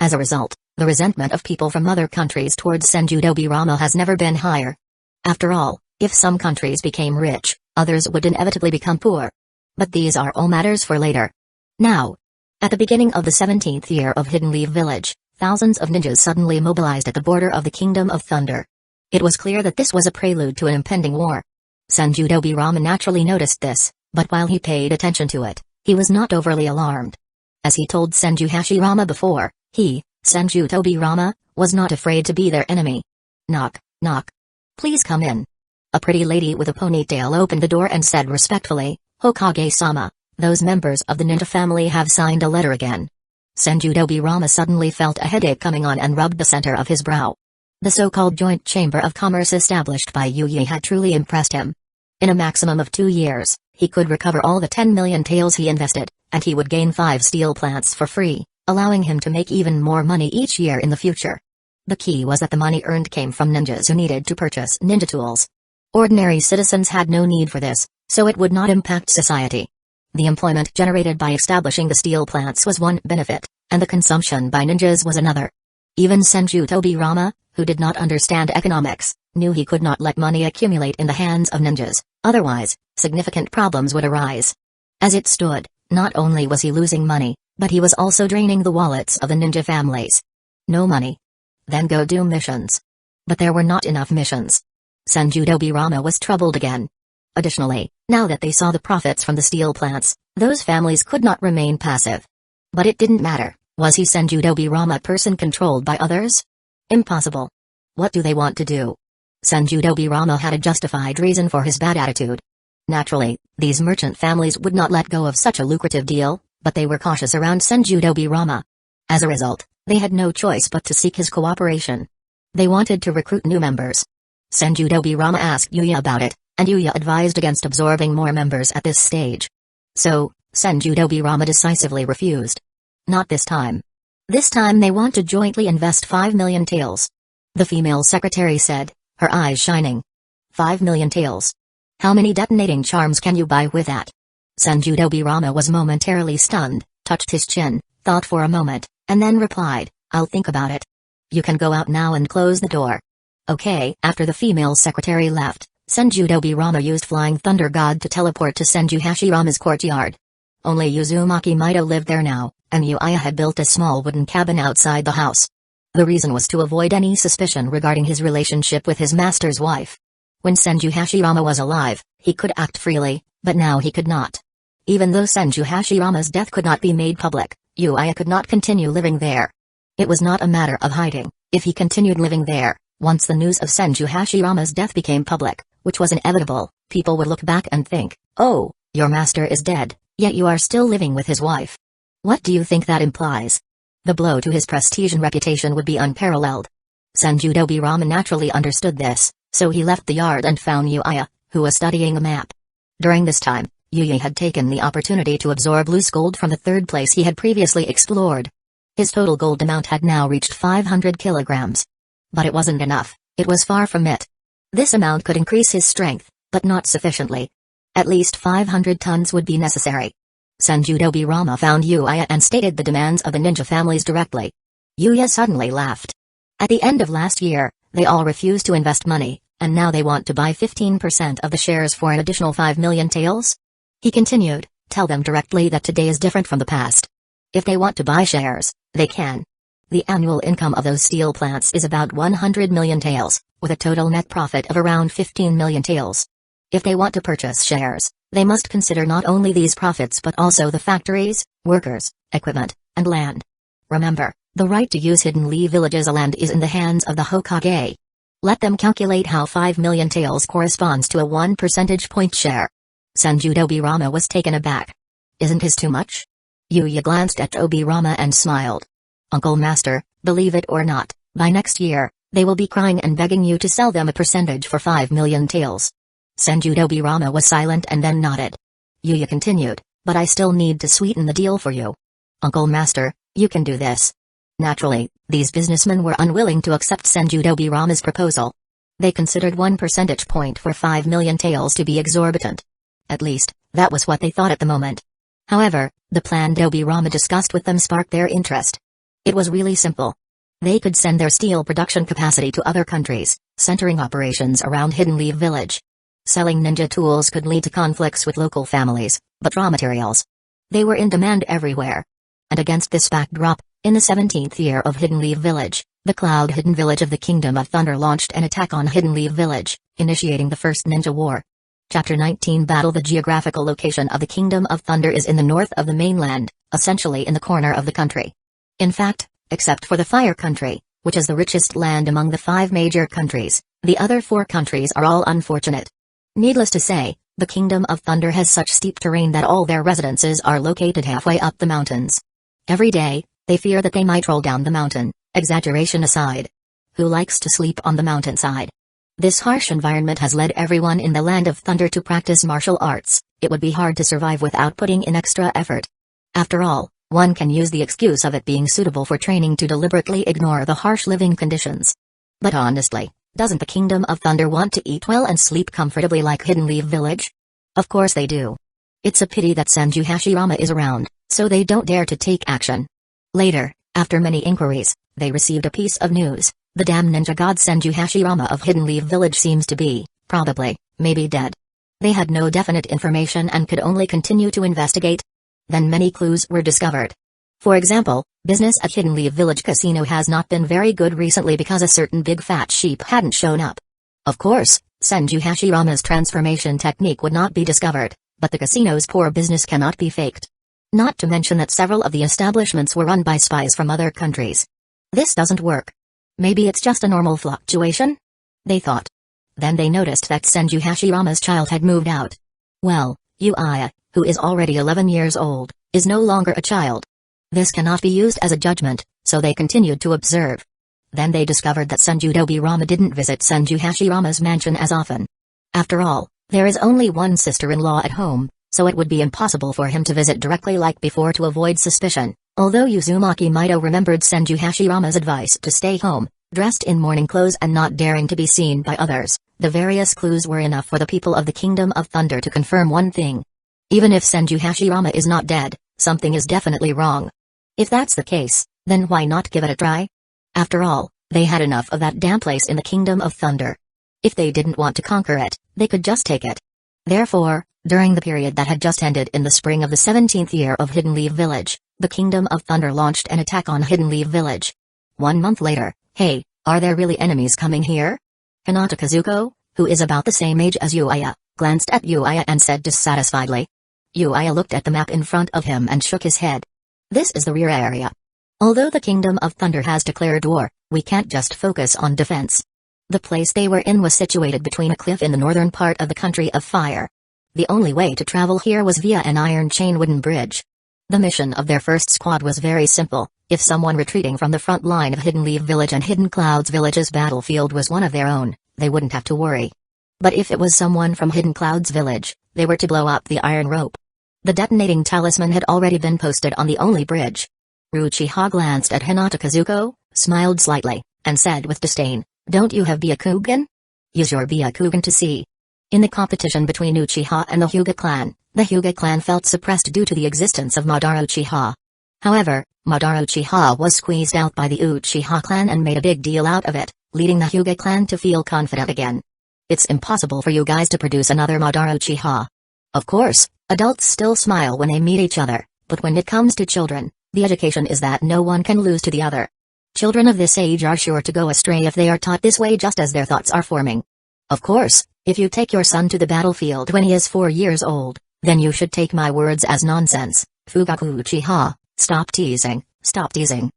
As a result, the resentment of people from other countries towards Senju Tobirama has never been higher. After all, if some countries became rich, others would inevitably become poor. But these are all matters for later. Now, at the beginning of the 17th year of Hidden Leaf Village, thousands of ninjas suddenly mobilized at the border of the Kingdom of Thunder. It was clear that this was a prelude to an impending war. Senju Tobirama naturally noticed this, but while he paid attention to it, he was not overly alarmed. As he told Senju Hashirama before, he, Senju Tobirama, was not afraid to be their enemy. Knock, knock. Please come in. A pretty lady with a ponytail opened the door and said respectfully, Hokage-sama, those members of the ninja family have signed a letter again. Senju Tobirama suddenly felt a headache coming on and rubbed the center of his brow. The so-called joint chamber of commerce established by Yuya had truly impressed him. In a maximum of 2 years, he could recover all the 10 million taels he invested, and he would gain 5 steel plants for free, allowing him to make even more money each year in the future. The key was that the money earned came from ninjas who needed to purchase ninja tools. Ordinary citizens had no need for this, so it would not impact society. The employment generated by establishing the steel plants was one benefit, and the consumption by ninjas was another. Even Senju Tobirama, who did not understand economics, knew he could not let money accumulate in the hands of ninjas, otherwise, significant problems would arise. As it stood, not only was he losing money, but he was also draining the wallets of the ninja families. No money. Then go do missions. But there were not enough missions. Senju Tobirama was troubled again. Additionally, now that they saw the profits from the steel plants, those families could not remain passive. But it didn't matter, was he Senju Tobirama a person controlled by others? Impossible. What do they want to do? Senju Tobirama had a justified reason for his bad attitude. Naturally, these merchant families would not let go of such a lucrative deal, but they were cautious around Senju Tobirama. As a result, they had no choice but to seek his cooperation. They wanted to recruit new members. Senju Tobirama asked Yuya about it, and Yuya advised against absorbing more members at this stage. So, Senju Tobirama decisively refused. Not this time. This time they want to jointly invest 5 million taels. The female secretary said, her eyes shining. 5 million taels. How many detonating charms can you buy with that? Senju Tobirama was momentarily stunned, touched his chin, thought for a moment, and then replied, I'll think about it. You can go out now and close the door. Okay. After the female secretary left, Senju Tobirama used Flying Thunder God to teleport to Senju Hashirama's courtyard. Only Uzumaki Maido lived there now, and Yuya had built a small wooden cabin outside the house. The reason was to avoid any suspicion regarding his relationship with his master's wife. When Senju Hashirama was alive, he could act freely, but now he could not. Even though Senju Hashirama's death could not be made public, Yuya could not continue living there. It was not a matter of hiding. If he continued living there, once the news of Senju Hashirama's death became public, which was inevitable, people would look back and think, oh, your master is dead, yet you are still living with his wife. What do you think that implies? The blow to his prestige and reputation would be unparalleled. Senju Tobirama naturally understood this, so he left the yard and found Yuya, who was studying a map. During this time, Yuya had taken the opportunity to absorb loose gold from the third place he had previously explored. His total gold amount had now reached 500 kilograms. But it wasn't enough, it was far from it. This amount could increase his strength, but not sufficiently. At least 500 tons would be necessary. Senju Tobirama found Yuya and stated the demands of the ninja families directly. Yuya suddenly laughed. At the end of last year, they all refused to invest money, and now they want to buy 15% of the shares for an additional 5 million taels? He continued, tell them directly that today is different from the past. If they want to buy shares, they can. The annual income of those steel plants is about 100 million taels, with a total net profit of around 15 million taels. If they want to purchase shares, they must consider not only these profits but also the factories, workers, equipment, and land. Remember, the right to use Hidden Leaf Village's land is in the hands of the Hokage. Let them calculate how 5 million taels corresponds to a 1 percentage point share. Senju Tobirama was taken aback. Isn't this too much? Yuya glanced at Tobirama and smiled. Uncle Master, believe it or not, by next year, they will be crying and begging you to sell them a percentage for 5 million taels. Senju Tobirama was silent and then nodded. Yuya continued, but I still need to sweeten the deal for you. Uncle Master, you can do this. Naturally, these businessmen were unwilling to accept Senju Tobirama's proposal. They considered 1 percentage point for 5 million taels to be exorbitant. At least, that was what they thought at the moment. However, the plan Tobirama discussed with them sparked their interest. It was really simple. They could send their steel production capacity to other countries, centering operations around Hidden Leaf Village. Selling ninja tools could lead to conflicts with local families, but raw materials. They were in demand everywhere. And against this backdrop, in the 17th year of Hidden Leaf Village, the Cloud-Hidden Village of the Kingdom of Thunder launched an attack on Hidden Leaf Village, initiating the First Ninja War. Chapter 19 Battle. The geographical location of the Kingdom of Thunder is in the north of the mainland, essentially in the corner of the country. In fact, except for the Fire Country, which is the richest land among the 5 major countries, the other 4 countries are all unfortunate. Needless to say, the Kingdom of Thunder has such steep terrain that all their residences are located halfway up the mountains. Every day, they fear that they might roll down the mountain, exaggeration aside. Who likes to sleep on the mountainside? This harsh environment has led everyone in the Land of Thunder to practice martial arts. It would be hard to survive without putting in extra effort. After all, one can use the excuse of it being suitable for training to deliberately ignore the harsh living conditions. But honestly, doesn't the Kingdom of Thunder want to eat well and sleep comfortably like Hidden Leaf Village? Of course they do. It's a pity that Senju Hashirama is around, so they don't dare to take action. Later, after many inquiries, they received a piece of news. The damn ninja god Senju Hashirama of Hidden Leaf Village seems to be, probably, maybe dead. They had no definite information and could only continue to investigate. Then many clues were discovered. For example, business at Hidden Leaf Village Casino has not been very good recently because a certain big fat sheep hadn't shown up. Of course, Senju Hashirama's transformation technique would not be discovered, but the casino's poor business cannot be faked. Not to mention that several of the establishments were run by spies from other countries. This doesn't work. Maybe it's just a normal fluctuation? They thought. Then they noticed that Senju Hashirama's child had moved out. Well, Yuya, who is already 11 years old, is no longer a child. This cannot be used as a judgment, so they continued to observe. Then they discovered that Senju Dobirama didn't visit Senju Hashirama's mansion as often. After all, there is only one sister-in-law at home, so it would be impossible for him to visit directly like before to avoid suspicion. Although Uzumaki Maido remembered Senju Hashirama's advice to stay home, dressed in morning clothes and not daring to be seen by others, the various clues were enough for the people of the Kingdom of Thunder to confirm one thing. Even if Senju Hashirama is not dead, something is definitely wrong. If that's the case, then why not give it a try? After all, they had enough of that damn place in the Kingdom of Thunder. If they didn't want to conquer it, they could just take it. Therefore, during the period that had just ended in the spring of the 17th year of Hidden Leaf Village, the Kingdom of Thunder launched an attack on Hidden Leaf Village. 1 month later, hey, are there really enemies coming here? Hinata Kazuko, who is about the same age as Yuya, glanced at Yuya and said dissatisfiedly. Yuya looked at the map in front of him and shook his head. This is the rear area. Although the Kingdom of Thunder has declared war, we can't just focus on defense. The place they were in was situated between a cliff in the northern part of the Country of Fire. The only way to travel here was via an iron chain wooden bridge. The mission of their first squad was very simple. If someone retreating from the front line of Hidden Leaf Village and Hidden Clouds Village's battlefield was one of their own, they wouldn't have to worry. But if it was someone from Hidden Clouds Village, they were to blow up the iron rope. The detonating talisman had already been posted on the only bridge. Uchiha glanced at Hinata Kazuko, smiled slightly, and said with disdain, "Don't you have Byakugan? Use your Byakugan to see." In the competition between Uchiha and the Hyuga clan felt suppressed due to the existence of Madara Uchiha. However, Madara Uchiha was squeezed out by the Uchiha clan and made a big deal out of it, leading the Hyuga clan to feel confident again. It's impossible for you guys to produce another Madara Uchiha. Of course, adults still smile when they meet each other, but when it comes to children, the education is that no one can lose to the other. Children of this age are sure to go astray if they are taught this way just as their thoughts are forming. Of course, if you take your son to the battlefield when he is 4 years old, then you should take my words as nonsense. Fugaku Uchiha, stop teasing, stop teasing.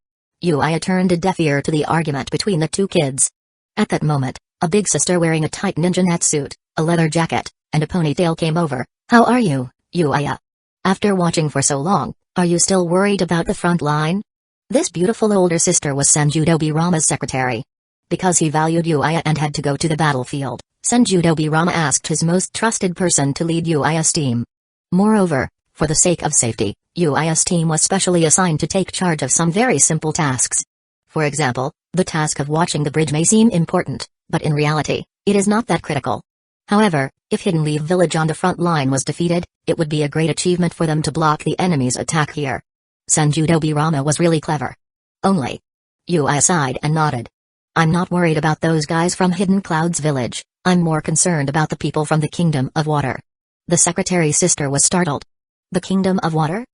Yuya turned a deaf ear to the argument between the two kids. At that moment, a big sister wearing a tight ninja net suit, a leather jacket, and a ponytail came over. "How are you, Yuya? After watching for so long, are you still worried about the front line?" This beautiful older sister was Senju Dobirama's secretary. Because he valued Yuya and had to go to the battlefield, Senju Dobirama asked his most trusted person to lead Yuya's team. Moreover, for the sake of safety, Yuya's team was specially assigned to take charge of some very simple tasks. For example, the task of watching the bridge may seem important, but in reality, it is not that critical. However, if Hidden Leaf Village on the front line was defeated, it would be a great achievement for them to block the enemy's attack here. Senju Dobirama was really clever. Only. Yuya sighed and nodded. "I'm not worried about those guys from Hidden Clouds Village, I'm more concerned about the people from the Kingdom of Water." The secretary's sister was startled. The Kingdom of Water?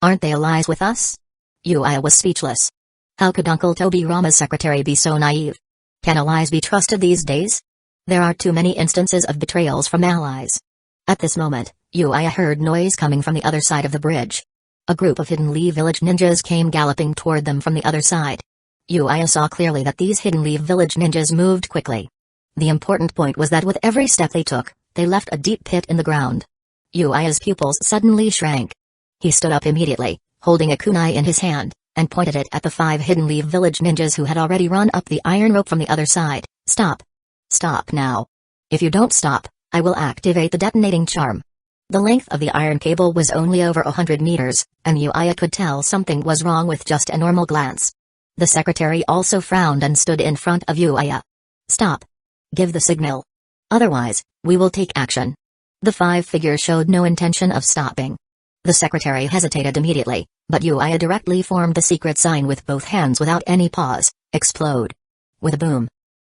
Aren't they allies with us? Yuya was speechless. How could Uncle Tobirama's secretary be so naive? Can allies be trusted these days? There are too many instances of betrayals from allies. At this moment, Yuya heard noise coming from the other side of the bridge. A group of Hidden Leaf Village ninjas came galloping toward them from the other side. Yuya saw clearly that these Hidden Leaf Village ninjas moved quickly. The important point was that with every step they took, they left a deep pit in the ground. Yuya's pupils suddenly shrank. He stood up immediately, holding a kunai in his hand, and pointed it at the 5 Hidden Leaf Village ninjas who had already run up the iron rope from the other side. Stop. Stop now. If you don't stop, I will activate the detonating charm. The length of the iron cable was only over 100 meters, and Yuya could tell something was wrong with just a normal glance. The secretary also frowned and stood in front of Yuya. Stop. Give the signal. Otherwise, we will take action. The 5 figures showed no intention of stopping. The secretary hesitated immediately, but Yuya directly formed the secret sign with both hands without any pause. Explode. With a boom,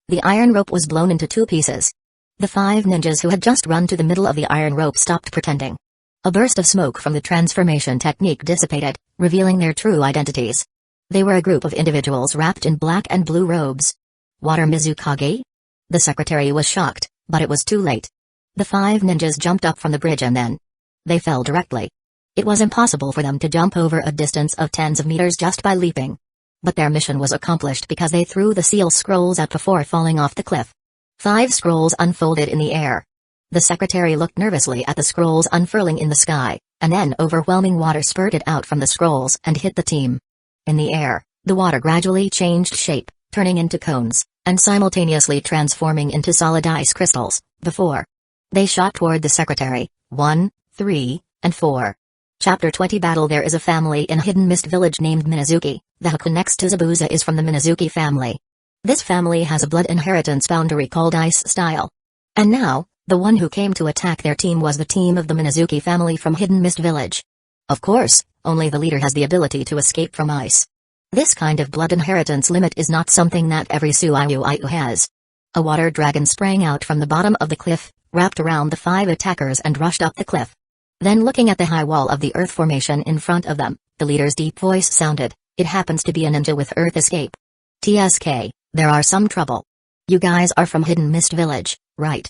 the iron rope was blown into 2 pieces. The 5 ninjas who had just run to the middle of the iron rope stopped pretending. A burst of smoke from the transformation technique dissipated, revealing their true identities. They were a group of individuals wrapped in black and blue robes. Water Mizukage? The secretary was shocked, but it was too late. The 5 ninjas jumped up from the bridge and then they fell directly. It was impossible for them to jump over a distance of tens of meters just by leaping. But their mission was accomplished because they threw the seal scrolls out before falling off the cliff. 5 scrolls unfolded in the air. The secretary looked nervously at the scrolls unfurling in the sky, and then overwhelming water spurted out from the scrolls and hit the team. In the air, the water gradually changed shape, turning into cones, and simultaneously transforming into solid ice crystals. Before they shot toward the secretary, 1, 3, and 4. Chapter 20 Battle. There is a family in Hidden Mist Village named Minazuki. The Hueco next to Zabuza is from the Minazuki family. This family has a blood inheritance boundary called Ice Style. And now, the one who came to attack their team was the team of the Minazuki family from Hidden Mist Village. Of course, only the leader has the ability to escape from ice. This kind of blood inheritance limit is not something that every Suiyu has. A water dragon sprang out from the bottom of the cliff, wrapped around the 5 attackers and rushed up the cliff. Then looking at the high wall of the earth formation in front of them, the leader's deep voice sounded. It happens to be a ninja with earth escape. TSK, there are some trouble. You guys are from Hidden Mist Village, right?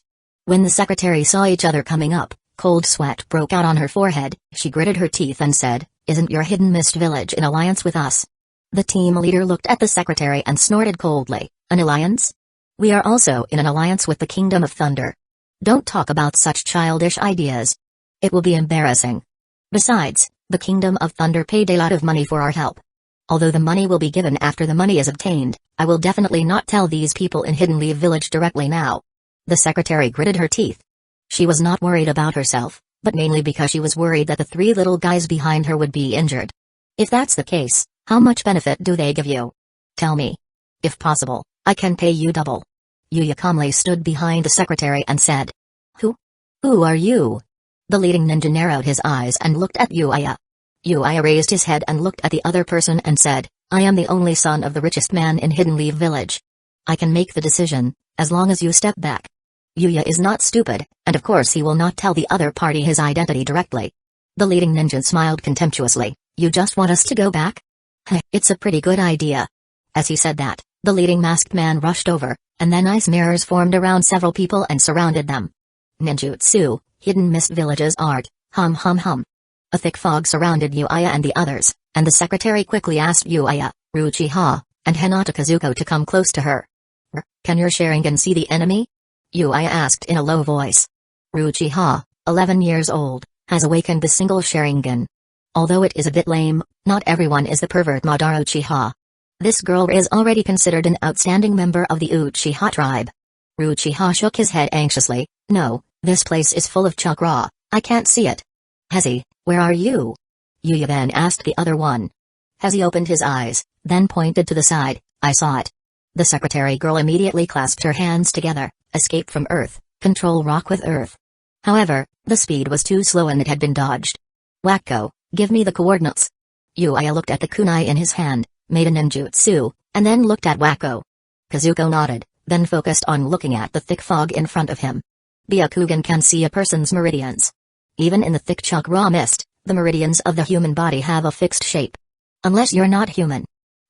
When the secretary saw each other coming up, cold sweat broke out on her forehead. She gritted her teeth and said, "Isn't your Hidden Mist Village in alliance with us?" The team leader looked at the secretary and snorted coldly. An alliance? We are also in an alliance with the Kingdom of Thunder. Don't talk about such childish ideas. It will be embarrassing. Besides, the Kingdom of Thunder paid a lot of money for our help. Although the money will be given after the money is obtained, I will definitely not tell these people in Hidden Leaf Village directly now. The secretary gritted her teeth. She was not worried about herself, but mainly because she was worried that the 3 little guys behind her would be injured. If that's the case, how much benefit do they give you? Tell me. If possible, I can pay you double. Yuya calmly stood behind the secretary and said. Who are you? The leading ninja narrowed his eyes and looked at Yuya. Yuya raised his head and looked at the other person and said, I am the only son of the richest man in Hidden Leaf Village. I can make the decision, as long as you step back. Yuya is not stupid, and of course he will not tell the other party his identity directly. The leading ninja smiled contemptuously. You just want us to go back? It's a pretty good idea. As he said that, the leading masked man rushed over, and then ice mirrors formed around several people and surrounded them. Ninjutsu, Hidden Mist Village's art, hum hum hum. A thick fog surrounded Yuya and the others, and the secretary quickly asked Yuya, Uchiha, and Hinata Kazuko to come close to her. Can your Sharingan see the enemy? Yuya asked in a low voice. Uchiha, 11 years old, has awakened the single Sharingan. Although it is a bit lame, not everyone is the pervert Madara Uchiha. This girl is already considered an outstanding member of the Uchiha tribe. Uchiha shook his head anxiously. No, this place is full of chakra, I can't see it. Hezi, where are you? Yuya then asked the other one. Hezi opened his eyes, then pointed to the side. I saw it. The secretary girl immediately clasped her hands together. Escape from Earth, control rock with Earth. However, the speed was too slow and it had been dodged. Hueco, give me the coordinates. Yuya looked at the kunai in his hand, made a ninjutsu, and then looked at Hueco. Kazuko nodded, then focused on looking at the thick fog in front of him. Byakugan can see a person's meridians. Even in the thick chakra mist, The meridians of the human body have a fixed shape. Unless you're not human.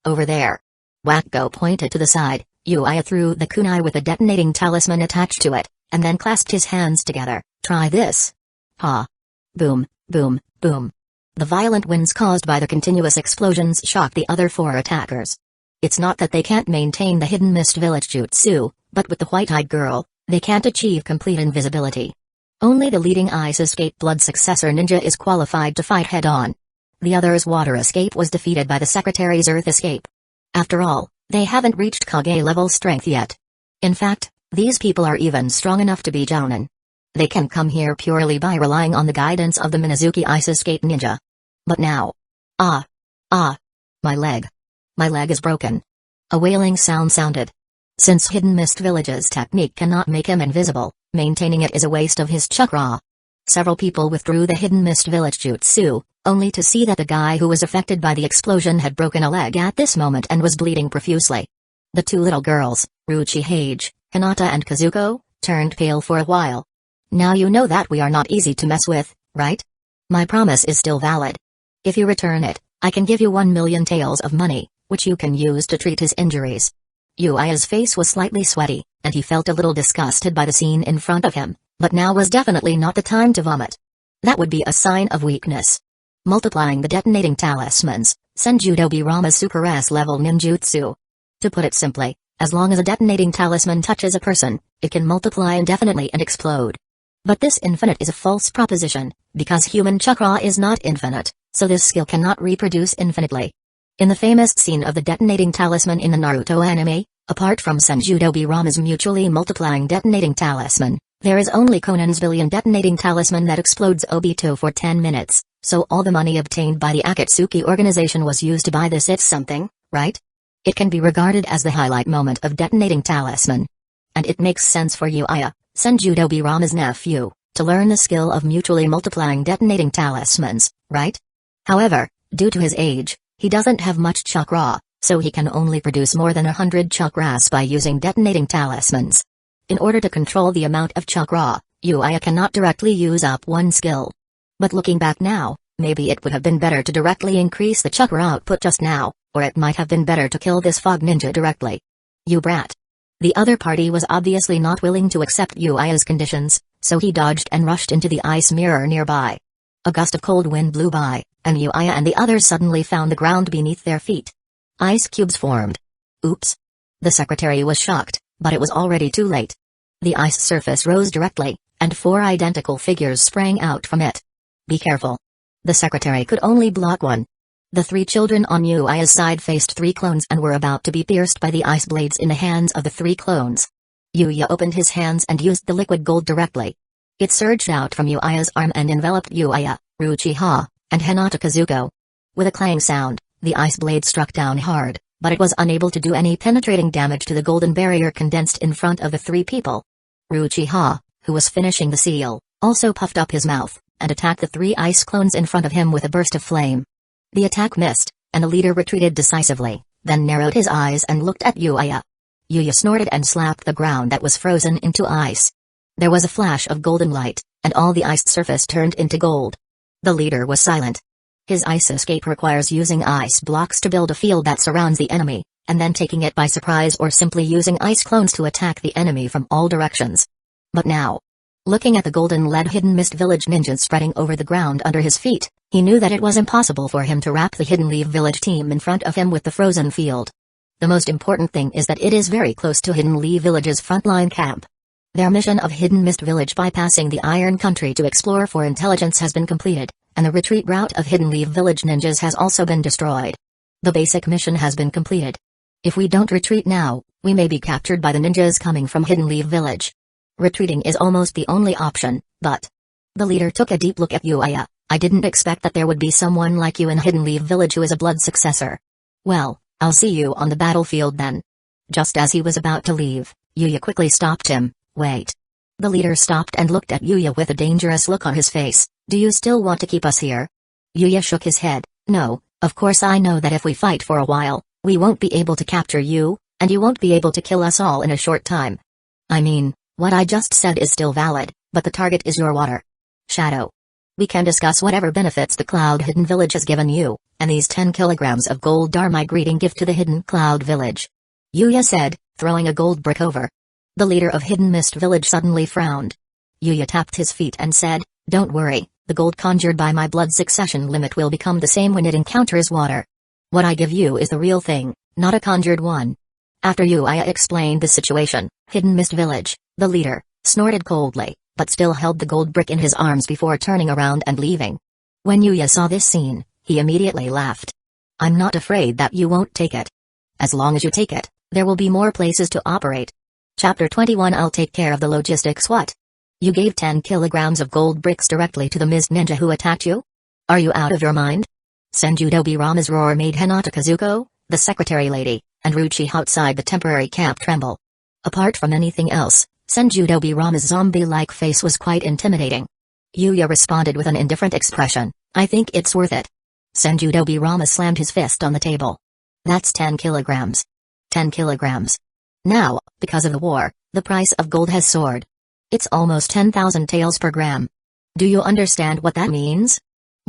Over there. Hueco pointed to the side. Yuya threw the kunai with a detonating talisman attached to it, and then clasped his hands together. Try this. Ha. Boom, boom, boom. The violent winds caused by the continuous explosions shocked the other 4 attackers. It's not that they can't maintain the hidden mist village jutsu, but with the white-eyed girl, they can't achieve complete invisibility. Only the leading ice escape blood successor ninja is qualified to fight head-on. The other's water escape was defeated by the secretary's earth escape. After all, they haven't reached Kage level strength yet. In fact, these people are even strong enough to be jounin. They can come here purely by relying on the guidance of the Minazuki ice escape ninja. But now. My leg. My leg is broken. A wailing sound sounded. Since Hidden Mist Village's technique cannot make him invisible, maintaining it is a waste of his chakra. Several people withdrew the Hidden Mist Village jutsu, only to see that the guy who was affected by the explosion had broken a leg at this moment and was bleeding profusely. The 2 little girls, Uchiha, Hinata and Kazuko, turned pale for a while. Now you know that we are not easy to mess with, right? My promise is still valid. If you return it, I can give you 1 million taels of money, which you can use to treat his injuries. Yuya's face was slightly sweaty, and he felt a little disgusted by the scene in front of him, but now was definitely not the time to vomit. That would be a sign of weakness. Multiplying the detonating talismans, Senjudo Rama's Super S-level ninjutsu. To put it simply, as long as a detonating talisman touches a person, it can multiply indefinitely and explode. But this infinite is a false proposition, because human chakra is not infinite, so this skill cannot reproduce infinitely. In the famous scene of the detonating talisman in the Naruto anime, apart from Senjudo Rama's mutually multiplying detonating talisman, there is only Conan's billion detonating talisman that explodes Obito for 10 minutes, so all the money obtained by the Akatsuki organization was used to buy this. It's something, right? It can be regarded as the highlight moment of detonating talisman. And it makes sense for Yuya, Senjudo Rama's nephew, to learn the skill of mutually multiplying detonating talismans, right? However, due to his age, he doesn't have much chakra, so he can only produce more than 100 chakras by using detonating talismans. In order to control the amount of chakra, Yuya cannot directly use up one skill. But looking back now, maybe it would have been better to directly increase the chakra output just now, or it might have been better to kill this fog ninja directly. You brat. The other party was obviously not willing to accept Yuya's conditions, so he dodged and rushed into the ice mirror nearby. A gust of cold wind blew by, and Yuya and the others suddenly found the ground beneath their feet. Ice cubes formed. Oops. The secretary was shocked, but it was already too late. The ice surface rose directly, and 4 identical figures sprang out from it. Be careful. The secretary could only block one. The 3 children on Yuya's side faced 3 clones and were about to be pierced by the ice blades in the hands of the 3 clones. Yuya opened his hands and used the liquid gold directly. It surged out from Yuya's arm and enveloped Yuya, Uchiha, and Hinata Kazuko. With a clang sound, the ice blade struck down hard, but it was unable to do any penetrating damage to the golden barrier condensed in front of the 3 people. Uchiha, who was finishing the seal, also puffed up his mouth, and attacked the 3 ice clones in front of him with a burst of flame. The attack missed, and the leader retreated decisively, then narrowed his eyes and looked at Yuya. Yuya snorted and slapped the ground that was frozen into ice. There was a flash of golden light, and all the iced surface turned into gold. The leader was silent. His ice escape requires using ice blocks to build a field that surrounds the enemy, and then taking it by surprise or simply using ice clones to attack the enemy from all directions. But now, looking at the golden lead hidden mist village ninjas spreading over the ground under his feet, he knew that it was impossible for him to wrap the hidden leaf village team in front of him with the frozen field. The most important thing is that it is very close to Hidden Leaf Village's frontline camp. Their mission of Hidden Mist Village bypassing the Iron Country to explore for intelligence has been completed, and the retreat route of Hidden Leaf Village ninjas has also been destroyed. The basic mission has been completed. If we don't retreat now, we may be captured by the ninjas coming from Hidden Leaf Village. Retreating is almost the only option, but... The leader took a deep look at Yuya. I didn't expect that there would be someone like you in Hidden Leaf Village who is a blood successor. Well, I'll see you on the battlefield then. Just as he was about to leave, Yuya quickly stopped him. Wait. The leader stopped and looked at Yuya with a dangerous look on his face. Do you still want to keep us here? Yuya shook his head. No, of course I know that if we fight for a while, we won't be able to capture you, and you won't be able to kill us all in a short time. I mean, what I just said is still valid, but the target is your water. Shadow. We can discuss whatever benefits the Cloud Hidden Village has given you, and these 10 kilograms of gold are my greeting gift to the Hidden Cloud Village," Yuya said, throwing a gold brick over. The leader of Hidden Mist Village suddenly frowned. Yuya tapped his feet and said, "Don't worry, the gold conjured by my blood succession limit will become the same when it encounters water. What I give you is the real thing, not a conjured one." After Yuya explained the situation, Hidden Mist Village, the leader, snorted coldly, but still held the gold brick in his arms before turning around and leaving. When Yuya saw this scene, he immediately laughed. "I'm not afraid that you won't take it. As long as you take it, there will be more places to operate." Chapter 21 I'll take care of the logistics. What? You gave 10 kilograms of gold bricks directly to the Mist Ninja who attacked you? Are you out of your mind? Senju Dobirama's roar made Hinata Kazuko, the secretary lady, and Uchiha outside the temporary camp tremble. Apart from anything else, Senju Dobirama's zombie-like face was quite intimidating. Yuya responded with an indifferent expression, "I think it's worth it." Senju Dobirama slammed his fist on the table. "That's 10 kilograms. 10 kilograms. Now, because of the war, the price of gold has soared. It's almost 10,000 taels per gram. Do you understand what that means?"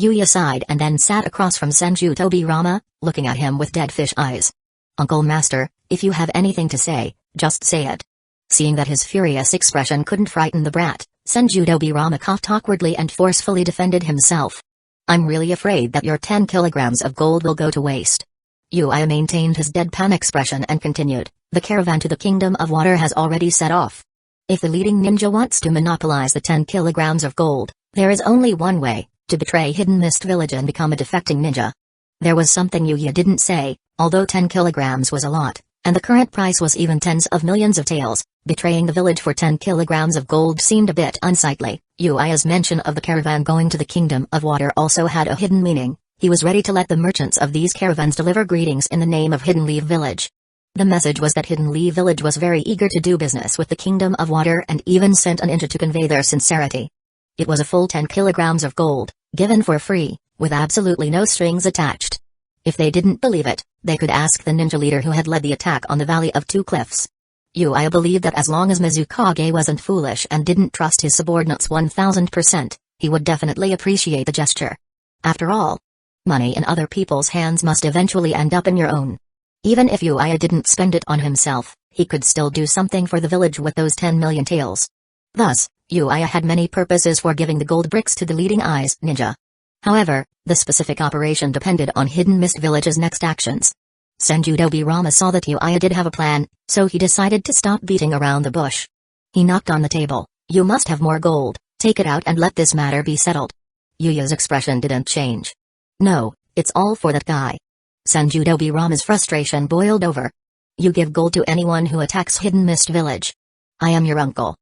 Yuya sighed and then sat across from Senju Dobirama, looking at him with dead fish eyes. "Uncle Master, if you have anything to say, just say it." Seeing that his furious expression couldn't frighten the brat, Senju Dobirama coughed awkwardly and forcefully defended himself. "I'm really afraid that your 10 kilograms of gold will go to waste." Yuya maintained his deadpan expression and continued, "The caravan to the Kingdom of Water has already set off. If the leading ninja wants to monopolize the 10 kilograms of gold, there is only one way, to betray Hidden Mist Village and become a defecting ninja." There was something Yuya didn't say, although 10 kilograms was a lot, and the current price was even tens of millions of taels. Betraying the village for 10 kilograms of gold seemed a bit unsightly. Yuya's mention of the caravan going to the Kingdom of Water also had a hidden meaning. He was ready to let the merchants of these caravans deliver greetings in the name of Hidden Leaf Village. The message was that Hidden Leaf Village was very eager to do business with the Kingdom of Water and even sent a ninja to convey their sincerity. It was a full 10 kilograms of gold, given for free, with absolutely no strings attached. If they didn't believe it, they could ask the ninja leader who had led the attack on the Valley of Two Cliffs. Yuya believed that as long as Mizukage wasn't foolish and didn't trust his subordinates 1000%, he would definitely appreciate the gesture. After all, money in other people's hands must eventually end up in your own. Even if Yuya didn't spend it on himself, he could still do something for the village with those 10 million taels. Thus, Yuya had many purposes for giving the gold bricks to the leading eyes ninja. However, the specific operation depended on Hidden Mist Village's next actions. Senju Dobirama saw that Yuya did have a plan, so he decided to stop beating around the bush. He knocked on the table. "You must have more gold, take it out and let this matter be settled." Yuya's expression didn't change. "No, it's all for that guy." Senju Dobirama's frustration boiled over. "You give gold to anyone who attacks Hidden Mist Village. I am your uncle."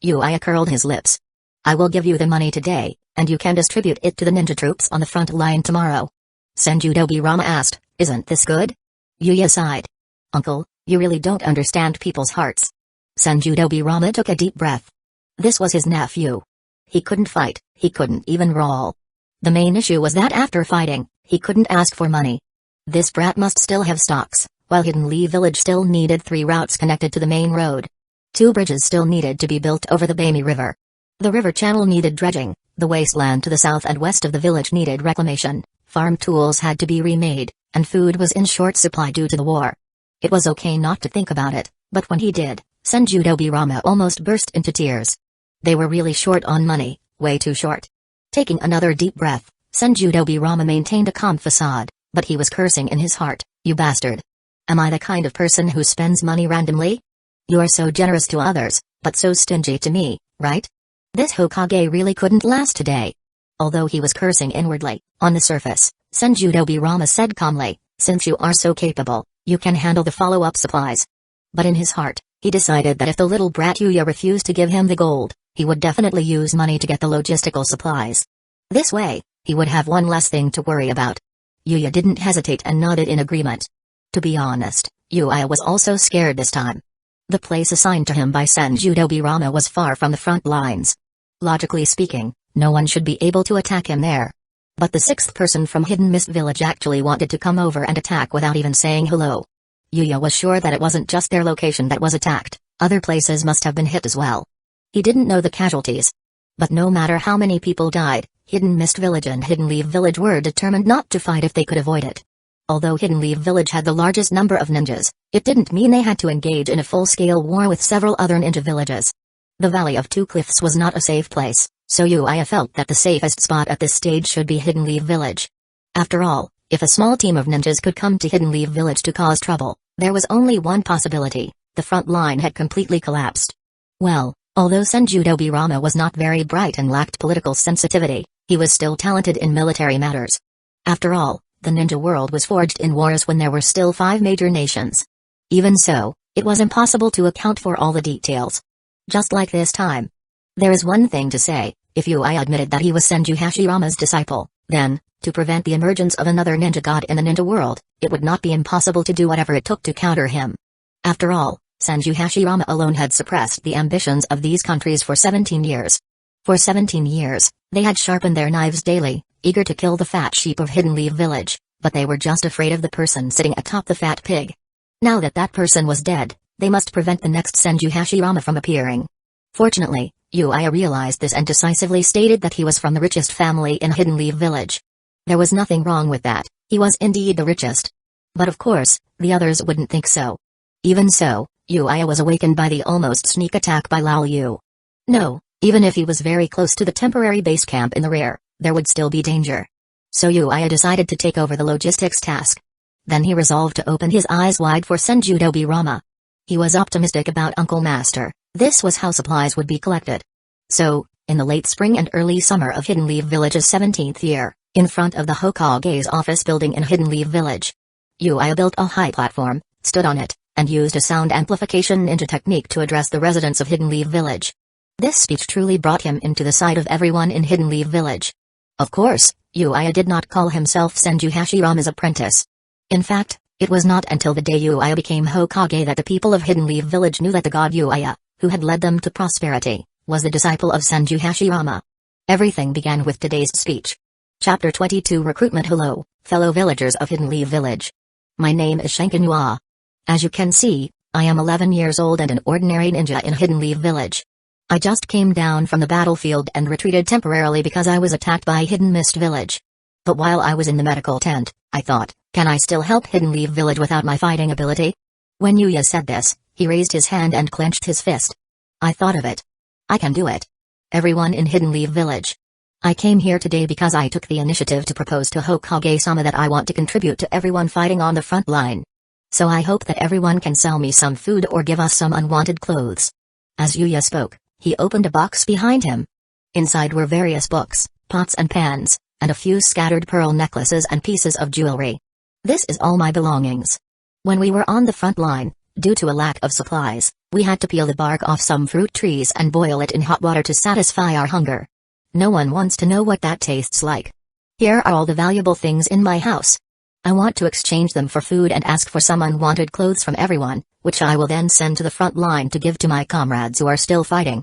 Yuya curled his lips. "I will give you the money today, and you can distribute it to the ninja troops on the front line tomorrow." Senju Dobirama asked, "Isn't this good?" Yuya sighed. "Uncle, you really don't understand people's hearts." Senju Dobirama took a deep breath. This was his nephew. He couldn't fight, he couldn't even brawl. The main issue was that after fighting, he couldn't ask for money. This brat must still have stocks, while Hidden Leaf Village still needed 3 routes connected to the main road. 2 bridges still needed to be built over the Bami River. The river channel needed dredging, the wasteland to the south and west of the village needed reclamation, farm tools had to be remade, and food was in short supply due to the war. It was okay not to think about it, but when he did, Senju Dobirama almost burst into tears. They were really short on money, way too short. Taking another deep breath, Senju Dobirama maintained a calm facade, but he was cursing in his heart, "You bastard. Am I the kind of person who spends money randomly? You're so generous to others, but so stingy to me, right? This Hokage really couldn't last today." Although he was cursing inwardly, on the surface, Senju Dobirama said calmly, "Since you are so capable, you can handle the follow-up supplies." But in his heart, he decided that if the little brat Yuya refused to give him the gold, he would definitely use money to get the logistical supplies. This way, he would have one less thing to worry about. Yuya didn't hesitate and nodded in agreement. To be honest, Yuya was also scared this time. The place assigned to him by Senju Dobirama was far from the front lines. Logically speaking, no one should be able to attack him there. But the 6th person from Hidden Mist Village actually wanted to come over and attack without even saying hello. Yuya was sure that it wasn't just their location that was attacked, other places must have been hit as well. He didn't know the casualties. But no matter how many people died, Hidden Mist Village and Hidden Leaf Village were determined not to fight if they could avoid it. Although Hidden Leaf Village had the largest number of ninjas, it didn't mean they had to engage in a full-scale war with several other ninja villages. The Valley of Two Cliffs was not a safe place, so Yuya felt that the safest spot at this stage should be Hidden Leaf Village. After all, if a small team of ninjas could come to Hidden Leaf Village to cause trouble, there was only one possibility: the front line had completely collapsed. Well, although Senju Dobirama was not very bright and lacked political sensitivity, he was still talented in military matters. After all, the ninja world was forged in wars when there were still 5 major nations. Even so, it was impossible to account for all the details. Just like this time. There is one thing to say: if Yuya admitted that he was Senju Hashirama's disciple, then, to prevent the emergence of another ninja god in the ninja world, it would not be impossible to do whatever it took to counter him. After all, Senju Hashirama alone had suppressed the ambitions of these countries for 17 years. For 17 years, they had sharpened their knives daily, eager to kill the fat sheep of Hidden Leaf Village, but they were just afraid of the person sitting atop the fat pig. Now that that person was dead, they must prevent the next Senju Hashirama from appearing. Fortunately, Yuya realized this and decisively stated that he was from the richest family in Hidden Leaf Village. There was nothing wrong with that, he was indeed the richest. But of course, the others wouldn't think so. Even so, Yuya was awakened by the almost sneak attack by Lao Yu. No, even if he was very close to the temporary base camp in the rear, there would still be danger. So Yuya decided to take over the logistics task. Then he resolved to open his eyes wide for Senju Dobirama. He was optimistic about Uncle Master. This was how supplies would be collected. So, in the late spring and early summer of Hidden Leaf Village's 17th year, in front of the Hokage's office building in Hidden Leaf Village, Yuya built a high platform, stood on it, and used a sound amplification ninja technique to address the residents of Hidden Leaf Village. This speech truly brought him into the sight of everyone in Hidden Leaf Village. Of course, Yuya did not call himself Senju Hashirama's apprentice. In fact, it was not until the day Yuya became Hokage that the people of Hidden Leaf Village knew that the god Yuya, who had led them to prosperity, was the disciple of Senju Hashirama. Everything began with today's speech. Chapter 22 Recruitment. Hello, fellow villagers of Hidden Leaf Village. My name is Shenkinua. As you can see, I am 11 years old and an ordinary ninja in Hidden Leaf Village. I just came down from the battlefield and retreated temporarily because I was attacked by Hidden Mist Village. But while I was in the medical tent, I thought, can I still help Hidden Leaf Village without my fighting ability? When Yuya said this, he raised his hand and clenched his fist. I thought of it. I can do it. Everyone in Hidden Leaf Village. I came here today because I took the initiative to propose to Hokage-sama that I want to contribute to everyone fighting on the front line. So I hope that everyone can sell me some food or give us some unwanted clothes. As Yuya spoke, he opened a box behind him. Inside were various books, pots and pans, and a few scattered pearl necklaces and pieces of jewelry. This is all my belongings. When we were on the front line, due to a lack of supplies, we had to peel the bark off some fruit trees and boil it in hot water to satisfy our hunger. No one wants to know what that tastes like. Here are all the valuable things in my house. I want to exchange them for food and ask for some unwanted clothes from everyone, which I will then send to the front line to give to my comrades who are still fighting.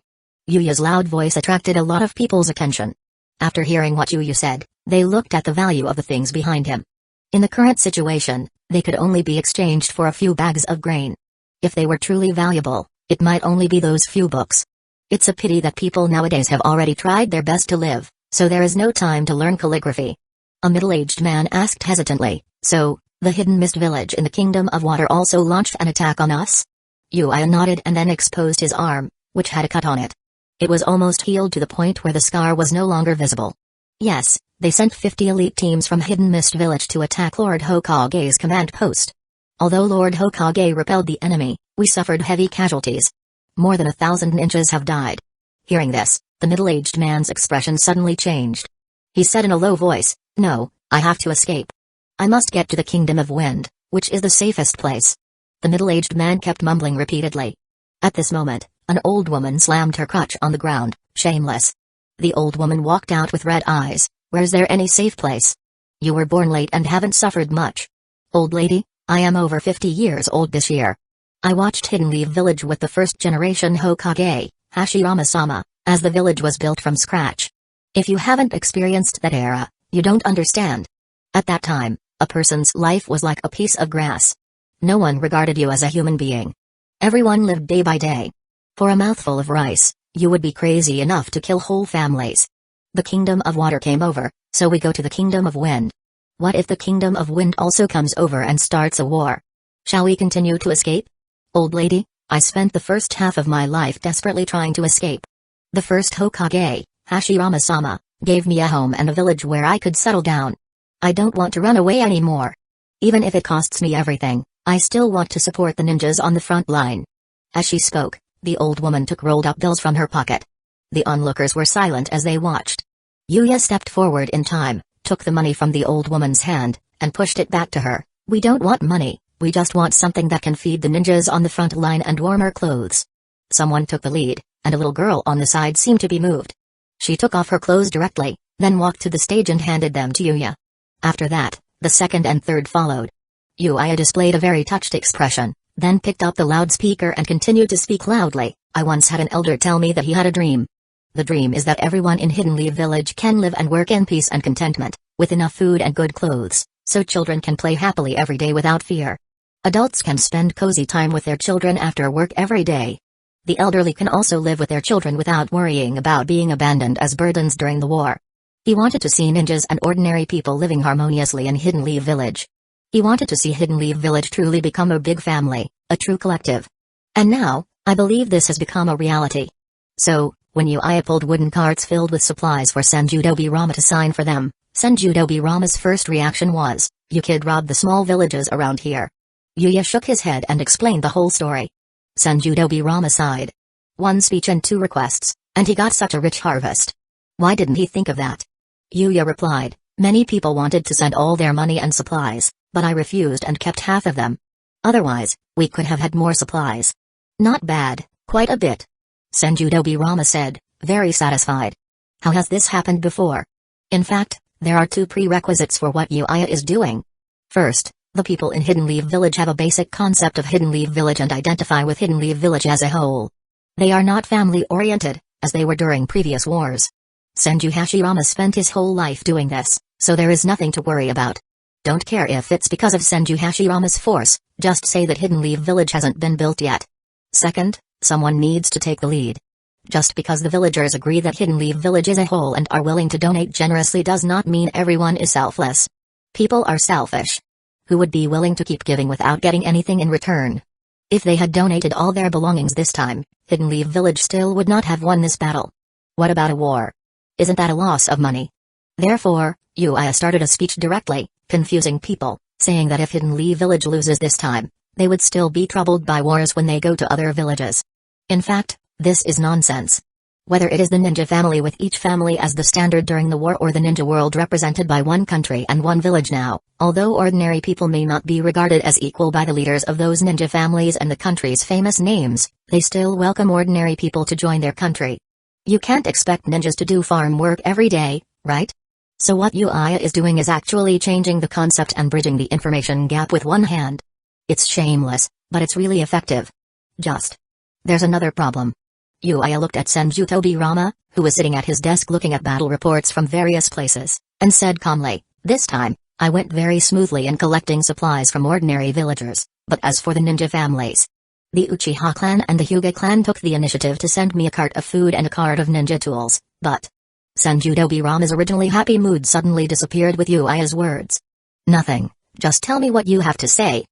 Yuya's loud voice attracted a lot of people's attention. After hearing what Yuya said, they looked at the value of the things behind him. In the current situation, they could only be exchanged for a few bags of grain. If they were truly valuable, it might only be those few books. It's a pity that people nowadays have already tried their best to live, so there is no time to learn calligraphy. A middle-aged man asked hesitantly, so, the Hidden Mist Village in the Kingdom of Water also launched an attack on us? Yuya nodded and then exposed his arm, which had a cut on it. It was almost healed to the point where the scar was no longer visible. Yes, they sent 50 elite teams from Hidden Mist Village to attack Lord Hokage's command post. Although Lord Hokage repelled the enemy, we suffered heavy casualties. More than 1,000 ninjas have died. Hearing this, the middle-aged man's expression suddenly changed. He said in a low voice, "No, I have to escape. I must get to the Kingdom of Wind, which is the safest place." The middle-aged man kept mumbling repeatedly. At this moment, an old woman slammed her crutch on the ground, shameless. The old woman walked out with red eyes. "Where's there any safe place? You were born late and haven't suffered much." "Old lady, I am over 50 years old this year. I watched Hidden Leaf Village with the first generation Hokage, Hashirama-sama, as the village was built from scratch. If you haven't experienced that era, you don't understand. At that time, a person's life was like a piece of grass. No one regarded you as a human being. Everyone lived day by day. For a mouthful of rice, you would be crazy enough to kill whole families. The Kingdom of Water came over, so we go to the Kingdom of Wind. What if the Kingdom of Wind also comes over and starts a war? Shall we continue to escape? Old lady, I spent the first half of my life desperately trying to escape. The first Hokage, Hashirama-sama, gave me a home and a village where I could settle down. I don't want to run away anymore. Even if it costs me everything, I still want to support the ninjas on the front line. As she spoke, the old woman took rolled-up bills from her pocket. The onlookers were silent as they watched. Yuya stepped forward in time, took the money from the old woman's hand, and pushed it back to her. We don't want money, we just want something that can feed the ninjas on the front line and warmer clothes. Someone took the lead, and a little girl on the side seemed to be moved. She took off her clothes directly, then walked to the stage and handed them to Yuya. After that, the second and third followed. Yuya displayed a very touched expression, then picked up the loudspeaker and continued to speak loudly. I once had an elder tell me that he had a dream. The dream is that everyone in Hidden Leaf Village can live and work in peace and contentment, with enough food and good clothes, so children can play happily every day without fear. Adults can spend cozy time with their children after work every day. The elderly can also live with their children without worrying about being abandoned as burdens during the war. He wanted to see ninjas and ordinary people living harmoniously in Hidden Leaf Village. He wanted to see Hidden Leaf Village truly become a big family, a true collective. And now, I believe this has become a reality. So, when Yuya pulled wooden carts filled with supplies for Senju-Dobirama to sign for them, Senju-Dobirama's first reaction was, "You kid robbed the small villages around here." Yuya shook his head and explained the whole story. Senju-Dobirama sighed. One speech and two requests, and he got such a rich harvest. Why didn't he think of that? Yuya replied, "Many people wanted to send all their money and supplies, but I refused and kept half of them. Otherwise, we could have had more supplies." Not bad, quite a bit. Senju-Dobirama said, very satisfied. How has this happened before? In fact, there are two prerequisites for what Yuya is doing. First, the people in Hidden Leaf Village have a basic concept of Hidden Leaf Village and identify with Hidden Leaf Village as a whole. They are not family-oriented, as they were during previous wars. Senju Hashirama spent his whole life doing this, so there is nothing to worry about. Don't care if it's because of Senju Hashirama's force, just say that Hidden Leaf Village hasn't been built yet. Second, someone needs to take the lead. Just because the villagers agree that Hidden Leaf Village is a whole and are willing to donate generously does not mean everyone is selfless. People are selfish. Who would be willing to keep giving without getting anything in return? If they had donated all their belongings this time, Hidden Leaf Village still would not have won this battle. What about a war? Isn't that a loss of money? Therefore, Yuya started a speech directly, confusing people, saying that if Hidden Leaf Village loses this time, they would still be troubled by wars when they go to other villages. In fact, this is nonsense. Whether it is the ninja family with each family as the standard during the war or the ninja world represented by one country and one village now, although ordinary people may not be regarded as equal by the leaders of those ninja families and the country's famous names, they still welcome ordinary people to join their country. You can't expect ninjas to do farm work every day, right? So what Yuya is doing is actually changing the concept and bridging the information gap with one hand. It's shameless, but it's really effective. There's another problem. Yuya looked at Senju-Dobirama, who was sitting at his desk looking at battle reports from various places, and said calmly, "This time, I went very smoothly in collecting supplies from ordinary villagers, but as for the ninja families, the Uchiha clan and the Hyuga clan took the initiative to send me a cart of food and a cart of ninja tools, but..." Senju-Dobirama's originally happy mood suddenly disappeared with Yuya's words. "Nothing, just tell me what you have to say."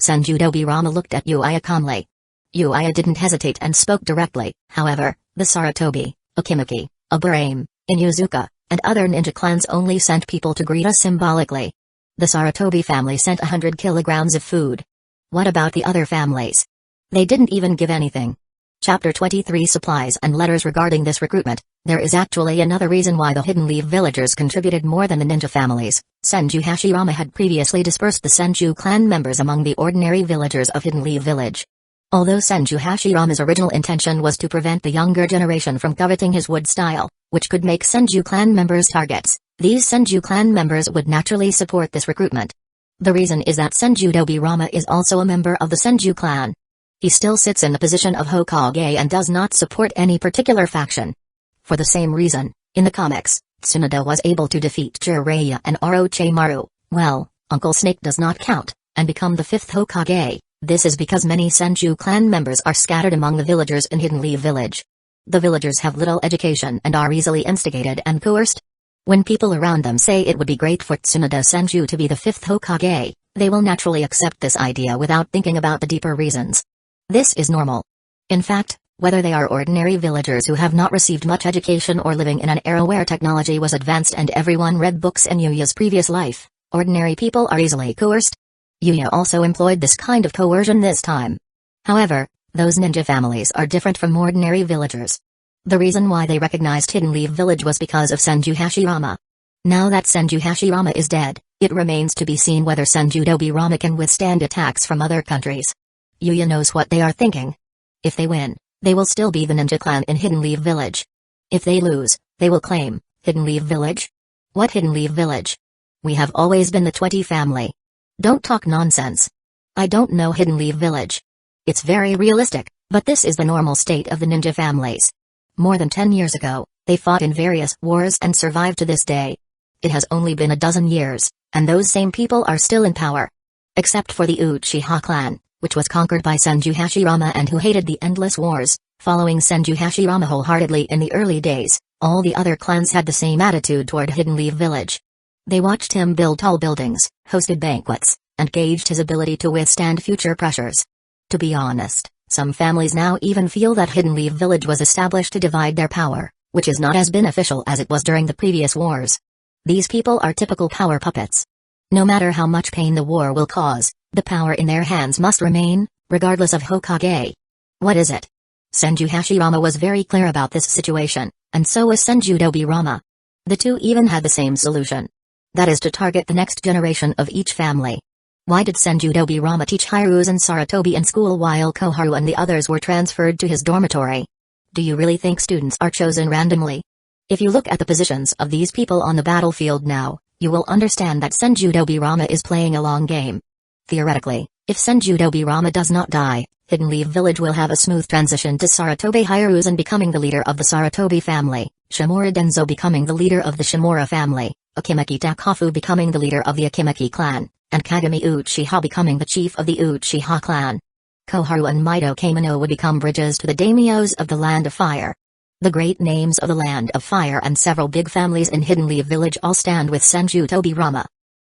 Senju-Dobirama looked at Yuya calmly. Yuya didn't hesitate and spoke directly. However, the Sarutobi, Akimaki, Aburame, Inuzuka, and other ninja clans only sent people to greet us symbolically. The Sarutobi family sent 100 kilograms of food. What about the other families? They didn't even give anything. Chapter 23 Supplies and Letters. Regarding this recruitment, there is actually another reason why the Hidden Leaf villagers contributed more than the ninja families. Senju Hashirama had previously dispersed the Senju clan members among the ordinary villagers of Hidden Leaf Village. Although Senju Hashirama's original intention was to prevent the younger generation from coveting his wood style, which could make Senju clan members targets, these Senju clan members would naturally support this recruitment. The reason is that Senju-Dobirama is also a member of the Senju clan. He still sits in the position of Hokage and does not support any particular faction. For the same reason, in the comics, Tsunade was able to defeat Jiraiya and Orochimaru, well, Uncle Snake does not count, and become the 5th Hokage. This is because many Senju clan members are scattered among the villagers in Hidden Leaf Village. The villagers have little education and are easily instigated and coerced. When people around them say it would be great for Tsunoda Senju to be the 5th Hokage, they will naturally accept this idea without thinking about the deeper reasons. This is normal. In fact, whether they are ordinary villagers who have not received much education or living in an era where technology was advanced and everyone read books in Yuya's previous life, ordinary people are easily coerced. Yuya also employed this kind of coercion this time. However, those ninja families are different from ordinary villagers. The reason why they recognized Hidden Leaf Village was because of Senju Hashirama. Now that Senju Hashirama is dead, it remains to be seen whether Senju Dobirama can withstand attacks from other countries. Yuya knows what they are thinking. If they win, they will still be the ninja clan in Hidden Leaf Village. If they lose, they will claim, Hidden Leaf Village? What Hidden Leaf Village? We have always been the 20 family. Don't talk nonsense. I don't know Hidden Leaf Village. It's very realistic, but this is the normal state of the ninja families. More than 10 years ago, they fought in various wars and survived to this day. It has only been a dozen years, and those same people are still in power. Except for the Uchiha clan, which was conquered by Senju Hashirama and who hated the endless wars, following Senju Hashirama wholeheartedly in the early days, all the other clans had the same attitude toward Hidden Leaf Village. They watched him build tall buildings, hosted banquets, and gauged his ability to withstand future pressures. To be honest, some families now even feel that Hidden Leaf Village was established to divide their power, which is not as beneficial as it was during the previous wars. These people are typical power puppets. No matter how much pain the war will cause, the power in their hands must remain, regardless of Hokage. What is it? Senju Hashirama was very clear about this situation, and so was Senju Dobirama. The two even had the same solution. That is to target the next generation of each family. Why did Senju Dobirama teach Hiruzen Sarutobi in school while Koharu and the others were transferred to his dormitory? Do you really think students are chosen randomly? If you look at the positions of these people on the battlefield now, you will understand that Senju Dobirama is playing a long game. Theoretically, if Senju Dobirama does not die, Hidden Leaf Village will have a smooth transition to Sarutobi Hiruzen becoming the leader of the Sarutobi family, Shimura Danzo becoming the leader of the Shimura family, Akimeki Takafu becoming the leader of the Akimeki clan, and Kagami Uchiha becoming the chief of the Uchiha clan. Koharu and Maido Kamino would become bridges to the daimyos of the Land of Fire. The great names of the Land of Fire and several big families in Hidden Leaf Village all stand with Senju Dobirama.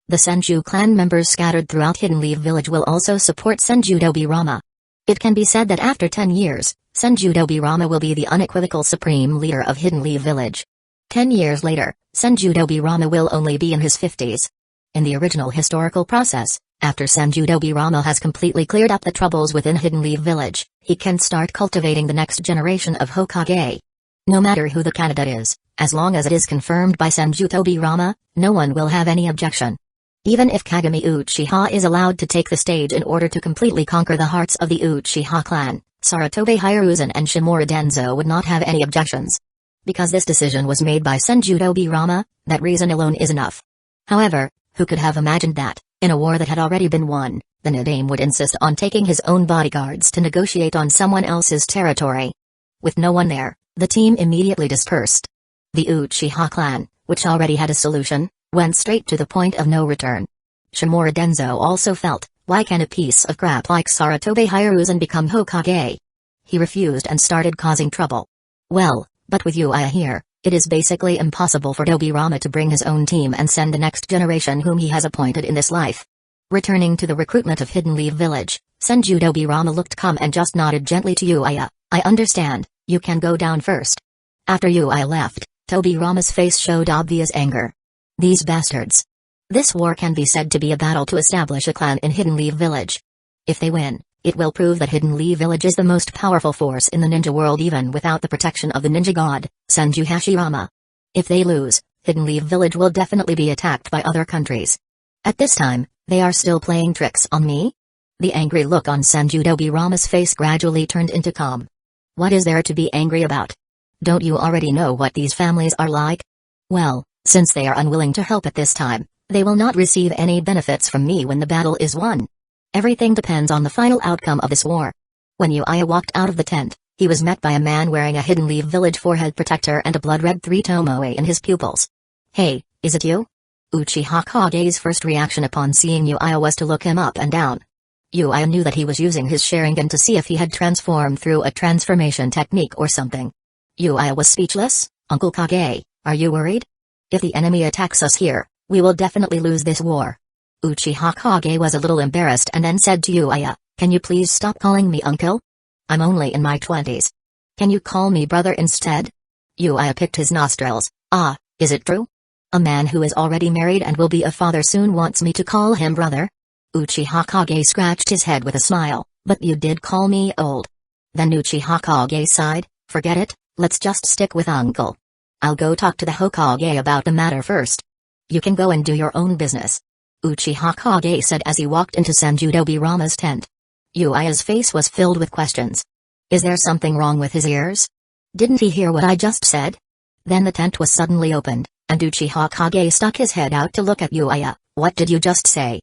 The Senju clan members scattered throughout Hidden Leaf Village will also support Senju Dobirama. It can be said that after 10 years, Senju Dobirama will be the unequivocal supreme leader of Hidden Leaf Village. 10 years later, Senju Dobirama will only be in his 50s. In the original historical process, after Senju Dobirama has completely cleared up the troubles within Hidden Leaf Village, he can start cultivating the next generation of Hokage. No matter who the candidate is, as long as it is confirmed by Senju Dobirama, no one will have any objection. Even if Kagami Uchiha is allowed to take the stage in order to completely conquer the hearts of the Uchiha clan, Sarutobi Hiruzen and Shimura Danzo would not have any objections. Because this decision was made by Senju Dobirama, that reason alone is enough. However, who could have imagined that, in a war that had already been won, the Nidame would insist on taking his own bodyguards to negotiate on someone else's territory? With no one there, the team immediately dispersed. The Uchiha clan, which already had a solution, went straight to the point of no return. Shimura Danzo also felt, why can a piece of crap like Sarutobi Hiruzen become Hokage? He refused and started causing trouble. Well, but with Yuya here, it is basically impossible for Dobirama to bring his own team and send the next generation whom he has appointed in this life. Returning to the recruitment of Hidden Leaf Village, Senju Dobirama looked calm and just nodded gently to Yuya. I understand, you can go down first. After Yuya left, Dobirama's face showed obvious anger. These bastards. This war can be said to be a battle to establish a clan in Hidden Leaf Village. If they win, it will prove that Hidden Leaf Village is the most powerful force in the ninja world even without the protection of the ninja god, Senju Hashirama. If they lose, Hidden Leaf Village will definitely be attacked by other countries. At this time, they are still playing tricks on me? The angry look on Senju Dobirama's face gradually turned into calm. What is there to be angry about? Don't you already know what these families are like? Well, since they are unwilling to help at this time, they will not receive any benefits from me when the battle is won. Everything depends on the final outcome of this war. When Yuya walked out of the tent, he was met by a man wearing a Hidden Leaf Village forehead protector and a blood-red 3 tomoe in his pupils. Hey, is it you? Uchiha Kage's first reaction upon seeing Yuya was to look him up and down. Yuya knew that he was using his Sharingan to see if he had transformed through a transformation technique or something. Yuya was speechless. Uncle Kage, are you worried? If the enemy attacks us here, we will definitely lose this war. Uchiha Kage was a little embarrassed and then said to Yuya, can you please stop calling me uncle? I'm only in my 20s. Can you call me brother instead? Yuya picked his nostrils. Ah, is it true? A man who is already married and will be a father soon wants me to call him brother? Uchiha Kage scratched his head with a smile, but you did call me old. Then Uchiha Kage sighed, forget it, let's just stick with uncle. I'll go talk to the Hokage about the matter first. You can go and do your own business. Uchiha Kage said as he walked into Senjutobirama's tent. Yuya's face was filled with questions. Is there something wrong with his ears? Didn't he hear what I just said? Then the tent was suddenly opened, and Uchiha Kage stuck his head out to look at Yuya. What did you just say?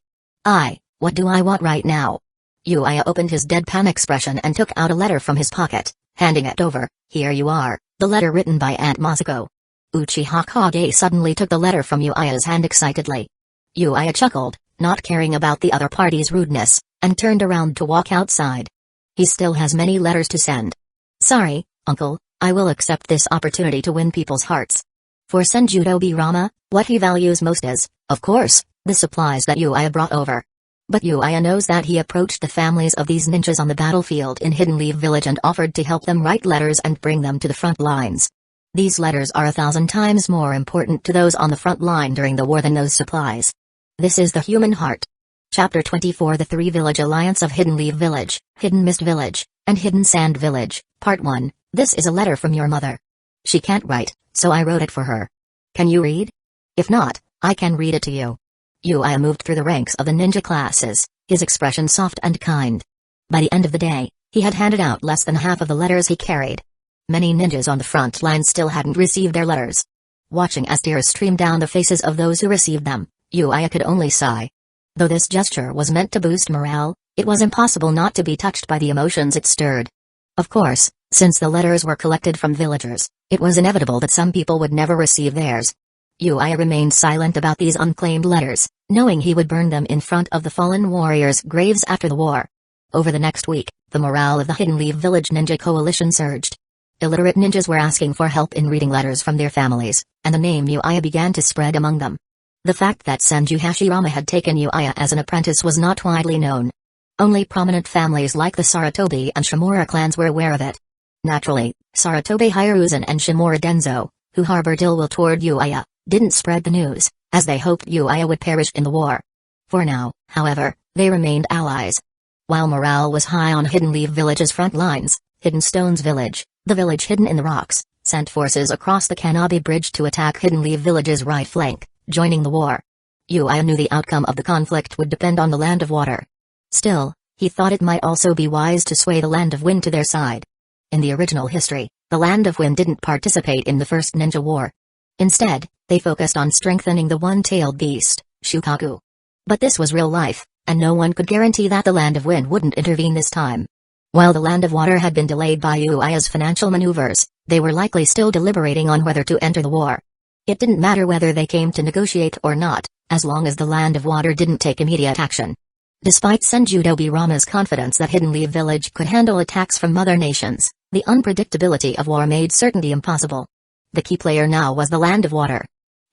What do I want right now? Yuya opened his deadpan expression and took out a letter from his pocket, handing it over. Here you are, the letter written by Aunt Masako. Uchiha Kage suddenly took the letter from Yuya's hand excitedly. Yuya chuckled, not caring about the other party's rudeness, and turned around to walk outside. He still has many letters to send. Sorry, uncle, I will accept this opportunity to win people's hearts. For Senjutobirama, what he values most is, of course, the supplies that Yuya brought over. But Yuya knows that he approached the families of these ninjas on the battlefield in Hidden Leaf Village and offered to help them write letters and bring them to the front lines. These letters are 1,000 times more important to those on the front line during the war than those supplies. This is the human heart. Chapter 24 The Three Village Alliance of Hidden Leaf Village, Hidden Mist Village, and Hidden Sand Village, Part 1. This is a letter from your mother. She can't write, so I wrote it for her. Can you read? If not, I can read it to you. Yuya moved through the ranks of the ninja classes, his expression soft and kind. By the end of the day, he had handed out less than half of the letters he carried. Many ninjas on the front line still hadn't received their letters. Watching as tears streamed down the faces of those who received them, Yuya could only sigh. Though this gesture was meant to boost morale, it was impossible not to be touched by the emotions it stirred. Of course, since the letters were collected from villagers, it was inevitable that some people would never receive theirs. Yuya remained silent about these unclaimed letters, knowing he would burn them in front of the fallen warriors' graves after the war. Over the next week, the morale of the Hidden Leaf Village Ninja Coalition surged. Illiterate ninjas were asking for help in reading letters from their families, and the name Yuya began to spread among them. The fact that Senju Hashirama had taken Yuya as an apprentice was not widely known. Only prominent families like the Sarutobi and Shimura clans were aware of it. Naturally, Sarutobi Hiruzen and Shimura Danzō, who harbored ill will toward Yuya, didn't spread the news, as they hoped Yuya would perish in the war. For now, however, they remained allies. While morale was high on Hidden Leaf Village's front lines, Hidden Stones Village, the village hidden in the rocks, sent forces across the Kanabi Bridge to attack Hidden Leaf Village's right flank, joining the war. Yuya knew the outcome of the conflict would depend on the Land of Water. Still, he thought it might also be wise to sway the Land of Wind to their side. In the original history, the Land of Wind didn't participate in the First Ninja War. Instead, they focused on strengthening the one-tailed beast, Shukaku. But this was real life, and no one could guarantee that the Land of Wind wouldn't intervene this time. While the Land of Water had been delayed by Yuya's financial maneuvers, they were likely still deliberating on whether to enter the war. It didn't matter whether they came to negotiate or not, as long as the Land of Water didn't take immediate action. Despite Senjutobirama's confidence that Hidden Leaf Village could handle attacks from other nations, the unpredictability of war made certainty impossible. The key player now was the Land of Water.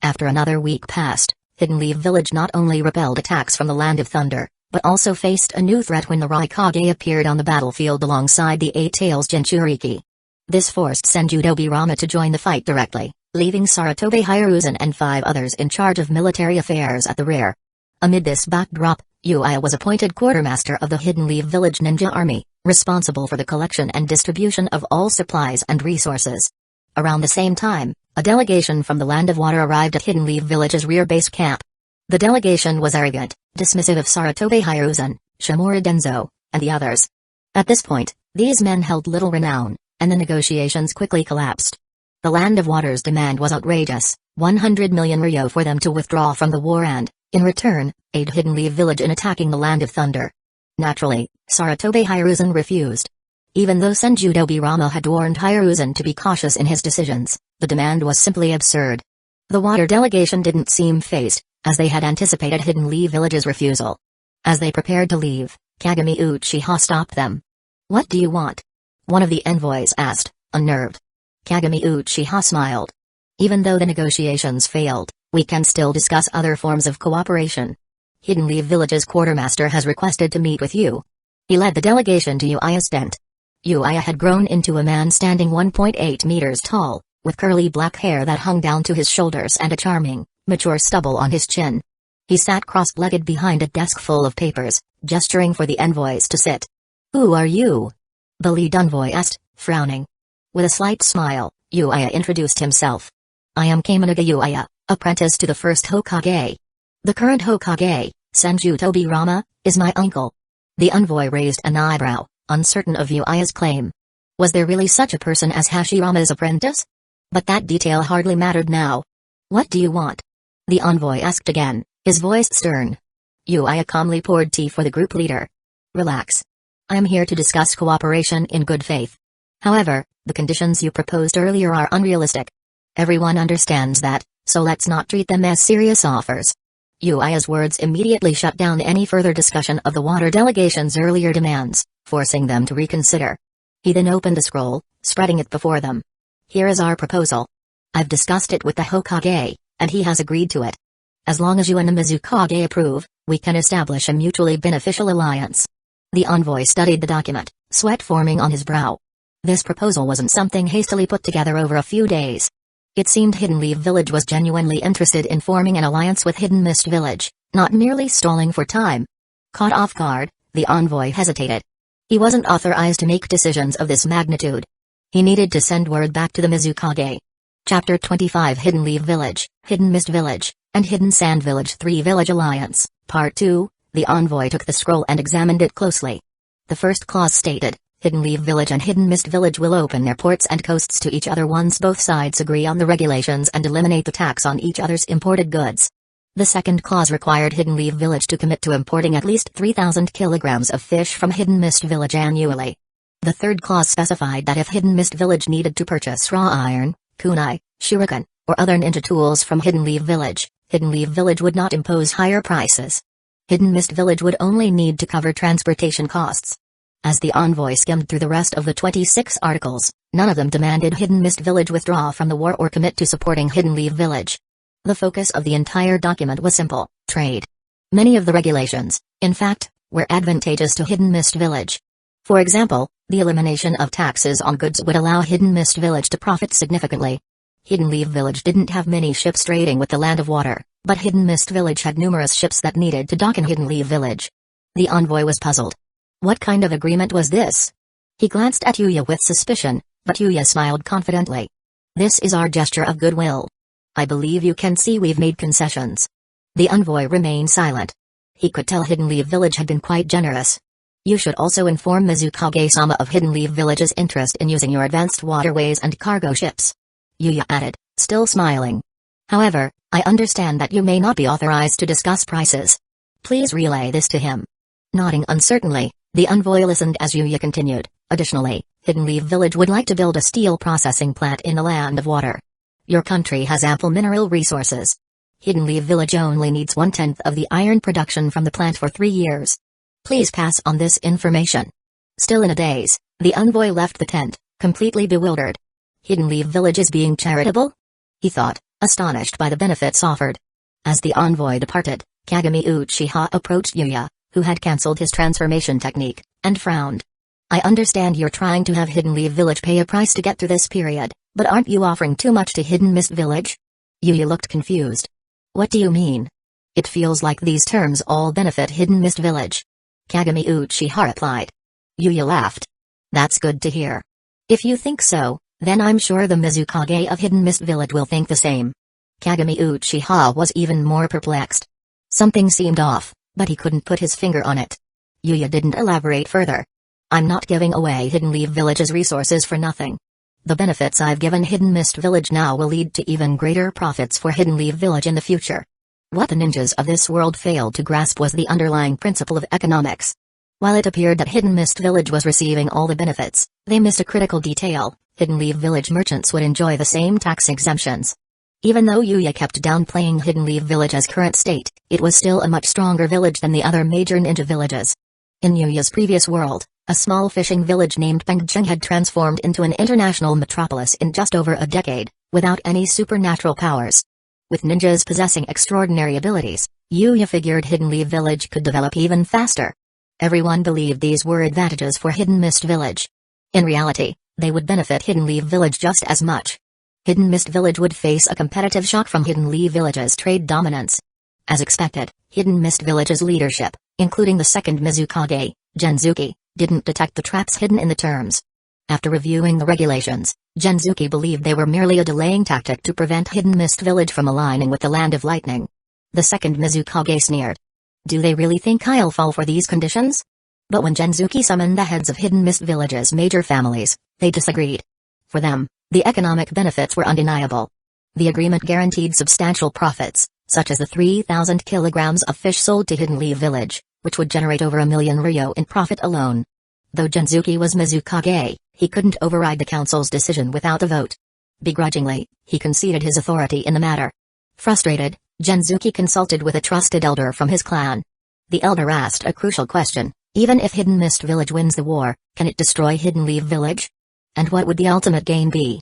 After another week passed, Hidden Leaf Village not only repelled attacks from the Land of Thunder, but also faced a new threat when the Raikage appeared on the battlefield alongside the Eight Tails Jinchuriki. This forced Senjutobirama to join the fight directly, leaving Sarutobi Hiruzen and 5 others in charge of military affairs at the rear. Amid this backdrop, Yuya was appointed quartermaster of the Hidden Leaf Village Ninja Army, responsible for the collection and distribution of all supplies and resources. Around the same time, a delegation from the Land of Water arrived at Hidden Leaf Village's rear base camp. The delegation was arrogant, dismissive of Sarutobi Hiruzen, Shimura Danzō, and the others. At this point, these men held little renown, and the negotiations quickly collapsed. The Land of Water's demand was outrageous, 100 million ryo for them to withdraw from the war and, in return, aid Hidden Leaf Village in attacking the Land of Thunder. Naturally, Sarutobi Hiruzen refused. Even though Senjutobirama had warned Hiruzen to be cautious in his decisions, the demand was simply absurd. The water delegation didn't seem fazed, as they had anticipated Hidden Leaf Village's refusal. As they prepared to leave, Kagami Uchiha stopped them. "What do you want?" one of the envoys asked, unnerved. Kagami Uchiha smiled. Even though the negotiations failed, we can still discuss other forms of cooperation. Hidden Leaf Village's quartermaster has requested to meet with you. He led the delegation to Yuya's tent. Yuya had grown into a man standing 1.8 meters tall, with curly black hair that hung down to his shoulders and a charming, mature stubble on his chin. He sat cross-legged behind a desk full of papers, gesturing for the envoys to sit. "Who are you?" the lead envoy asked, frowning. With a slight smile, Yuya introduced himself. "I am Kaminaga Yuya, apprentice to the first Hokage. The current Hokage, Senju Tobirama, is my uncle." The envoy raised an eyebrow, uncertain of Yuya's claim. Was there really such a person as Hashirama's apprentice? But that detail hardly mattered now. "What do you want?" the envoy asked again, his voice stern. Yuya calmly poured tea for the group leader. "Relax. I am here to discuss cooperation in good faith. However, the conditions you proposed earlier are unrealistic. Everyone understands that, so let's not treat them as serious offers." Yuya's words immediately shut down any further discussion of the water delegation's earlier demands, forcing them to reconsider. He then opened a scroll, spreading it before them. "Here is our proposal. I've discussed it with the Hokage, and he has agreed to it. As long as you and the Mizukage approve, we can establish a mutually beneficial alliance." The envoy studied the document, sweat forming on his brow. This proposal wasn't something hastily put together over a few days. It seemed Hidden Leaf Village was genuinely interested in forming an alliance with Hidden Mist Village, not merely stalling for time. Caught off guard, the envoy hesitated. He wasn't authorized to make decisions of this magnitude. He needed to send word back to the Mizukage. Chapter 25 Hidden Leaf Village, Hidden Mist Village, and Hidden Sand Village 3 Village Alliance, Part 2. The envoy took the scroll and examined it closely. The first clause stated, Hidden Leaf Village and Hidden Mist Village will open their ports and coasts to each other once both sides agree on the regulations and eliminate the tax on each other's imported goods. The second clause required Hidden Leaf Village to commit to importing at least 3,000 kilograms of fish from Hidden Mist Village annually. The third clause specified that if Hidden Mist Village needed to purchase raw iron, kunai, shuriken, or other ninja tools from Hidden Leaf Village, Hidden Leaf Village would not impose higher prices. Hidden Mist Village would only need to cover transportation costs. As the envoy skimmed through the rest of the 26 articles, none of them demanded Hidden Mist Village withdraw from the war or commit to supporting Hidden Leaf Village. The focus of the entire document was simple: trade. Many of the regulations, in fact, were advantageous to Hidden Mist Village. For example, the elimination of taxes on goods would allow Hidden Mist Village to profit significantly. Hidden Leaf Village didn't have many ships trading with the Land of Water, but Hidden Mist Village had numerous ships that needed to dock in Hidden Leaf Village. The envoy was puzzled. What kind of agreement was this? He glanced at Yuya with suspicion, but Yuya smiled confidently. "This is our gesture of goodwill. I believe you can see we've made concessions." The envoy remained silent. He could tell Hidden Leaf Village had been quite generous. "You should also inform Mizukage-sama of Hidden Leaf Village's interest in using your advanced waterways and cargo ships," Yuya added, still smiling. "However, I understand that you may not be authorized to discuss prices. Please relay this to him." Nodding uncertainly, the envoy listened as Yuya continued. "Additionally, Hidden Leaf Village would like to build a steel processing plant in the Land of Water. Your country has ample mineral resources. Hidden Leaf Village only needs 1/10 of the iron production from the plant for 3 years. Please pass on this information." Still in a daze, the envoy left the tent, completely bewildered. Hidden Leaf Village is being charitable? He thought, astonished by the benefits offered. As the envoy departed, Kagami Uchiha approached Yuya, who had cancelled his transformation technique, and frowned. "I understand you're trying to have Hidden Leaf Village pay a price to get through this period, but aren't you offering too much to Hidden Mist Village?" Yuya looked confused. "What do you mean? It feels like these terms all benefit Hidden Mist Village," Kagami Uchiha replied. Yuya laughed. "That's good to hear. If you think so, then I'm sure the Mizukage of Hidden Mist Village will think the same." Kagami Uchiha was even more perplexed. Something seemed off, but he couldn't put his finger on it. Yuya didn't elaborate further. "I'm not giving away Hidden Leaf Village's resources for nothing. The benefits I've given Hidden Mist Village now will lead to even greater profits for Hidden Leaf Village in the future." What the ninjas of this world failed to grasp was the underlying principle of economics. While it appeared that Hidden Mist Village was receiving all the benefits, they missed a critical detail: Hidden Leaf Village merchants would enjoy the same tax exemptions. Even though Yuya kept downplaying Hidden Leaf Village as current state, it was still a much stronger village than the other major ninja villages. In Yuya's previous world, a small fishing village named Mangekyō had transformed into an international metropolis in just over a decade, without any supernatural powers. With ninjas possessing extraordinary abilities, Yuya figured Hidden Leaf Village could develop even faster. Everyone believed these were advantages for Hidden Mist Village. In reality, they would benefit Hidden Leaf Village just as much. Hidden Mist Village would face a competitive shock from Hidden Leaf Village's trade dominance. As expected, Hidden Mist Village's leadership, including the second Mizukage, Genzuki, didn't detect the traps hidden in the terms. After reviewing the regulations, Genzuki believed they were merely a delaying tactic to prevent Hidden Mist Village from aligning with the Land of Lightning. The second Mizukage sneered. Do they really think I'll fall for these conditions? But when Genzuki summoned the heads of Hidden Mist Village's major families, they disagreed. For them, the economic benefits were undeniable. The agreement guaranteed substantial profits, such as the 3,000 kilograms of fish sold to Hidden Leaf Village, which would generate over 1 million ryo in profit alone. Though Genzuki was Mizukage, he couldn't override the council's decision without a vote. Begrudgingly, he conceded his authority in the matter. Frustrated, Genzuki consulted with a trusted elder from his clan. The elder asked a crucial question: even if Hidden Mist Village wins the war, can it destroy Hidden Leaf Village? And what would the ultimate gain be?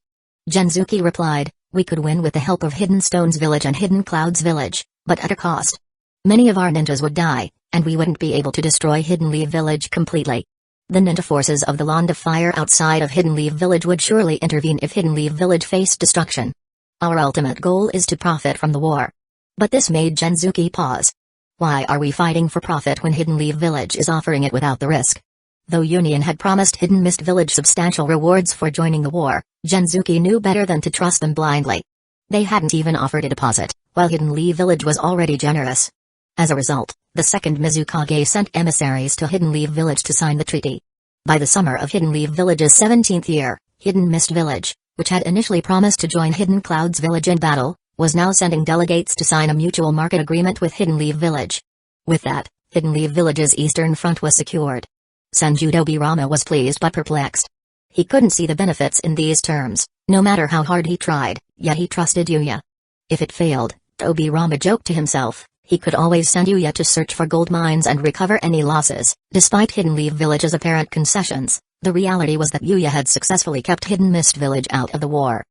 Genzuki replied, we could win with the help of Hidden Stones Village and Hidden Clouds Village, but at a cost. Many of our ninjas would die, and we wouldn't be able to destroy Hidden Leaf Village completely. The ninja forces of the Land of Fire outside of Hidden Leaf Village would surely intervene if Hidden Leaf Village faced destruction. Our ultimate goal is to profit from the war. But this made Genzuki pause. Why are we fighting for profit when Hidden Leaf Village is offering it without the risk? Though Union had promised Hidden Mist Village substantial rewards for joining the war, Genzuki knew better than to trust them blindly. They hadn't even offered a deposit, while Hidden Leaf Village was already generous. As a result, the second Mizukage sent emissaries to Hidden Leaf Village to sign the treaty. By the summer of Hidden Leaf Village's 17th year, Hidden Mist Village, which had initially promised to join Hidden Clouds Village in battle, was now sending delegates to sign a mutual market agreement with Hidden Leaf Village. With that, Hidden Leaf Village's eastern front was secured. Senju Dobirama was pleased but perplexed. He couldn't see the benefits in these terms, no matter how hard he tried, yet he trusted Yuya. If it failed, Dobirama joked to himself, he could always send Yuya to search for gold mines and recover any losses. Despite Hidden Leaf Village's apparent concessions, the reality was that Yuya had successfully kept Hidden Mist Village out of the war.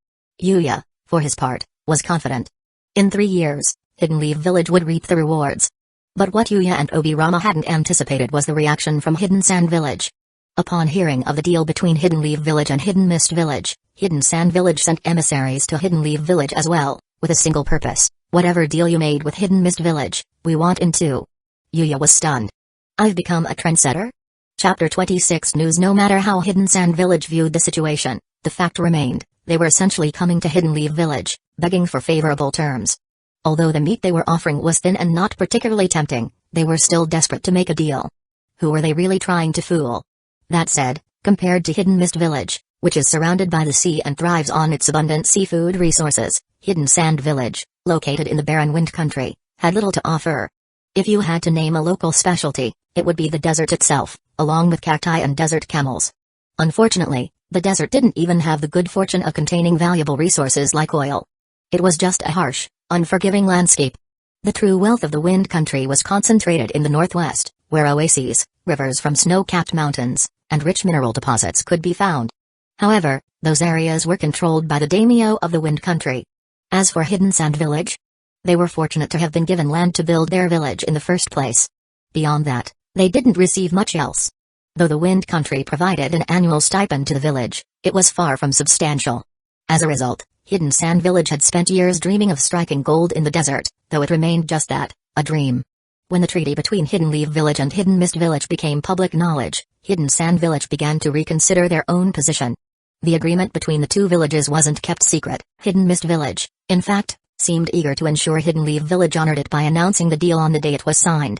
Yuya, for his part, was confident. In 3 years, Hidden Leaf Village would reap the rewards. But what Yuya and Obirama hadn't anticipated was the reaction from Hidden Sand Village. Upon hearing of the deal between Hidden Leaf Village and Hidden Mist Village, Hidden Sand Village sent emissaries to Hidden Leaf Village as well, with a single purpose: whatever deal you made with Hidden Mist Village, we want in too. Yuya was stunned. I've become a trendsetter? Chapter 26 News. No matter how Hidden Sand Village viewed the situation, the fact remained, they were essentially coming to Hidden Leaf Village, begging for favorable terms. Although the meat they were offering was thin and not particularly tempting, they were still desperate to make a deal. Who were they really trying to fool? That said, compared to Hidden Mist Village, which is surrounded by the sea and thrives on its abundant seafood resources, Hidden Sand Village, located in the barren wind country, had little to offer. If you had to name a local specialty, it would be the desert itself, along with cacti and desert camels. Unfortunately, the desert didn't even have the good fortune of containing valuable resources like oil. It was just a harsh, unforgiving landscape. The true wealth of the wind country was concentrated in the northwest, where oases, rivers from snow-capped mountains, and rich mineral deposits could be found. However, those areas were controlled by the daimyo of the wind country. As for Hidden Sand Village, they were fortunate to have been given land to build their village in the first place. Beyond that, they didn't receive much else. Though the wind country provided an annual stipend to the village, it was far from substantial. As a result, Hidden Sand Village had spent years dreaming of striking gold in the desert, though it remained just that, a dream. When the treaty between Hidden Leaf Village and Hidden Mist Village became public knowledge, Hidden Sand Village began to reconsider their own position. The agreement between the two villages wasn't kept secret. Hidden Mist Village, in fact, seemed eager to ensure Hidden Leaf Village honored it by announcing the deal on the day it was signed.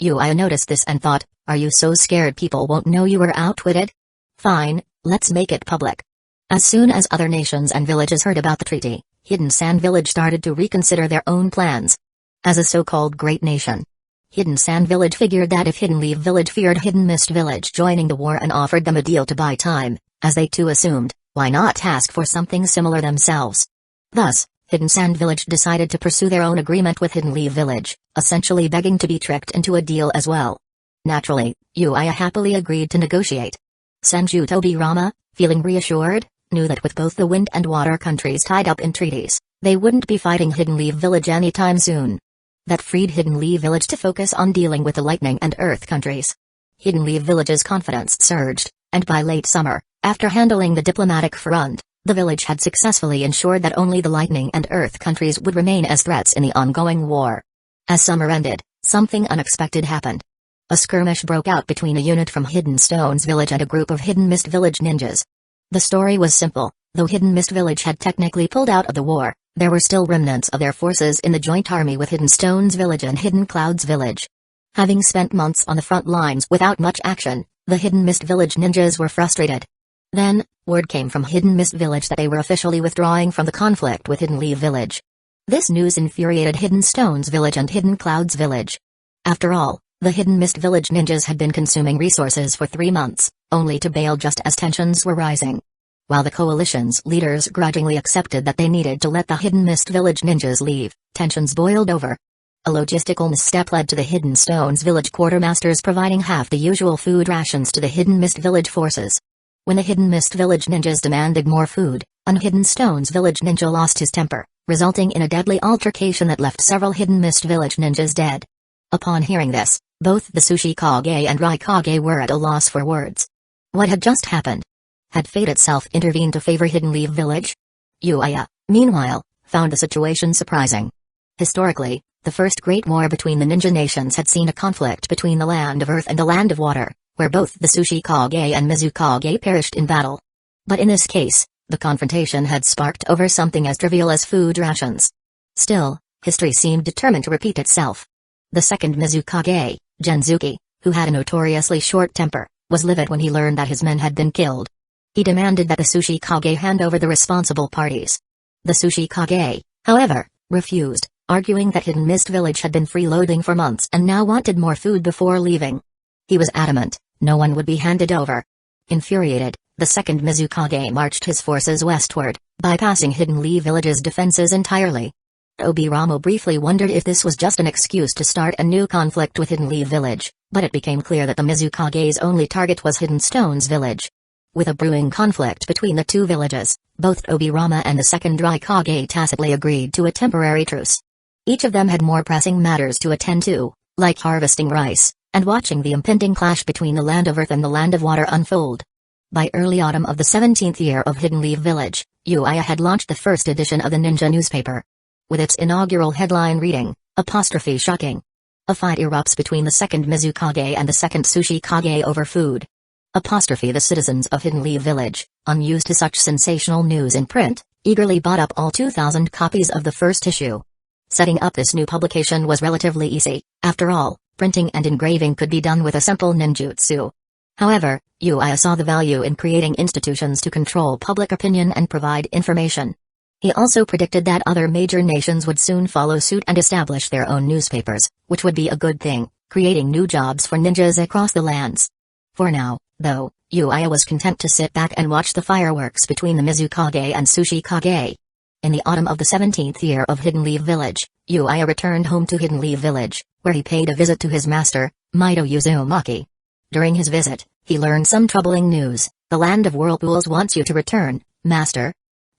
Yuya noticed this and thought, are you so scared people won't know you were outwitted? Fine, let's make it public. As soon as other nations and villages heard about the treaty, Hidden Sand Village started to reconsider their own plans. As a so-called great nation, Hidden Sand Village figured that if Hidden Leaf Village feared Hidden Mist Village joining the war and offered them a deal to buy time, as they too assumed, why not ask for something similar themselves? Thus, Hidden Sand Village decided to pursue their own agreement with Hidden Leaf Village, essentially begging to be tricked into a deal as well. Naturally, Yuya happily agreed to negotiate. Senju Tobirama, feeling reassured, knew that with both the wind and water countries tied up in treaties, they wouldn't be fighting Hidden Leaf Village anytime soon. That freed Hidden Leaf Village to focus on dealing with the lightning and earth countries. Hidden Leaf Village's confidence surged, and by late summer, after handling the diplomatic front, the village had successfully ensured that only the lightning and earth countries would remain as threats in the ongoing war. As summer ended, something unexpected happened. A skirmish broke out between a unit from Hidden Stones Village and a group of Hidden Mist Village ninjas. The story was simple: though Hidden Mist Village had technically pulled out of the war, there were still remnants of their forces in the joint army with Hidden Stones Village and Hidden Clouds Village. Having spent months on the front lines without much action, the Hidden Mist Village ninjas were frustrated. Then, word came from Hidden Mist Village that they were officially withdrawing from the conflict with Hidden Leaf Village. This news infuriated Hidden Stones Village and Hidden Clouds Village. After all, the Hidden Mist Village ninjas had been consuming resources for 3 months, only to bail just as tensions were rising. While the coalition's leaders grudgingly accepted that they needed to let the Hidden Mist Village ninjas leave, tensions boiled over. A logistical misstep led to the Hidden Stones Village quartermasters providing half the usual food rations to the Hidden Mist Village forces. When the Hidden Mist Village ninjas demanded more food, an Hidden Stones Village ninja lost his temper, resulting in a deadly altercation that left several Hidden Mist Village ninjas dead. Upon hearing this, both the Sushikage and Raikage were at a loss for words. What had just happened? Had fate itself intervened to favor Hidden Leaf Village? Yuya, meanwhile, found the situation surprising. Historically, the first great war between the ninja nations had seen a conflict between the Land of Earth and the Land of Water, where both the Sushikage and Mizukage perished in battle. But in this case, the confrontation had sparked over something as trivial as food rations. Still, history seemed determined to repeat itself. The second Mizukage, Genzuki, who had a notoriously short temper, was livid when he learned that his men had been killed. He demanded that the Sushikage hand over the responsible parties. The Sushikage, however, refused, arguing that Hidden Mist Village had been freeloading for months and now wanted more food before leaving. He was adamant, no one would be handed over. Infuriated, the second Mizukage marched his forces westward, bypassing Hidden Leaf Village's defenses entirely. Obirama briefly wondered if this was just an excuse to start a new conflict with Hidden Leaf Village, but it became clear that the Mizukage's only target was Hidden Stones Village. With a brewing conflict between the two villages, both Obirama and the second Raikage tacitly agreed to a temporary truce. Each of them had more pressing matters to attend to, like harvesting rice, and watching the impending clash between the Land of Earth and the Land of Water unfold. By early autumn of the 17th year of Hidden Leaf Village, Yuya had launched the first edition of the ninja newspaper. With its inaugural headline reading, "Shocking. A fight erupts between the second Mizukage and the second Sushikage over food." The citizens of Hidden Leaf Village, unused to such sensational news in print, eagerly bought up all 2,000 copies of the first issue. Setting up this new publication was relatively easy. After all, printing and engraving could be done with a simple ninjutsu. However, Yuya saw the value in creating institutions to control public opinion and provide information. He also predicted that other major nations would soon follow suit and establish their own newspapers, which would be a good thing, creating new jobs for ninjas across the lands. For now, though, Yuya was content to sit back and watch the fireworks between the Mizukage and Sushikage. In the autumn of the 17th year of Hidden Leaf Village, Yuya returned home to Hidden Leaf Village, where he paid a visit to his master, Maido Uzumaki. During his visit, he learned some troubling news. "The Land of Whirlpools wants you to return, master."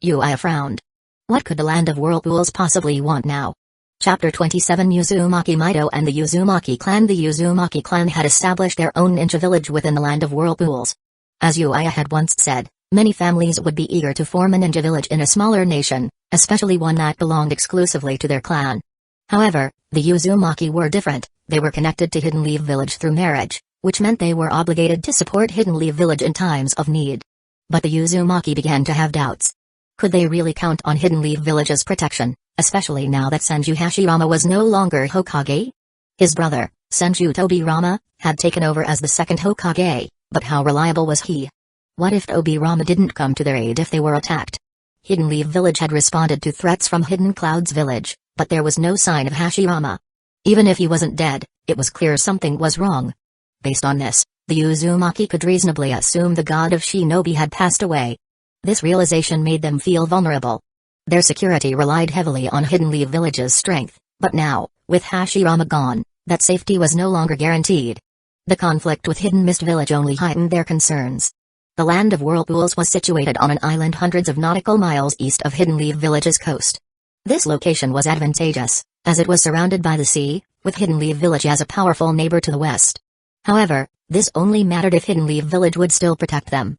Yuya frowned. What could the Land of Whirlpools possibly want now? Chapter 27 Uzumaki Maido and the Uzumaki clan. The Uzumaki clan had established their own ninja village within the Land of Whirlpools. As Yuya had once said, many families would be eager to form a ninja village in a smaller nation, especially one that belonged exclusively to their clan. However, the Uzumaki were different. They were connected to Hidden Leaf Village through marriage, which meant they were obligated to support Hidden Leaf Village in times of need. But the Uzumaki began to have doubts. Could they really count on Hidden Leaf Village's protection, especially now that Senju Hashirama was no longer Hokage? His brother, Senju Tobirama, had taken over as the second Hokage, but how reliable was he? What if Tobirama didn't come to their aid if they were attacked? Hidden Leaf Village had responded to threats from Hidden Clouds Village, but there was no sign of Hashirama. Even if he wasn't dead, it was clear something was wrong. Based on this, the Uzumaki could reasonably assume the god of shinobi had passed away. This realization made them feel vulnerable. Their security relied heavily on Hidden Leaf Village's strength, but now, with Hashirama gone, that safety was no longer guaranteed. The conflict with Hidden Mist Village only heightened their concerns. The land of Whirlpools was situated on an island hundreds of nautical miles east of Hidden Leaf Village's coast. This location was advantageous, as it was surrounded by the sea, with Hidden Leaf Village as a powerful neighbor to the west. However, this only mattered if Hidden Leaf Village would still protect them.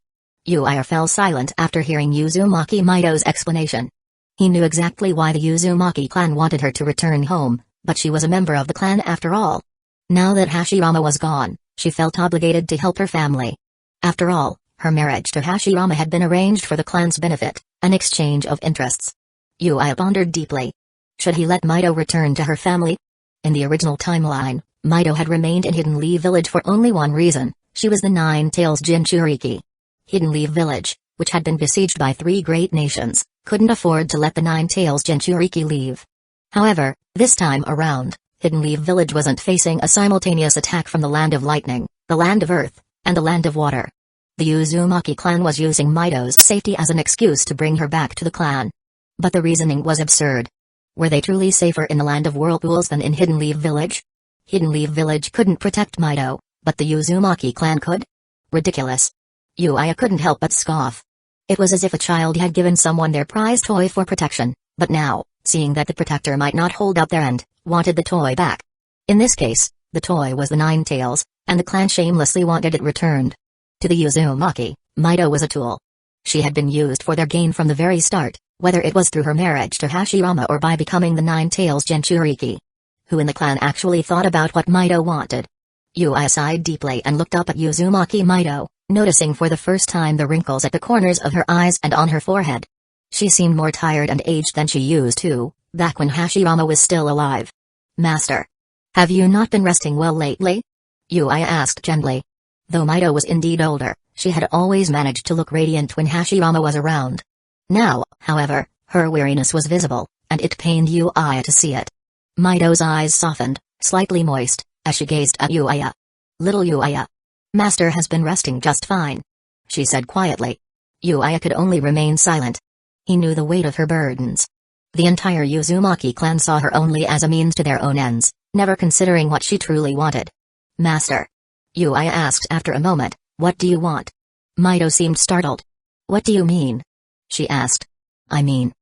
Yuya fell silent after hearing Uzumaki Maido's explanation. He knew exactly why the Uzumaki clan wanted her to return home, but she was a member of the clan after all. Now that Hashirama was gone, she felt obligated to help her family. After all, her marriage to Hashirama had been arranged for the clan's benefit, an exchange of interests. Yuya pondered deeply. Should he let Maido return to her family? In the original timeline, Maido had remained in Hidden Leaf Village for only one reason: she was the Nine-Tails Jinchuriki. Hidden Leaf Village, which had been besieged by 3 great nations, couldn't afford to let the Nine-Tails Jinchuriki leave. However, this time around, Hidden Leaf Village wasn't facing a simultaneous attack from the Land of Lightning, the Land of Earth, and the Land of Water. The Uzumaki clan was using Maido's safety as an excuse to bring her back to the clan. But the reasoning was absurd. Were they truly safer in the Land of Whirlpools than in Hidden Leaf Village? Hidden Leaf Village couldn't protect Maido, but the Uzumaki clan could? Ridiculous. Yuya couldn't help but scoff. It was as if a child had given someone their prized toy for protection, but now, seeing that the protector might not hold up their end, wanted the toy back. In this case, the toy was the Nine-Tails, and the clan shamelessly wanted it returned. To the Uzumaki, Maido was a tool. She had been used for their gain from the very start, whether it was through her marriage to Hashirama or by becoming the Nine-Tails Jinchuriki. Who in the clan actually thought about what Maido wanted? Yuya sighed deeply and looked up at Uzumaki Maido, noticing for the first time the wrinkles at the corners of her eyes and on her forehead. She seemed more tired and aged than she used to, back when Hashirama was still alive. Master. Have you not been resting well lately? Yuya asked gently. Though Maido was indeed older, she had always managed to look radiant when Hashirama was around. Now, however, her weariness was visible, and it pained Yuya to see it. Maido's eyes softened, slightly moist, as she gazed at Yuya. Little Yuya. Master has been resting just fine, she said quietly. Yuya could only remain silent. He knew the weight of her burdens. The entire Uzumaki clan saw her only as a means to their own ends, never considering what she truly wanted. Master. Yuya asked after a moment, what do you want? Maido seemed startled. What do you mean? She asked. I mean.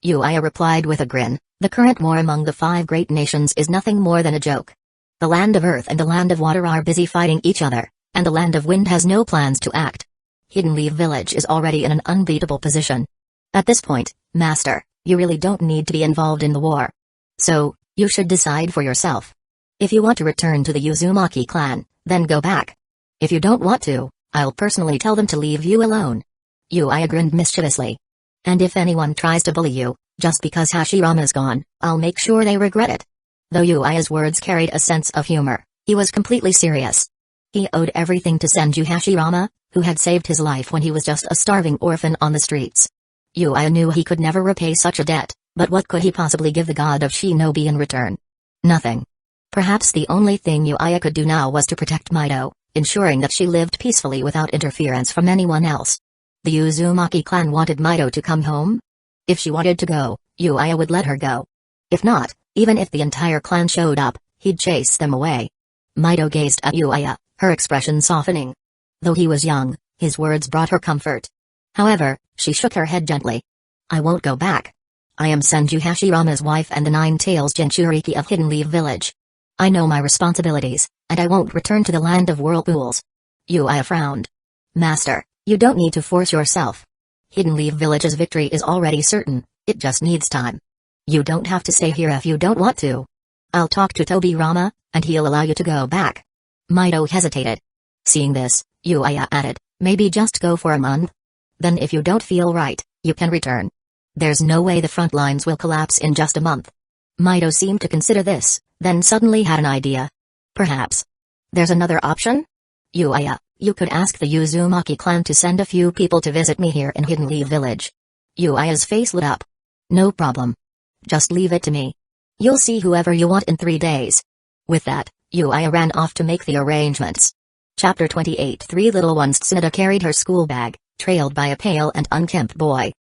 Yuya replied with a grin, the current war among the 5 great nations is nothing more than a joke. The Land of Earth and the Land of Water are busy fighting each other, and the Land of Wind has no plans to act. Hidden Leaf Village is already in an unbeatable position. At this point, Master, you really don't need to be involved in the war. So, you should decide for yourself. If you want to return to the Uzumaki clan, then go back. If you don't want to, I'll personally tell them to leave you alone. Yuya grinned mischievously. And if anyone tries to bully you, just because Hashirama's gone, I'll make sure they regret it. Though Yuya's words carried a sense of humor, he was completely serious. He owed everything to Senju Hashirama, who had saved his life when he was just a starving orphan on the streets. Yuya knew he could never repay such a debt, but what could he possibly give the god of shinobi in return? Nothing. Perhaps the only thing Yuya could do now was to protect Maido, ensuring that she lived peacefully without interference from anyone else. The Uzumaki clan wanted Maido to come home? If she wanted to go, Yuya would let her go. If not, even if the entire clan showed up, he'd chase them away. Maido gazed at Yuya, her expression softening. Though he was young, his words brought her comfort. However, she shook her head gently. I won't go back. I am Senju Hashirama's wife and the Nine-Tails Jinchuriki of Hidden Leaf Village. I know my responsibilities, and I won't return to the Land of Whirlpools. Yuya frowned. Master, you don't need to force yourself. Hidden Leaf Village's victory is already certain, it just needs time. You don't have to stay here if you don't want to. I'll talk to Tobirama, and he'll allow you to go back. Maido hesitated. Seeing this, Yuya added, maybe just go for a month? Then if you don't feel right, you can return. There's no way the front lines will collapse in just a month. Maido seemed to consider this, then suddenly had an idea. Perhaps. There's another option? Yuya, you could ask the Uzumaki clan to send a few people to visit me here in Hidden Leaf Village. Yuya's face lit up. No problem. Just leave it to me. You'll see whoever you want in 3 days. With that, Yuya ran off to make the arrangements. Chapter 28. 3 little ones. Tsunade carried her school bag, trailed by a pale and unkempt boy.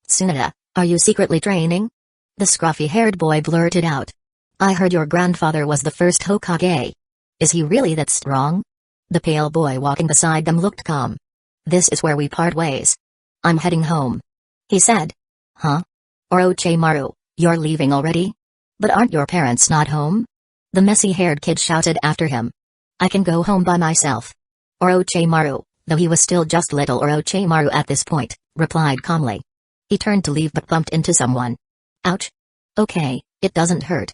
Tsunade, are you secretly training? The scruffy-haired boy blurted out. I heard your grandfather was the first Hokage. Is he really that strong? The pale boy walking beside them looked calm. "This is where we part ways. I'm heading home," he said. "Huh? Orochimaru, you're leaving already? But aren't your parents not home?" The messy-haired kid shouted after him. "I can go home by myself." Orochimaru, though he was still just little Orochimaru at this point, replied calmly. He turned to leave but bumped into someone. "Ouch. Okay, it doesn't hurt,"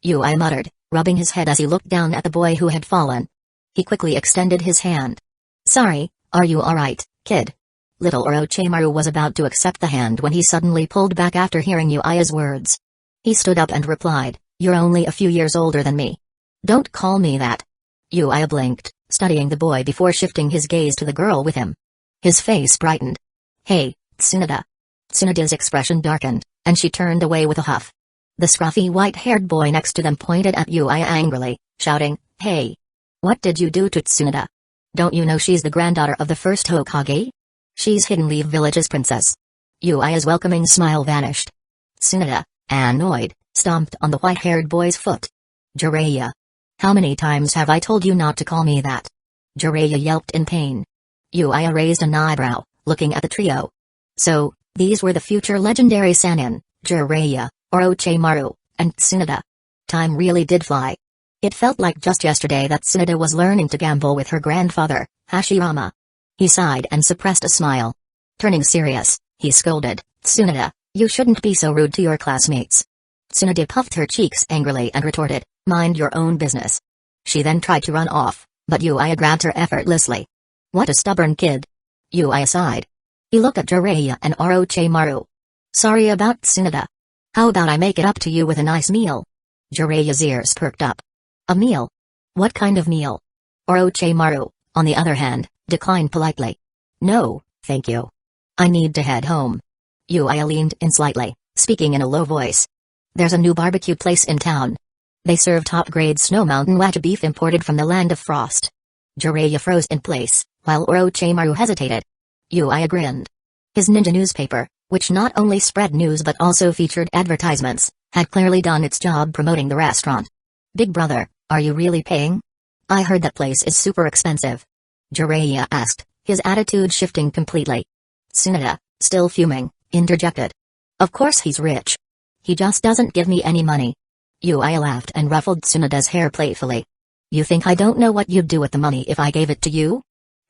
Yuya muttered, rubbing his head as he looked down at the boy who had fallen. He quickly extended his hand. "Sorry, are you alright, kid?" Little Orochimaru was about to accept the hand when he suddenly pulled back after hearing Yuya's words. He stood up and replied, "You're only a few years older than me." "Don't call me that." Yuya blinked, studying the boy before shifting his gaze to the girl with him. His face brightened. "Hey, Tsunade." Tsunade's expression darkened, and she turned away with a huff. The scruffy white-haired boy next to them pointed at Yuya angrily, shouting, "Hey! What did you do to Tsunade? Don't you know she's the granddaughter of the first Hokage? She's Hidden Leaf Village's princess." Yuya's welcoming smile vanished. Tsunade, annoyed, stomped on the white-haired boy's foot. "Jiraiya! How many times have I told you not to call me that?" Jiraiya yelped in pain. Yuya raised an eyebrow, looking at the trio. So, these were the future legendary Sannin, Jiraiya, Orochimaru, and Tsunade. Time really did fly. It felt like just yesterday that Tsunade was learning to gamble with her grandfather, Hashiama. He sighed and suppressed a smile. Turning serious, he scolded, "Tsunade, you shouldn't be so rude to your classmates." Tsunade puffed her cheeks angrily and retorted, "Mind your own business." She then tried to run off, but Yuya grabbed her effortlessly. "What a stubborn kid." Yuya sighed. He looked at Jiraiya and Orochimaru. "Sorry about Tsunade. How about I make it up to you with a nice meal?" Jiraiya's ears perked up. "A meal? What kind of meal?" Orochimaru, on the other hand, declined politely. "No, thank you. I need to head home." Yuya leaned in slightly, speaking in a low voice. "There's a new barbecue place in town. They serve top-grade Snow Mountain Wagyu beef imported from the land of frost." Jiraiya froze in place, while Orochimaru hesitated. Yuya grinned. His ninja newspaper, which not only spread news but also featured advertisements, had clearly done its job promoting the restaurant. "Big brother, are you really paying? I heard that place is super expensive." Jiraiya asked, his attitude shifting completely. Tsunade, still fuming, interjected. "Of course he's rich. He just doesn't give me any money." Yuya laughed and ruffled Tsunade's hair playfully. "You think I don't know what you'd do with the money if I gave it to you?"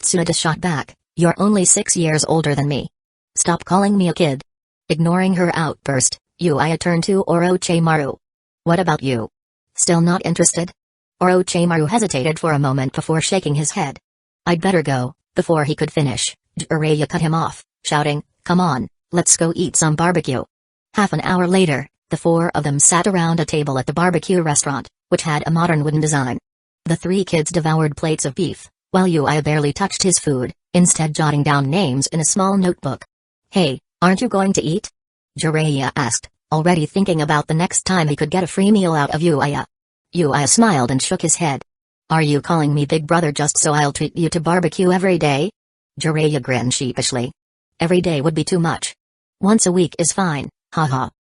Tsunade shot back, "You're only 6 years older than me. Stop calling me a kid." Ignoring her outburst, Yuya turned to Orochimaru. "What about you? Still not interested?" Orochimaru hesitated for a moment before shaking his head. "I'd better go." Before he could finish, Jiraiya cut him off, shouting, "Come on, let's go eat some barbecue." Half an hour later, the four of them sat around a table at the barbecue restaurant, which had a modern wooden design. The three kids devoured plates of beef, while Yuya barely touched his food, instead jotting down names in a small notebook. "Hey, aren't you going to eat?" Jiraiya asked, already thinking about the next time he could get a free meal out of Yuya. Yuya smiled and shook his head. "Are you calling me big brother just so I'll treat you to barbecue every day?" Jiraiya grinned sheepishly. "Every day would be too much. Once a week is fine, haha."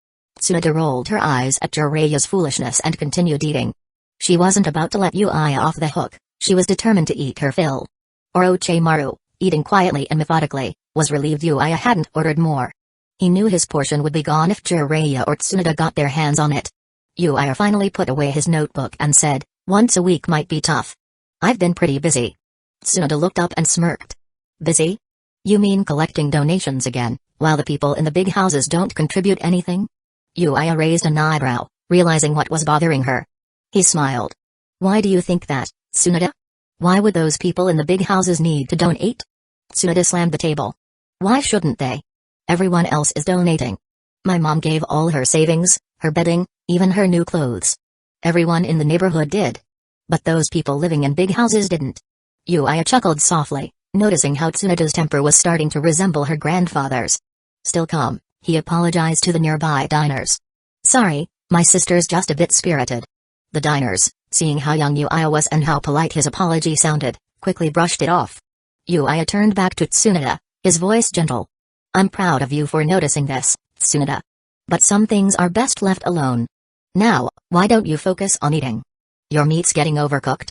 Tsunade rolled her eyes at Jiraiya's foolishness and continued eating. She wasn't about to let Yuya off the hook, she was determined to eat her fill. Orochimaru, eating quietly and methodically, was relieved Yuya hadn't ordered more. He knew his portion would be gone if Jiraiya or Tsunade got their hands on it. Yuya finally put away his notebook and said, "Once a week might be tough. I've been pretty busy." Tsunade looked up and smirked. "Busy? You mean collecting donations again, while the people in the big houses don't contribute anything?" Yuya raised an eyebrow, realizing what was bothering her. He smiled. "Why do you think that, Tsunade? Why would those people in the big houses need to donate?" Tsunade slammed the table. "Why shouldn't they? Everyone else is donating. My mom gave all her savings, her bedding, even her new clothes. Everyone in the neighborhood did. But those people living in big houses didn't." Yuya chuckled softly, noticing how Tsunade's temper was starting to resemble her grandfather's. Still calm, he apologized to the nearby diners. "Sorry, my sister's just a bit spirited." The diners, seeing how young Yuya was and how polite his apology sounded, quickly brushed it off. Yuya turned back to Tsunade, his voice gentle. "I'm proud of you for noticing this, Tsunade. But some things are best left alone. Now, why don't you focus on eating? Your meat's getting overcooked."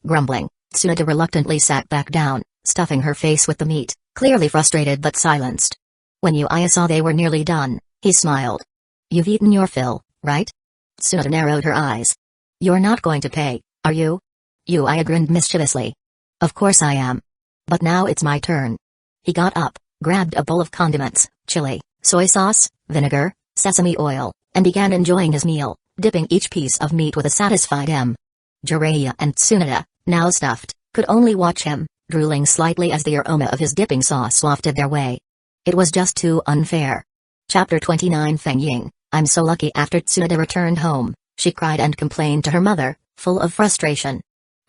Grumbling, Tsunade reluctantly sat back down, stuffing her face with the meat, clearly frustrated but silenced. When Yuya saw they were nearly done, he smiled. "You've eaten your fill, right?" Tsunade narrowed her eyes. "You're not going to pay, are you?" Yuya grinned mischievously. "Of course I am. But now it's my turn." He got up, grabbed a bowl of condiments, chili, soy sauce, vinegar, sesame oil, and began enjoying his meal, dipping each piece of meat with a satisfied M. Jiraiya and Tsunade, now stuffed, could only watch him, drooling slightly as the aroma of his dipping sauce wafted their way. It was just too unfair. Chapter 29 Feng Ying, I'm so lucky. After Tsunade returned home, she cried and complained to her mother, full of frustration.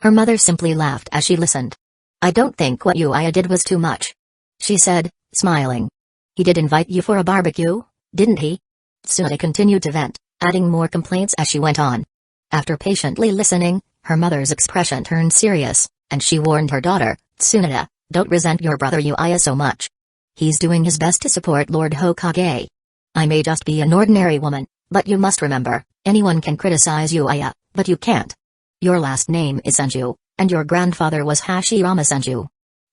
Her mother simply laughed as she listened. "I don't think what Yuya did was too much," she said, smiling. "He did invite you for a barbecue, didn't he?" Tsunade continued to vent, adding more complaints as she went on. After patiently listening, her mother's expression turned serious, and she warned her daughter, "Tsunade, don't resent your brother Yuya so much. He's doing his best to support Lord Hokage. I may just be an ordinary woman, but you must remember, anyone can criticize Yuya, but you can't. Your last name is Senju, and your grandfather was Hashiama Senju."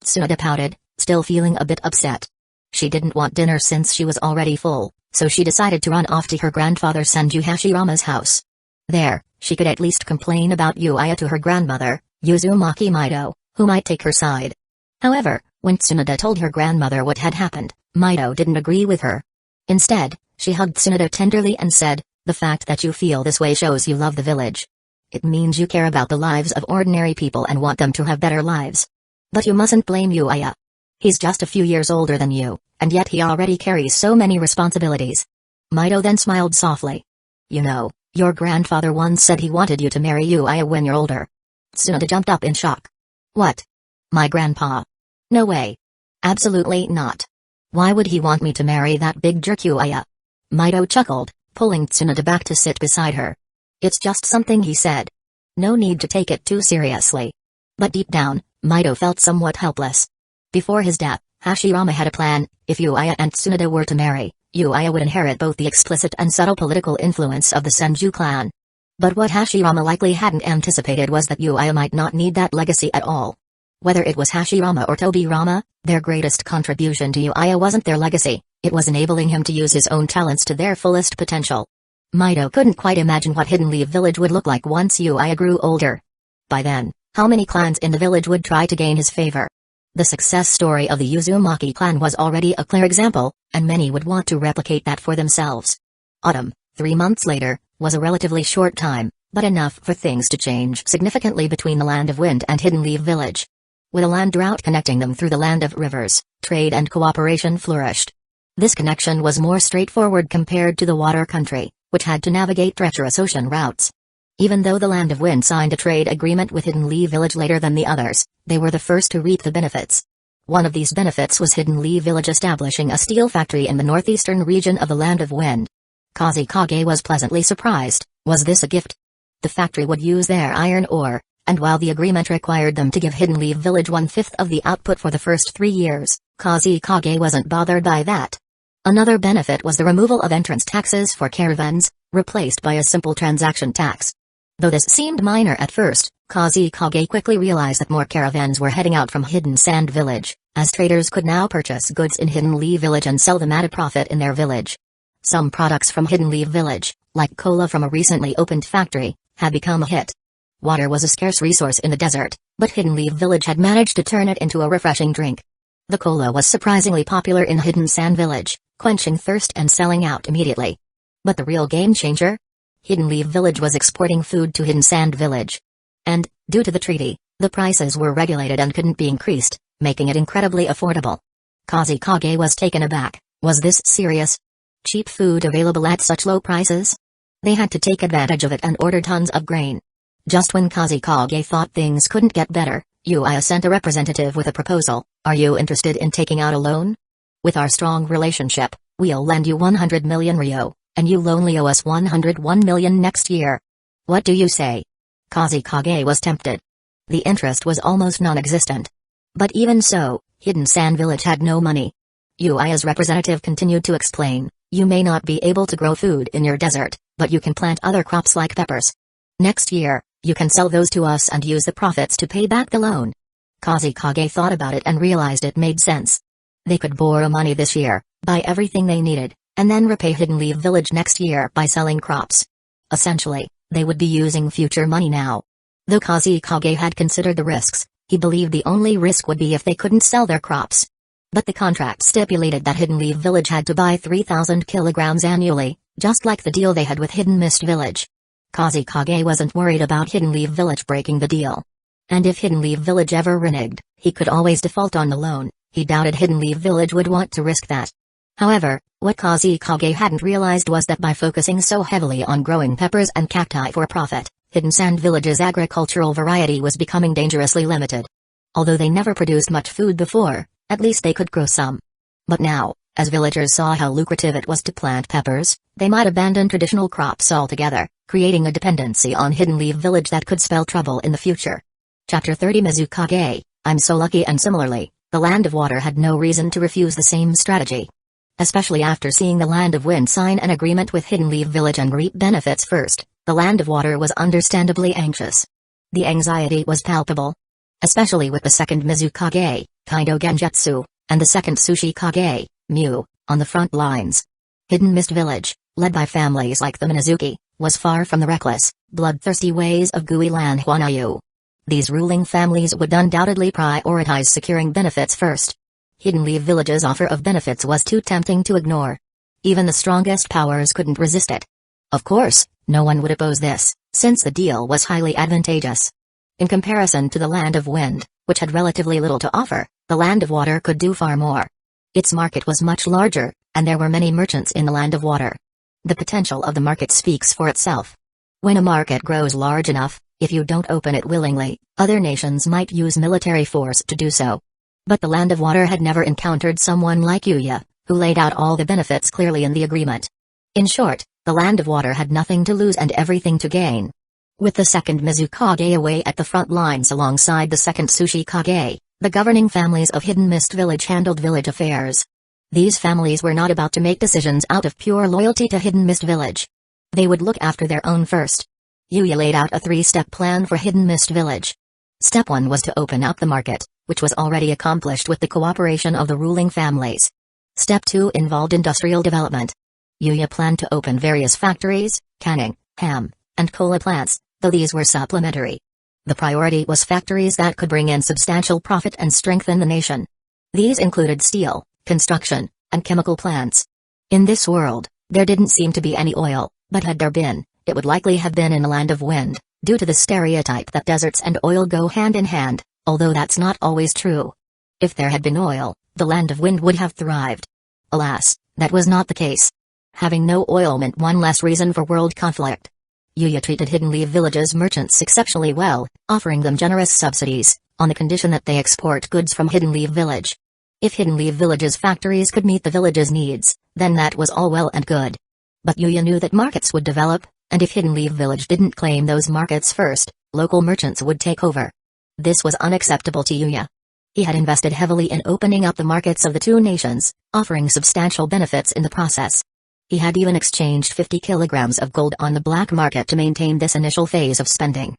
Tsunade pouted, still feeling a bit upset. She didn't want dinner since she was already full, so she decided to run off to her grandfather Senju Hashirama's house. There, she could at least complain about Yuya to her grandmother, Uzumaki Maido, who might take her side. However, when Tsunade told her grandmother what had happened, Maido didn't agree with her. Instead, she hugged Tsunade tenderly and said, "The fact that you feel this way shows you love the village. It means you care about the lives of ordinary people and want them to have better lives. But you mustn't blame Yuya. He's just a few years older than you, and yet he already carries so many responsibilities." Maido then smiled softly. "You know, your grandfather once said he wanted you to marry Yuya when you're older." Tsunade jumped up in shock. "What? My grandpa? No way. Absolutely not. Why would he want me to marry that big jerk Yuya?" Maido chuckled, pulling Tsunade back to sit beside her. "It's just something he said. No need to take it too seriously." But deep down, Maido felt somewhat helpless. Before his death, Hashirama had a plan. If Yuya and Tsunade were to marry, Yuya would inherit both the explicit and subtle political influence of the Senju clan. But what Hashirama likely hadn't anticipated was that Yuya might not need that legacy at all. Whether it was Hashirama or Tobirama, their greatest contribution to Yuya wasn't their legacy, it was enabling him to use his own talents to their fullest potential. Maido couldn't quite imagine what Hidden Leaf Village would look like once Yuya grew older. By then, how many clans in the village would try to gain his favor? The success story of the Uzumaki clan was already a clear example, and many would want to replicate that for themselves. Autumn, 3 months later, was a relatively short time, but enough for things to change significantly between the Land of Wind and Hidden Leaf Village. With a land route connecting them through the Land of Rivers, trade and cooperation flourished. This connection was more straightforward compared to the Water Country, which had to navigate treacherous ocean routes. Even though the Land of Wind signed a trade agreement with Hidden Leaf Village later than the others, they were the first to reap the benefits. One of these benefits was Hidden Leaf Village establishing a steel factory in the northeastern region of the Land of Wind. Kazekage was pleasantly surprised. Was this a gift? The factory would use their iron ore, and while the agreement required them to give Hidden Leaf Village 1/5 of the output for the first 3 years, Kazekage wasn't bothered by that. Another benefit was the removal of entrance taxes for caravans, replaced by a simple transaction tax. Though this seemed minor at first, Kazekage quickly realized that more caravans were heading out from Hidden Sand Village, as traders could now purchase goods in Hidden Leaf Village and sell them at a profit in their village. Some products from Hidden Leaf Village, like cola from a recently opened factory, had become a hit. Water was a scarce resource in the desert, but Hidden Leaf Village had managed to turn it into a refreshing drink. The cola was surprisingly popular in Hidden Sand Village, quenching thirst and selling out immediately. But the real game changer? Hidden Leaf Village was exporting food to Hidden Sand Village. And, due to the treaty, the prices were regulated and couldn't be increased, making it incredibly affordable. Kazekage was taken aback. Was this serious? Cheap food available at such low prices? They had to take advantage of it and order tons of grain. Just when Kazekage thought things couldn't get better, Yuya sent a representative with a proposal. Are you interested in taking out a loan? With our strong relationship, we'll lend you 100 million ryo, and you'll only owe us 101 million next year. What do you say? Kazekage was tempted. The interest was almost non-existent. But even so, Hidden Sand Village had no money. Yuya's representative continued to explain, you may not be able to grow food in your desert, but you can plant other crops like peppers. Next year, You can sell those to us and use the profits to pay back the loan. Kazekage thought about it and realized it made sense. They could borrow money this year, buy everything they needed, and then repay Hidden Leaf Village next year by selling crops. Essentially, they would be using future money now. Though Kazekage had considered the risks, he believed the only risk would be if they couldn't sell their crops. But the contract stipulated that Hidden Leaf Village had to buy 3,000 kilograms annually, just like the deal they had with Hidden Mist Village. Kazekage wasn't worried about Hidden Leaf Village breaking the deal. And if Hidden Leaf Village ever reneged, he could always default on the loan. He doubted Hidden Leaf Village would want to risk that. However, what Kazekage hadn't realized was that by focusing so heavily on growing peppers and cacti for profit, Hidden Sand Village's agricultural variety was becoming dangerously limited. Although they never produced much food before, at least they could grow some. But now, as villagers saw how lucrative it was to plant peppers, they might abandon traditional crops altogether, creating a dependency on Hidden Leaf Village that could spell trouble in the future. Chapter 30 Mizukage, I'm so lucky. And similarly, the Land of Water had no reason to refuse the same strategy. Especially after seeing the Land of Wind sign an agreement with Hidden Leaf Village and reap benefits first, the Land of Water was understandably anxious. The anxiety was palpable. Especially with the second Mizukage, Kaido Genjutsu, and the second Tsuchikage, Mu, on the front lines. Hidden Mist Village, led by families like the Minazuki, was far from the reckless, bloodthirsty ways of Guilan Huanayu. These ruling families would undoubtedly prioritize securing benefits first. Hidden Leaf Village's offer of benefits was too tempting to ignore. Even the strongest powers couldn't resist it. Of course, no one would oppose this, since the deal was highly advantageous. In comparison to the Land of Wind, which had relatively little to offer, the Land of Water could do far more. Its market was much larger, and there were many merchants in the Land of Water. The potential of the market speaks for itself. When a market grows large enough, if you don't open it willingly, other nations might use military force to do so. But the Land of Water had never encountered someone like Yuya, who laid out all the benefits clearly in the agreement. In short, the Land of Water had nothing to lose and everything to gain. With the second Mizukage away at the front lines alongside the second Tsuchikage, the governing families of Hidden Mist Village handled village affairs. These families were not about to make decisions out of pure loyalty to Hidden Mist Village. They would look after their own first. Yuya laid out a 3-step plan for Hidden Mist Village. Step 1 was to open up the market, which was already accomplished with the cooperation of the ruling families. Step 2 involved industrial development. Yuya planned to open various factories, canning, ham, and cola plants, though these were supplementary. The priority was factories that could bring in substantial profit and strengthen the nation. These included steel, construction, and chemical plants. In this world, there didn't seem to be any oil, but had there been, it would likely have been in the Land of Wind, due to the stereotype that deserts and oil go hand in hand, although that's not always true. If there had been oil, the Land of Wind would have thrived. Alas, that was not the case. Having no oil meant one less reason for world conflict. Yuya treated Hidden Leaf Village's merchants exceptionally well, offering them generous subsidies, on the condition that they export goods from Hidden Leaf Village. If Hidden Leaf Village's factories could meet the village's needs, then that was all well and good. But Yuya knew that markets would develop, and if Hidden Leaf Village didn't claim those markets first, local merchants would take over. This was unacceptable to Yuya. He had invested heavily in opening up the markets of the two nations, offering substantial benefits in the process. He had even exchanged 50 kilograms of gold on the black market to maintain this initial phase of spending.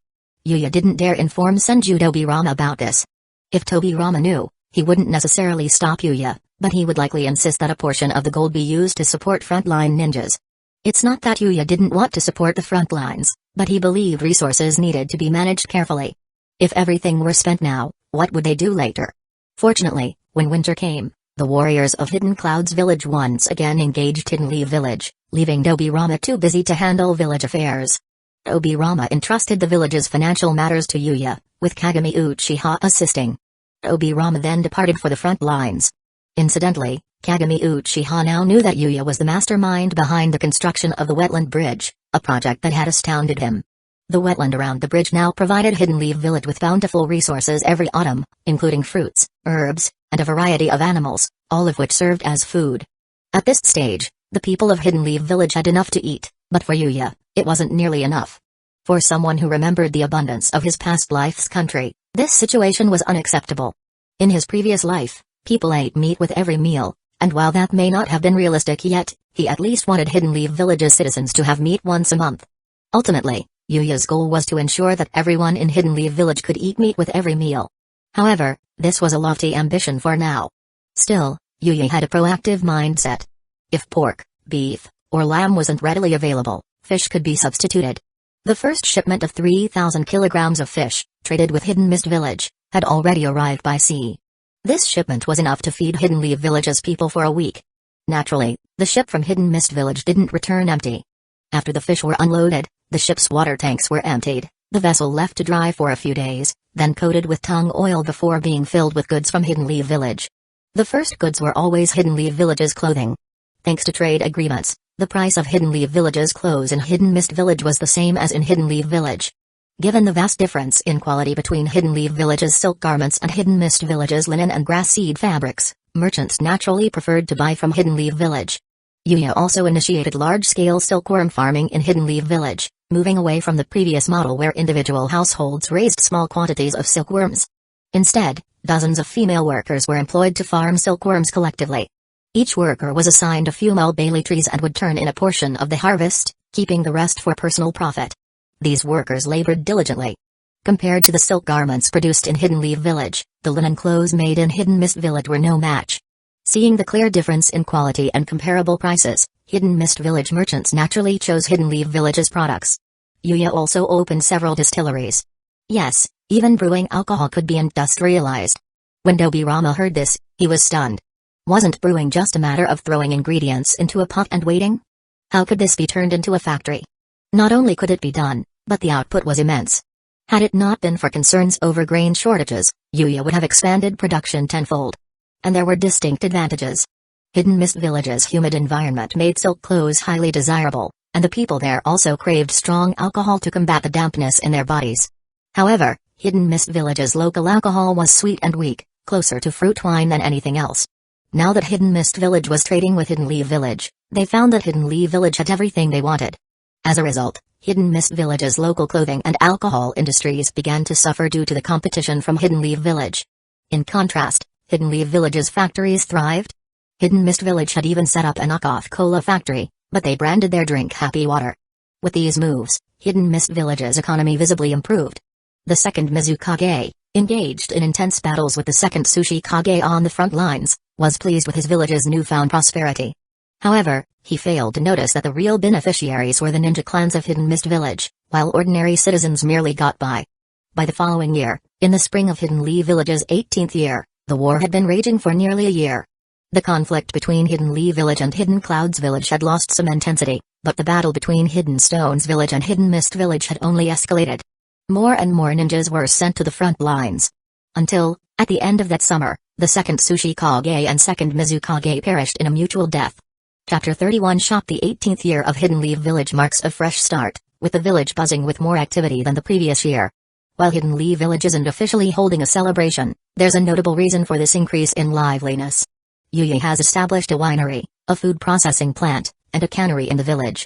Yuya didn't dare inform Senju Tobirama about this. If Tobirama knew, he wouldn't necessarily stop Yuya, but he would likely insist that a portion of the gold be used to support frontline ninjas. It's not that Yuya didn't want to support the front lines, but he believed resources needed to be managed carefully. If everything were spent now, what would they do later? Fortunately, when winter came, the warriors of Hidden Cloud's village once again engaged Hidden Leaf Village, leaving Tobirama too busy to handle village affairs. Tobirama entrusted the village's financial matters to Yuya, with Kagami Uchiha assisting. Tobirama then departed for the front lines. Incidentally, Kagami Uchiha now knew that Yuya was the mastermind behind the construction of the wetland bridge, a project that had astounded him. The wetland around the bridge now provided Hidden Leaf Village with bountiful resources every autumn, including fruits, herbs, and a variety of animals, all of which served as food. At this stage, the people of Hidden Leaf Village had enough to eat, but for Yuya, it wasn't nearly enough. For someone who remembered the abundance of his past life's country, this situation was unacceptable. In his previous life, people ate meat with every meal, and while that may not have been realistic yet, he at least wanted Hidden Leaf Village's citizens to have meat once a month. Ultimately, Yuya's goal was to ensure that everyone in Hidden Leaf Village could eat meat with every meal. However, this was a lofty ambition for now. Still, Yuya had a proactive mindset. If pork, beef, or lamb wasn't readily available, fish could be substituted. The first shipment of 3,000 kilograms of fish, traded with Hidden Mist Village, had already arrived by sea. This shipment was enough to feed Hidden Leaf Village's people for a week. Naturally, the ship from Hidden Mist Village didn't return empty. After the fish were unloaded, the ship's water tanks were emptied, the vessel left to dry for a few days, then coated with tung oil before being filled with goods from Hidden Leaf Village. The first goods were always Hidden Leaf Village's clothing. Thanks to trade agreements, the price of Hidden Leaf Village's clothes in Hidden Mist Village was the same as in Hidden Leaf Village. Given the vast difference in quality between Hidden Leaf Village's silk garments and Hidden Mist Village's linen and grass seed fabrics, merchants naturally preferred to buy from Hidden Leaf Village. Yuya also initiated large-scale silkworm farming in Hidden Leaf Village, moving away from the previous model where individual households raised small quantities of silkworms. Instead, dozens of female workers were employed to farm silkworms collectively. Each worker was assigned a few mulberry trees and would turn in a portion of the harvest, keeping the rest for personal profit. These workers labored diligently. Compared to the silk garments produced in Hidden Leaf Village, the linen clothes made in Hidden Mist Village were no match. Seeing the clear difference in quality and comparable prices, Hidden Mist Village merchants naturally chose Hidden Leaf Village's products. Yuya also opened several distilleries. Yes, even brewing alcohol could be industrialized. When Dobirama heard this, he was stunned. Wasn't brewing just a matter of throwing ingredients into a pot and waiting? How could this be turned into a factory? Not only could it be done, but the output was immense. Had it not been for concerns over grain shortages, Yuya would have expanded production tenfold. And there were distinct advantages. Hidden Mist Village's humid environment made silk clothes highly desirable, and the people there also craved strong alcohol to combat the dampness in their bodies. However, Hidden Mist Village's local alcohol was sweet and weak, closer to fruit wine than anything else. Now that Hidden Mist Village was trading with Hidden Leaf Village, they found that Hidden Leaf Village had everything they wanted. As a result, Hidden Mist Village's local clothing and alcohol industries began to suffer due to the competition from Hidden Leaf Village. In contrast, Hidden Leaf Village's factories thrived. Hidden Mist Village had even set up a knockoff cola factory, but they branded their drink Happy Water. With these moves, Hidden Mist Village's economy visibly improved. The second Mizukage, engaged in intense battles with the second Sushi-Kage on the front lines, was pleased with his village's newfound prosperity. However, he failed to notice that the real beneficiaries were the ninja clans of Hidden Mist Village, while ordinary citizens merely got by. By the following year, in the spring of Hidden Leaf Village's 18th year, the war had been raging for nearly a year. The conflict between Hidden Leaf Village and Hidden Clouds Village had lost some intensity, but the battle between Hidden Stones Village and Hidden Mist Village had only escalated. More and more ninjas were sent to the front lines. Until, at the end of that summer, the second Sushi-Kage and second Mizukage perished in a mutual death. Chapter 31 Shop The 18th year of Hidden Leaf Village marks a fresh start, with the village buzzing with more activity than the previous year. While Hidden Leaf Village isn't officially holding a celebration, there's a notable reason for this increase in liveliness. Yuya has established a winery, a food processing plant, and a cannery in the village.